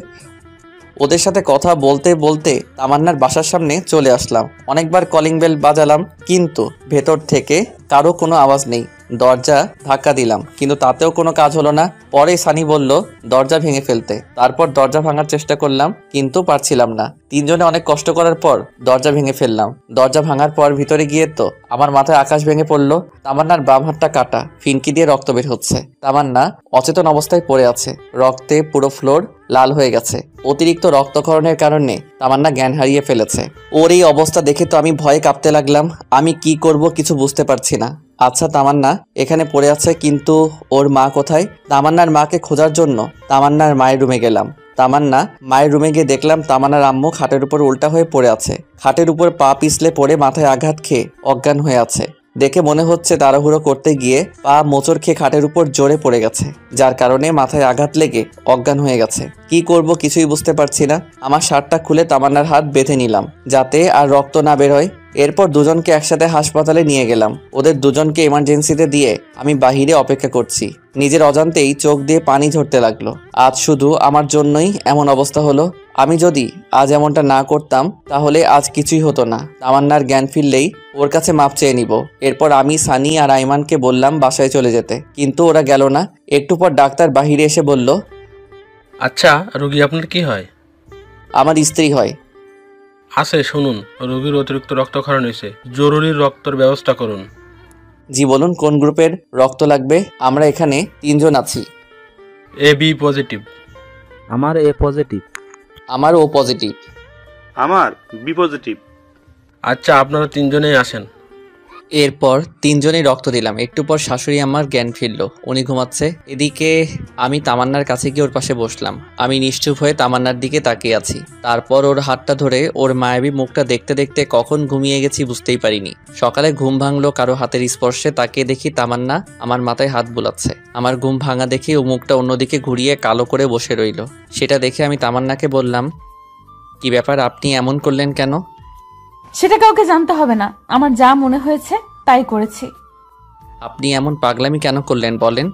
ওদের সাথে কথা বলতে বলতে তামান্নার বাসার সামনে চলে আসলাম। অনেকবার কলিং বেল বাজালাম, কিন্তু ভেতর থেকে কারো কোনো আওয়াজ নেই। দরজা ধাক্কা দিলাম, কিন্তু তাতেও কোনো কাজ হলো না। পরে সানি বলল দরজা ভেঙে ফেলতে। তারপর দরজা ভাঙার চেষ্টা করলাম, কিন্তু পারছিলাম না। তিনজনে অনেক কষ্ট করার পর দরজা ভেঙে ফেললাম। দরজা ভাঙার পর ভিতরে গিয়ে তো আমার মাথায় আকাশ ভেঙে পড়লো। তামান্নার বাম হাতটা কাটা, ফিনকি দিয়ে রক্ত বের হচ্ছে। তামান্না অচেতন অবস্থায় পড়ে আছে, রক্তে পুরো ফ্লোর লাল হয়ে গেছে। অতিরিক্ত রক্তক্ষরণের কারণে তামান্না জ্ঞান হারিয়ে ফেলেছে। ওর এই অবস্থা দেখে তো আমি ভয়ে কাঁপতে লাগলাম। আমি কি করব কিছু বুঝতে পারছি না। আচ্ছা, তামান্না এখানে পড়ে আছে, কিন্তু ওর মা কোথায়? তামান্নার মাকে খোঁজার জন্য তামান্নার মায়ের রুমে গেলাম। তামান্না মায়ের রুমে গিয়ে দেখলাম তামান্নার আম্মু খাটের উপর উল্টা হয়ে পড়ে আছে। খাটের উপর পা পিছলে পড়ে মাথায় আঘাত খেয়ে অজ্ঞান হয়ে আছে। দেখে মনে হচ্ছে তাড়াহুড়ো করতে গিয়ে পা মোচড় খেয়ে খাটের উপর জোরে পড়ে গেছে, যার কারণে মাথায় আঘাত লেগে অজ্ঞান হয়ে গেছে। কি করব কিছুই বুঝতে পারছি না। আমার শার্টটা খুলে তামান্নার হাত বেঁধে নিলাম, যাতে আর রক্ত না বের হয়। এরপর দুজনকে একসাথে হাসপাতালে নিয়ে গেলাম। ওদের দুজনকে এমার্জেন্সিতে দিয়ে আমি বাহিরে অপেক্ষা করছি। নিজের অজান্তেই চোখ দিয়ে পানি ঝরতে লাগলো। আজ শুধু আমার জন্যই এমন অবস্থা হলো। আমি যদি আজ এমনটা না করতাম তাহলে আজ কিছুই হতো না। তামান্নার জ্ঞান ফিরলেই ওর কাছে মাপ চেয়ে নিব। এরপর আমি সানি আর আইমানকে বললাম বাসায় চলে যেতে, কিন্তু ওরা গেল না। একটু পর ডাক্তার বাহিরে এসে বলল, আচ্ছা রোগী আপনার কি হয়? আমার স্ত্রী হয়। আছে, শুনুন। রোগীর অতিরিক্ত রক্তক্ষরণ হয়েছে, জরুরি রক্তের ব্যবস্থা করুন। জি বলুন, কোন গ্রুপের রক্ত লাগবে? আমরা এখানে 3 জন আছি। A B positive. আমার এ পজিটিভ। আমার ও পজিটিভ। আমার বি পজিটিভ। আচ্ছা, আপনারা 3 জনেই আসেন। এরপর 3 জনেই রক্ত দিলাম। একটু পর শাশুড়ি আমার জ্ঞান ফিরল, উনি ঘুমাচ্ছে। এদিকে আমি তামান্নার কাছে গিয়ে ওর পাশে বসলাম। আমি নিশ্চুপ হয়ে তামান্নার দিকে তাকিয়ে আছি। তারপর ওর হাতটা ধরে ওর মায়াবী মুখটা দেখতে দেখতে কখন ঘুমিয়ে গেছি বুঝতেই পারিনি। সকালে ঘুম ভাঙলো কারো হাতের স্পর্শে। তাকিয়ে দেখি তামান্না আমার মাথায় হাত বুলাচ্ছে। আমার ঘুম ভাঙা দেখে ও মুখটা অন্যদিকে ঘুরিয়ে কালো করে বসে রইল। সেটা দেখে আমি তামান্নাকে বললাম, কি ব্যাপার, আপনি এমন করলেন কেন? সেটা কাউকে জানতে হবে না, আমার যা মনে হয়েছে তাই করেছি। আপনি এমন পাগলামি কেন করলেন বলেন?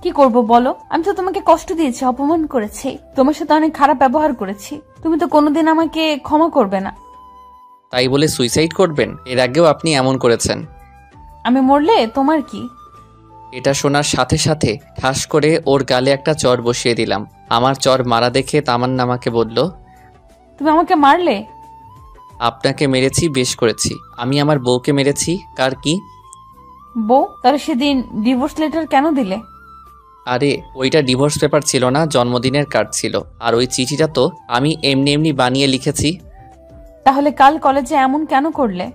কি করব বলো? আমি তো তোমাকে কষ্ট দিয়েছি, অপমান করেছি, তোমার সাথে অনেক খারাপ ব্যবহার করেছি। তুমি তো কোনোদিন আমাকে ক্ষমা করবে না। তাই বলে সুইসাইড করবেন? এর আগেও আপনি এমন করেছেন। আমি মরলে তোমার কি? এটা শোনার সাথে সাথে ঠাস করে ওর গালে একটা চর বসিয়ে দিলাম। আমার চর মারা দেখে তামান্না আমাকে বলল, তুমি আমাকে মারলে? আপনাকে মেরেছি, বেশ করেছি। আমি আমার বউকে মেরেছি, কার কি? বউ? তাহলে সেদিন ডিভোর্স লেটার কেন দিলে? আরে ওইটা ডিভোর্স পেপার ছিল না, জন্মদিনের কার্ড ছিল। আর ওই চিঠিটা তো আমি এমনি এমনি বানিয়ে লিখেছি। তাহলে কাল কলেজে এমন কেন করলে?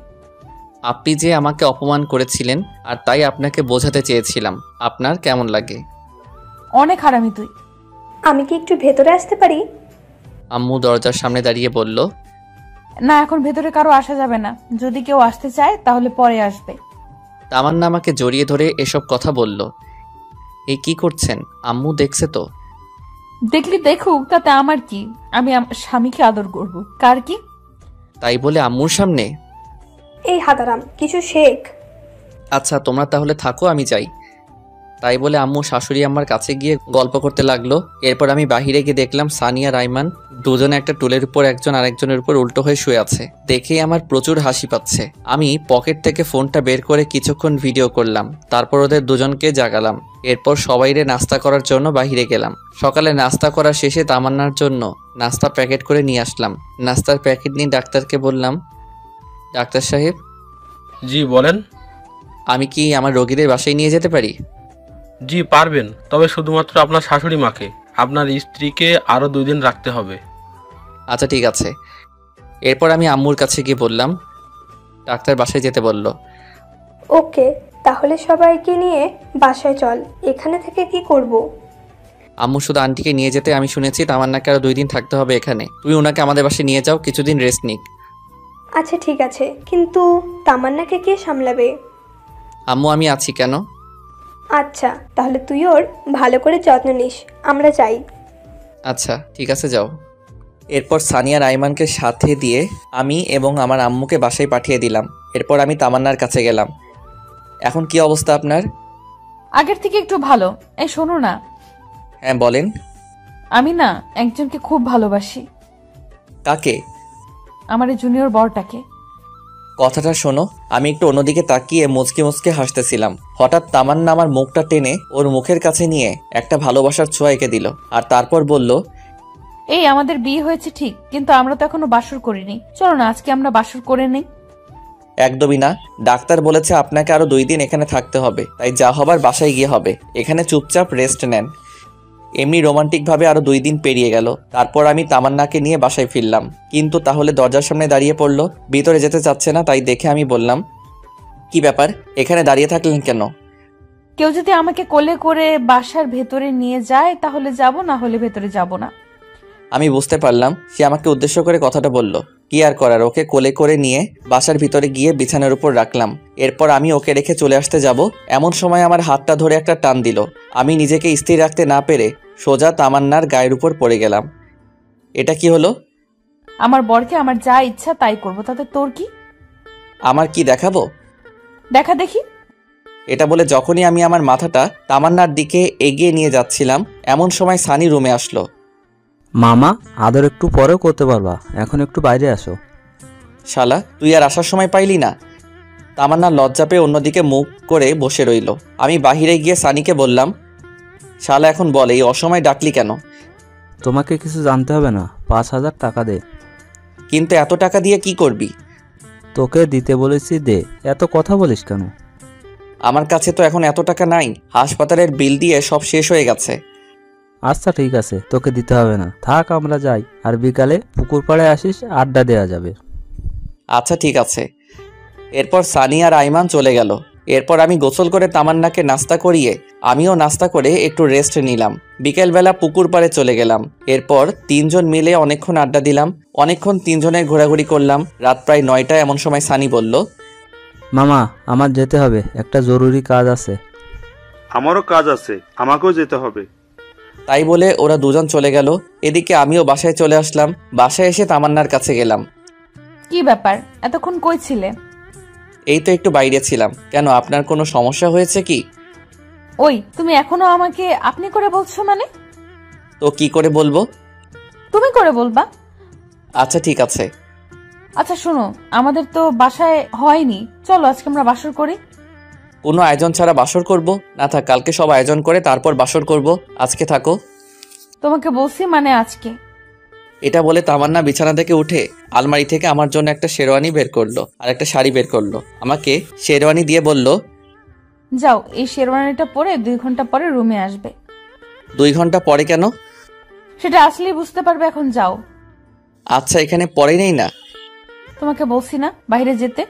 আপনি যে আমাকে অপমান করেছিলেন, আর তাই আপনাকে বোঝাতে চেয়েছিলাম। আপনার কেমন লাগে? অনেক হারামি তুই। আমি কি একটু ভেতরে আসতে পারি? আম্মু দরজার সামনে দাঁড়িয়ে বলল, না, এখন ভেতরে কারো আসা যাবে না। যদি কেউ আসতে চায় তাহলে পরে আসবে। তামান্না আমাকে জড়িয়ে ধরে এসব কথা বলল। এই কি করছেন? আম্মু দেখছে তো? দেখলি দেখুক, তাতে আমার কি? আমি আমার স্বামীকে আদর করব, কার কি? তাই বলে আম্মুর সামনে? এই হাদারাম, কিছু শেখ। আচ্ছা তোমরা তাহলে থাকো, আমি যাই। তাই বলে আম্মু শাশুড়ি আমার কাছে গিয়ে গল্প করতে লাগলো। এরপর আমি বাহিরে গিয়ে দেখলাম সানিয়া রাইমান দুজনে একটা টুলের উপর একজন আরেকজনের উপর উল্টো হয়ে শুয়ে আছে। দেখেই আমার প্রচুর হাসি পাচ্ছে। আমি পকেট থেকে ফোনটা বের করে কিছুক্ষণ ভিডিও করলাম। তারপর ওদের দুজনকে জাগালাম। এরপর সবাইরে নাস্তা করার জন্য বাহিরে গেলাম। সকালে নাস্তা করা শেষে তামান্নার জন্য নাস্তা প্যাকেট করে নিয়ে আসলাম। নাস্তার প্যাকেট নিয়ে ডাক্তারকে বললাম, ডাক্তার সাহেব। জি বলেন। আমি কি আমার রোগীদের বাসায় নিয়ে যেতে পারি? জি পারবেন, তবে শুধুমাত্র আপনার শাশুড়ি মাকে। আপনার স্ত্রীকে আরো 2 দিন রাখতে হবে। আচ্ছা ঠিক আছে। এরপর আমি আম্মুর কাছে গিয়ে বললাম, ডাক্তার বাসায় যেতে বলল। ওকে, তাহলে সবাইকে নিয়ে বাসায় চল। এখানে থেকে কি করব? আম্মু শুধু আন্টিকে নিয়ে যেতে। আমি শুনেছি তামান্নাকে আরো 2 দিন থাকতে হবে এখানে। তুমি ওনাকে আমাদের বাসায় নিয়ে যাও, কিছুদিন রেস্ট নিক। আচ্ছা ঠিক আছে, কিন্তু তামান্নাকে কে সামলাবে? আম্মু আমি আছি। কেন? আচ্ছা, তাহলে তুই ওর ভালো করে যত্ন নিস। আমরা যাই। আচ্ছা ঠিক আছে, যাও। এরপর সানিয়া রাইমানকে সাথে দিয়ে আমি এবং আমার আম্মুকে বাসায় পাঠিয়ে দিলাম। এরপর আমি তামান্নার কাছে গেলাম। এখন কি অবস্থা আপনার? আগের থেকে একটু ভালো। এই শোনো না। হ্যাঁ বলেন। আমি না একজনকে খুব ভালোবাসি। কাকে? আমার এই জুনিয়র বরটাকে। কথাটা শোনো। আমি একটু অন্যদিকে তাকিয়ে মুচকে মুচকে হাসতেছিলাম। হঠাৎ তামান্না আমার মুখটা টেনে ওর মুখের কাছে নিয়ে একটা ভালোবাসার ছোঁয়া এঁকে দিল। আর তারপর বলল, এই আমাদের বিয়ে হয়েছে ঠিক, কিন্তু আমরা তো এখনো বাসর করিনি। চলো না আজকে আমরা বাসর করে নেই। একদমই না। ডাক্তার বলেছে আপনাকে আরো 2 দিন এখানে থাকতে হবে। তাই যা হবার বাসায় গিয়ে হবে। এখানে চুপচাপ রেস্ট নেন। এমনি রোমান্টিকভাবে আরো 2 দিন পেরিয়ে গেল। তারপর আমি তামান্নাকে নিয়ে বাসায় ফিরলাম। কিন্তু তাহলে দরজার সামনে দাঁড়িয়ে পড়লো, ভিতরে যেতে চাচ্ছে না। তাই দেখে আমি বললাম, কি ব্যাপার, এখানে দাঁড়িয়ে থাকলেন কেন? কেউ যদি আমাকে কোলে করে বাসার ভেতরে নিয়ে যায় তাহলে যাব, না হলে ভেতরে যাব না। আমি বুঝতে পারলাম সে আমাকে উদ্দেশ্য করে কথাটা বলল। কি আর করার, ওকে কোলে করে নিয়ে বাসার ভিতরে গিয়ে বিছানার উপর রাখলাম। এরপর আমি ওকে রেখে চলে আসতে যাব, এমন সময় আমার হাতটা ধরে একটা টান দিল। আমি নিজেকে স্থির রাখতে না পেরে সোজা তামান্নার গায়ের উপর পড়ে গেলাম। এটা কি হলো? আমার বরকে আমার যা ইচ্ছা তাই করব, তাতে তোর কি? আমার কি দেখাবো? দেখা দেখি। এটা বলে যখনই আমি আমার মাথাটা তামান্নার দিকে এগিয়ে নিয়ে যাচ্ছিলাম, এমন সময় সানি রুমে আসলো। মামা, আদর একটু পরেও করতে পারবা, এখন একটু বাইরে আসো। শালা, তুই আর আসার সময় পাইলি না? তামান্না লজ্জা পেয়ে অন্যদিকে মুখ করে বসে রইল। আমি বাহিরে গিয়ে সানিকে বললাম, শালা এখন বল, এই অসময় ডাকলি কেন? তোমাকে কিছু জানতে হবে না, 5,000 টাকা দে। কিন্তু এত টাকা দিয়ে কি করবি? তোকে দিতে বলেছি, দে। এত কথা বলিস কেন? আমার কাছে তো এখন এত টাকা নাই, হাসপাতালের বিল দিয়ে সব শেষ হয়ে গেছে। আচ্ছা ঠিক আছে, তোকে দিতে হবে না, থাক আমরা যাই। আর বিকালে পুকুর পাড়ে আসিস, আড্ডা দেওয়া যাবে। আচ্ছা ঠিক আছে। এরপর সানি আর আইমান চলে গেল। এরপর আমি গোসল করে তামান্নাকে নাস্তা করিয়ে আমিও নাস্তা করে একটু রেস্ট নিলাম। বিকেলবেলা পুকুর পাড়ে চলে গেলাম। এরপর 3 জন মিলে অনেকক্ষণ আড্ডা দিলাম, অনেকক্ষণ 3 জনের ঘোরাঘুরি করলাম। রাত প্রায় 9টা এমন সময় সানি বলল, মামা আমার যেতে হবে, একটা জরুরি কাজ আছে। আমারও কাজ আছে, আমাকেও যেতে হবে। তাই বলে ওরা 2 জন চলে গেল। এদিকে আমিও বাসায় চলে আসলাম। বাসায় এসে তামান্নার কাছে গেলাম। কি ব্যাপার, এতক্ষণ কই ছিলে? এই তো একটু বাইরে ছিলাম। কেন, আপনার কোনো সমস্যা হয়েছে কি? ওই, তুমি এখনো আমাকে আপনি করে বলছো মানে? তো কি করে বলবো? তুমি করে বলবা। আচ্ছা ঠিক আছে। আচ্ছা শোনো, আমাদের তো বাসায় হয়নি, চলো আজকে আমরা বাসর করি। কোনো আয়োজন ছাড়া বাসর করব? না থাক, কালকে সব আয়োজন করে তারপর বাসর করব। আজকে থাকো। তোমাকে বলছি মানে আজকে। এটা বলে তামান্না বিছানা থেকে উঠে আলমারি থেকে আমার জন্য একটা শেরওয়ানি বের করলো আর একটা শাড়ি বের করলো। আমাকে শেরওয়ানি দিয়ে বলল, যাও, এই শেরওয়ানিটা পরে 2 ঘন্টা পরে রুমে আসবে। 2 ঘন্টা পরে কেন? সেটা আসলেই বুঝতে পারবে, এখন যাও। আচ্ছা, এখানে পরে নেই না? তোমাকে বলছি না বাইরে যেতে।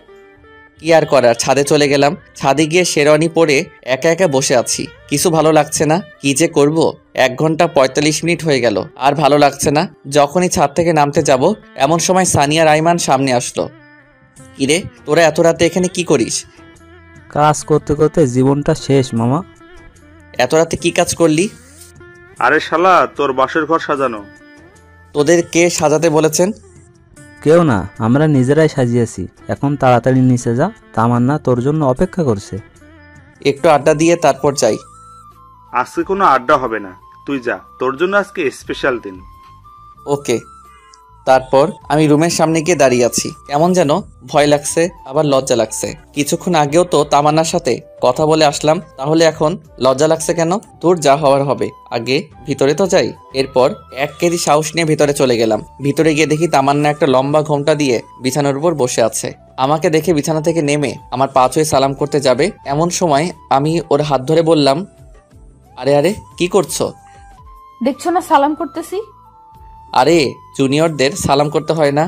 কি আর করার, ছাদে চলে গেলাম। ছাদে গিয়ে শেরওয়ানি পরে একা একা বসে আছি। কিছু ভালো লাগছে না, কি যে করব। 1 ঘন্টা 45 মিনিট হয়ে গেল, আর ভালো লাগছে না। যখনই ছাদ থেকে নামতে যাব এমন সময় সানিয়া রাইমান সামনে আসলো। কিরে, তোরা এত রাতে এখানে কি করিস? কাজ করতে করতে জীবনটা শেষ মামা। এত রাতে কি কাজ করলি? আরে শালা, তোর বাসর ঘর সাজানো। তোদের কে সাজাতে বলেছেন? কেউ না, আমরা নিজেরাই সাজিয়েছি। এখন তাড়াতাড়ি নিচে যা, তামান্না তোর জন্য অপেক্ষা করছে। একটু আড্ডা দিয়ে তারপর যাই। আজকে কোনো আড্ডা হবে না, তুই যা, তোর জন্য আজকে স্পেশাল দিন। ওকে। তারপর আমি রুমের সামনে গিয়ে দাঁড়িয়ে আছি। কেমন যেন ভয় লাগছে, আবার লজ্জা লাগছে। কিছুক্ষণ আগেও তো তামান্নার সাথে কথা বলে আসলাম, তাহলে এখন লজ্জা লাগছে কেন? তোর যা হওয়ার হবে, আগে ভিতরে তো যাই। এরপর 1 কেজি সাহস নিয়ে ভিতরে চলে গেলাম। ভিতরে গিয়ে দেখি তামান্না একটা লম্বা ঘোমটা দিয়ে বিছানার উপর বসে আছে। আমাকে দেখে বিছানা থেকে নেমে আমার পা ছুঁয়ে সালাম করতে যাবে, এমন সময় আমি ওর হাত ধরে বললাম, আরে আরে কি করছো? দেখছো না সালাম করতেছি। আরে, জুনিয়রদের সালাম করতে হয় না?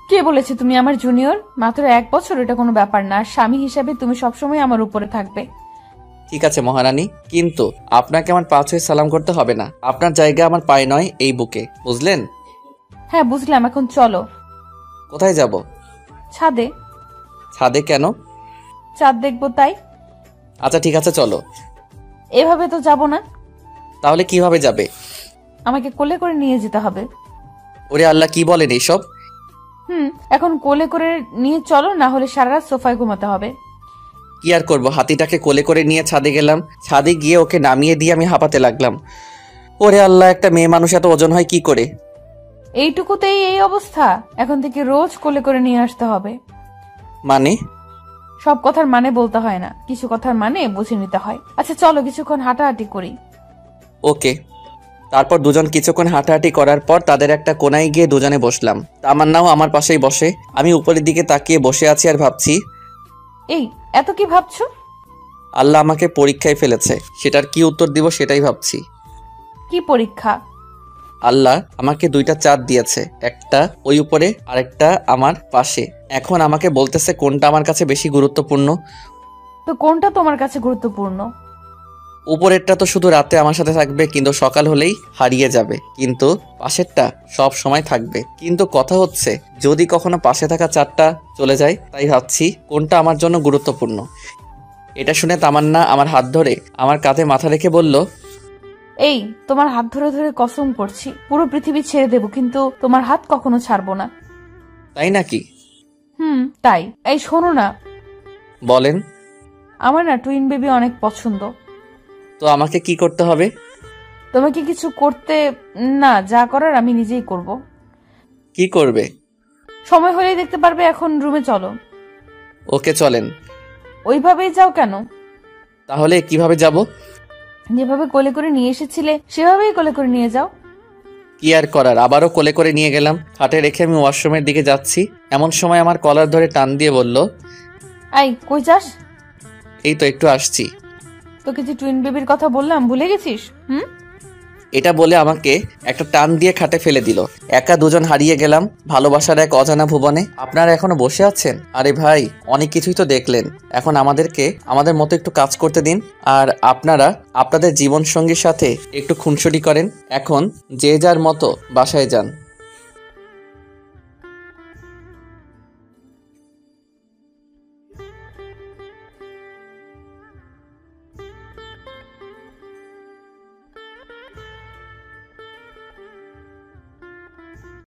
কে বলেছে তুমি আমার জুনিয়র? মাত্র 1 বছর, এটা কোনো ব্যাপার না। আর স্বামী হিসাবে তুমি সবসময় আমার উপরে থাকবে। ঠিক আছে মহারানী, কিন্তু আপনাকে আমার পা ছুঁয়ে সালাম করতে হবে না। আপনার জায়গা আমার পায়ে নয়, এই বুকে, বুঝলেন? হ্যাঁ বুঝলাম, এখন চলো। কোথায় যাব? ছাদে। ছাদে কেন? চাঁদ দেখবো তাই। আচ্ছা ঠিক আছে চলো। এভাবে তো যাব না। তাহলে কিভাবে যাবে? আমাকে কোলে করে নিয়ে যেতে হবে। ওরে আল্লাহ, কি বলেন এইসব? এখন কোলে করে নিয়ে চলো, না হলে সারা রাত সোফায় ঘুমাতে হবে। কি আর করবো, হাতিটাকে কোলে করে নিয়ে ছাদে গেলাম। ছাদে গিয়ে ওকে নামিয়ে দিয়ে আমি হাঁপাতে লাগলাম। ওরে আল্লাহ, একটা মেয়ে মানুষ এত ওজন হয় কি করে? এইটুকুতেই এই অবস্থা? এখন থেকে রোজ কোলে করে নিয়ে আসতে হবে। মানে? সব কথার মানে বলতে হয় না, কিছু কথার মানে বুঝে নিতে হয়। আচ্ছা চলো, কিছুক্ষণ হাঁটাহাঁটি করি। ওকে। তারপর 2 জন কিছুক্ষণ হাঁটাহাঁটি করার পর তাদের একটা কোনায় গিয়ে 2 জনে বসলাম। তামান্নাও আমার পাশেই বসে। আমি উপরের দিকে তাকিয়ে বসে আছি আর ভাবছি, এই এত কি ভাবছো? আল্লাহ আমাকে পরীক্ষায় ফেলেছে, সেটার কি উত্তর দিব সেটাই ভাবছি। কি পরীক্ষা? আল্লাহ আমাকে 2টা চাঁদ দিয়েছে, একটা ওই উপরে আর একটা আমার পাশে। এখন আমাকে বলতেছে কোনটা আমার কাছে বেশি গুরুত্বপূর্ণ। তো কোনটা তোমার কাছে গুরুত্বপূর্ণ? উপরেরটা তো শুধু রাতে আমার সাথে থাকবে, কিন্তু সকাল হলেই হারিয়ে যাবে। কিন্তু পাশেরটা সব সময় থাকবে। কিন্তু কথা হচ্ছে, যদি কখনো পাশে থাকা চাঁদটা চলে যায়, তাই ভাবছি কোনটা আমার জন্য গুরুত্বপূর্ণ। এটা শুনে তামান্না আমার হাত ধরে আমার কাঁধে মাথা রেখে বলল, এই তোমার হাত ধরে ধরে কসম করছি, পুরো পৃথিবী ছেড়ে দেব, কিন্তু তোমার হাত কখনো ছাড়বো না। তাই নাকি? তাই। এই শোনো না। বলেন। আমার না টুইন বেবি অনেক পছন্দ। তো আমাকে কি করতে হবে? তোমাকে কিছু করতে না, যা করার আমি নিজেই করব। কি করবে? সময় হলেই দেখতে পারবে। এখন রুমে চলো। ওকে চলেন। ওইভাবেই যাও কেন? তাহলে কিভাবে যাব? যেভাবে কোলে করে নিয়ে এসেছিলে সেভাবেই কোলে করে নিয়ে যাও। কি আর করার, আবারও কোলে করে নিয়ে গেলাম। খাটে রেখে আমি ওয়াশরুমের দিকে যাচ্ছি, এমন সময় আমার কলার ধরে টান দিয়ে বলল, এই কই যাস? এই তো একটু আসছি। তোকে যে টুইন বেবির কথা বললাম ভুলে গেছিস? এটা বলে আমাকে একটা টান দিয়ে খাটে ফেলে দিল। একা দুজন হারিয়ে গেলাম ভালোবাসার এক অজানা ভুবনে। আপনারা এখনো বসে আছেন? আরে ভাই, অনেক কিছুই তো দেখলেন, এখন আমাদেরকে আমাদের মতো একটু কাজ করতে দিন। আর আপনারা আপনাদের জীবন সঙ্গীর সাথে একটু খুনসুটি করেন। এখন যে যার মতো বাসায় যান।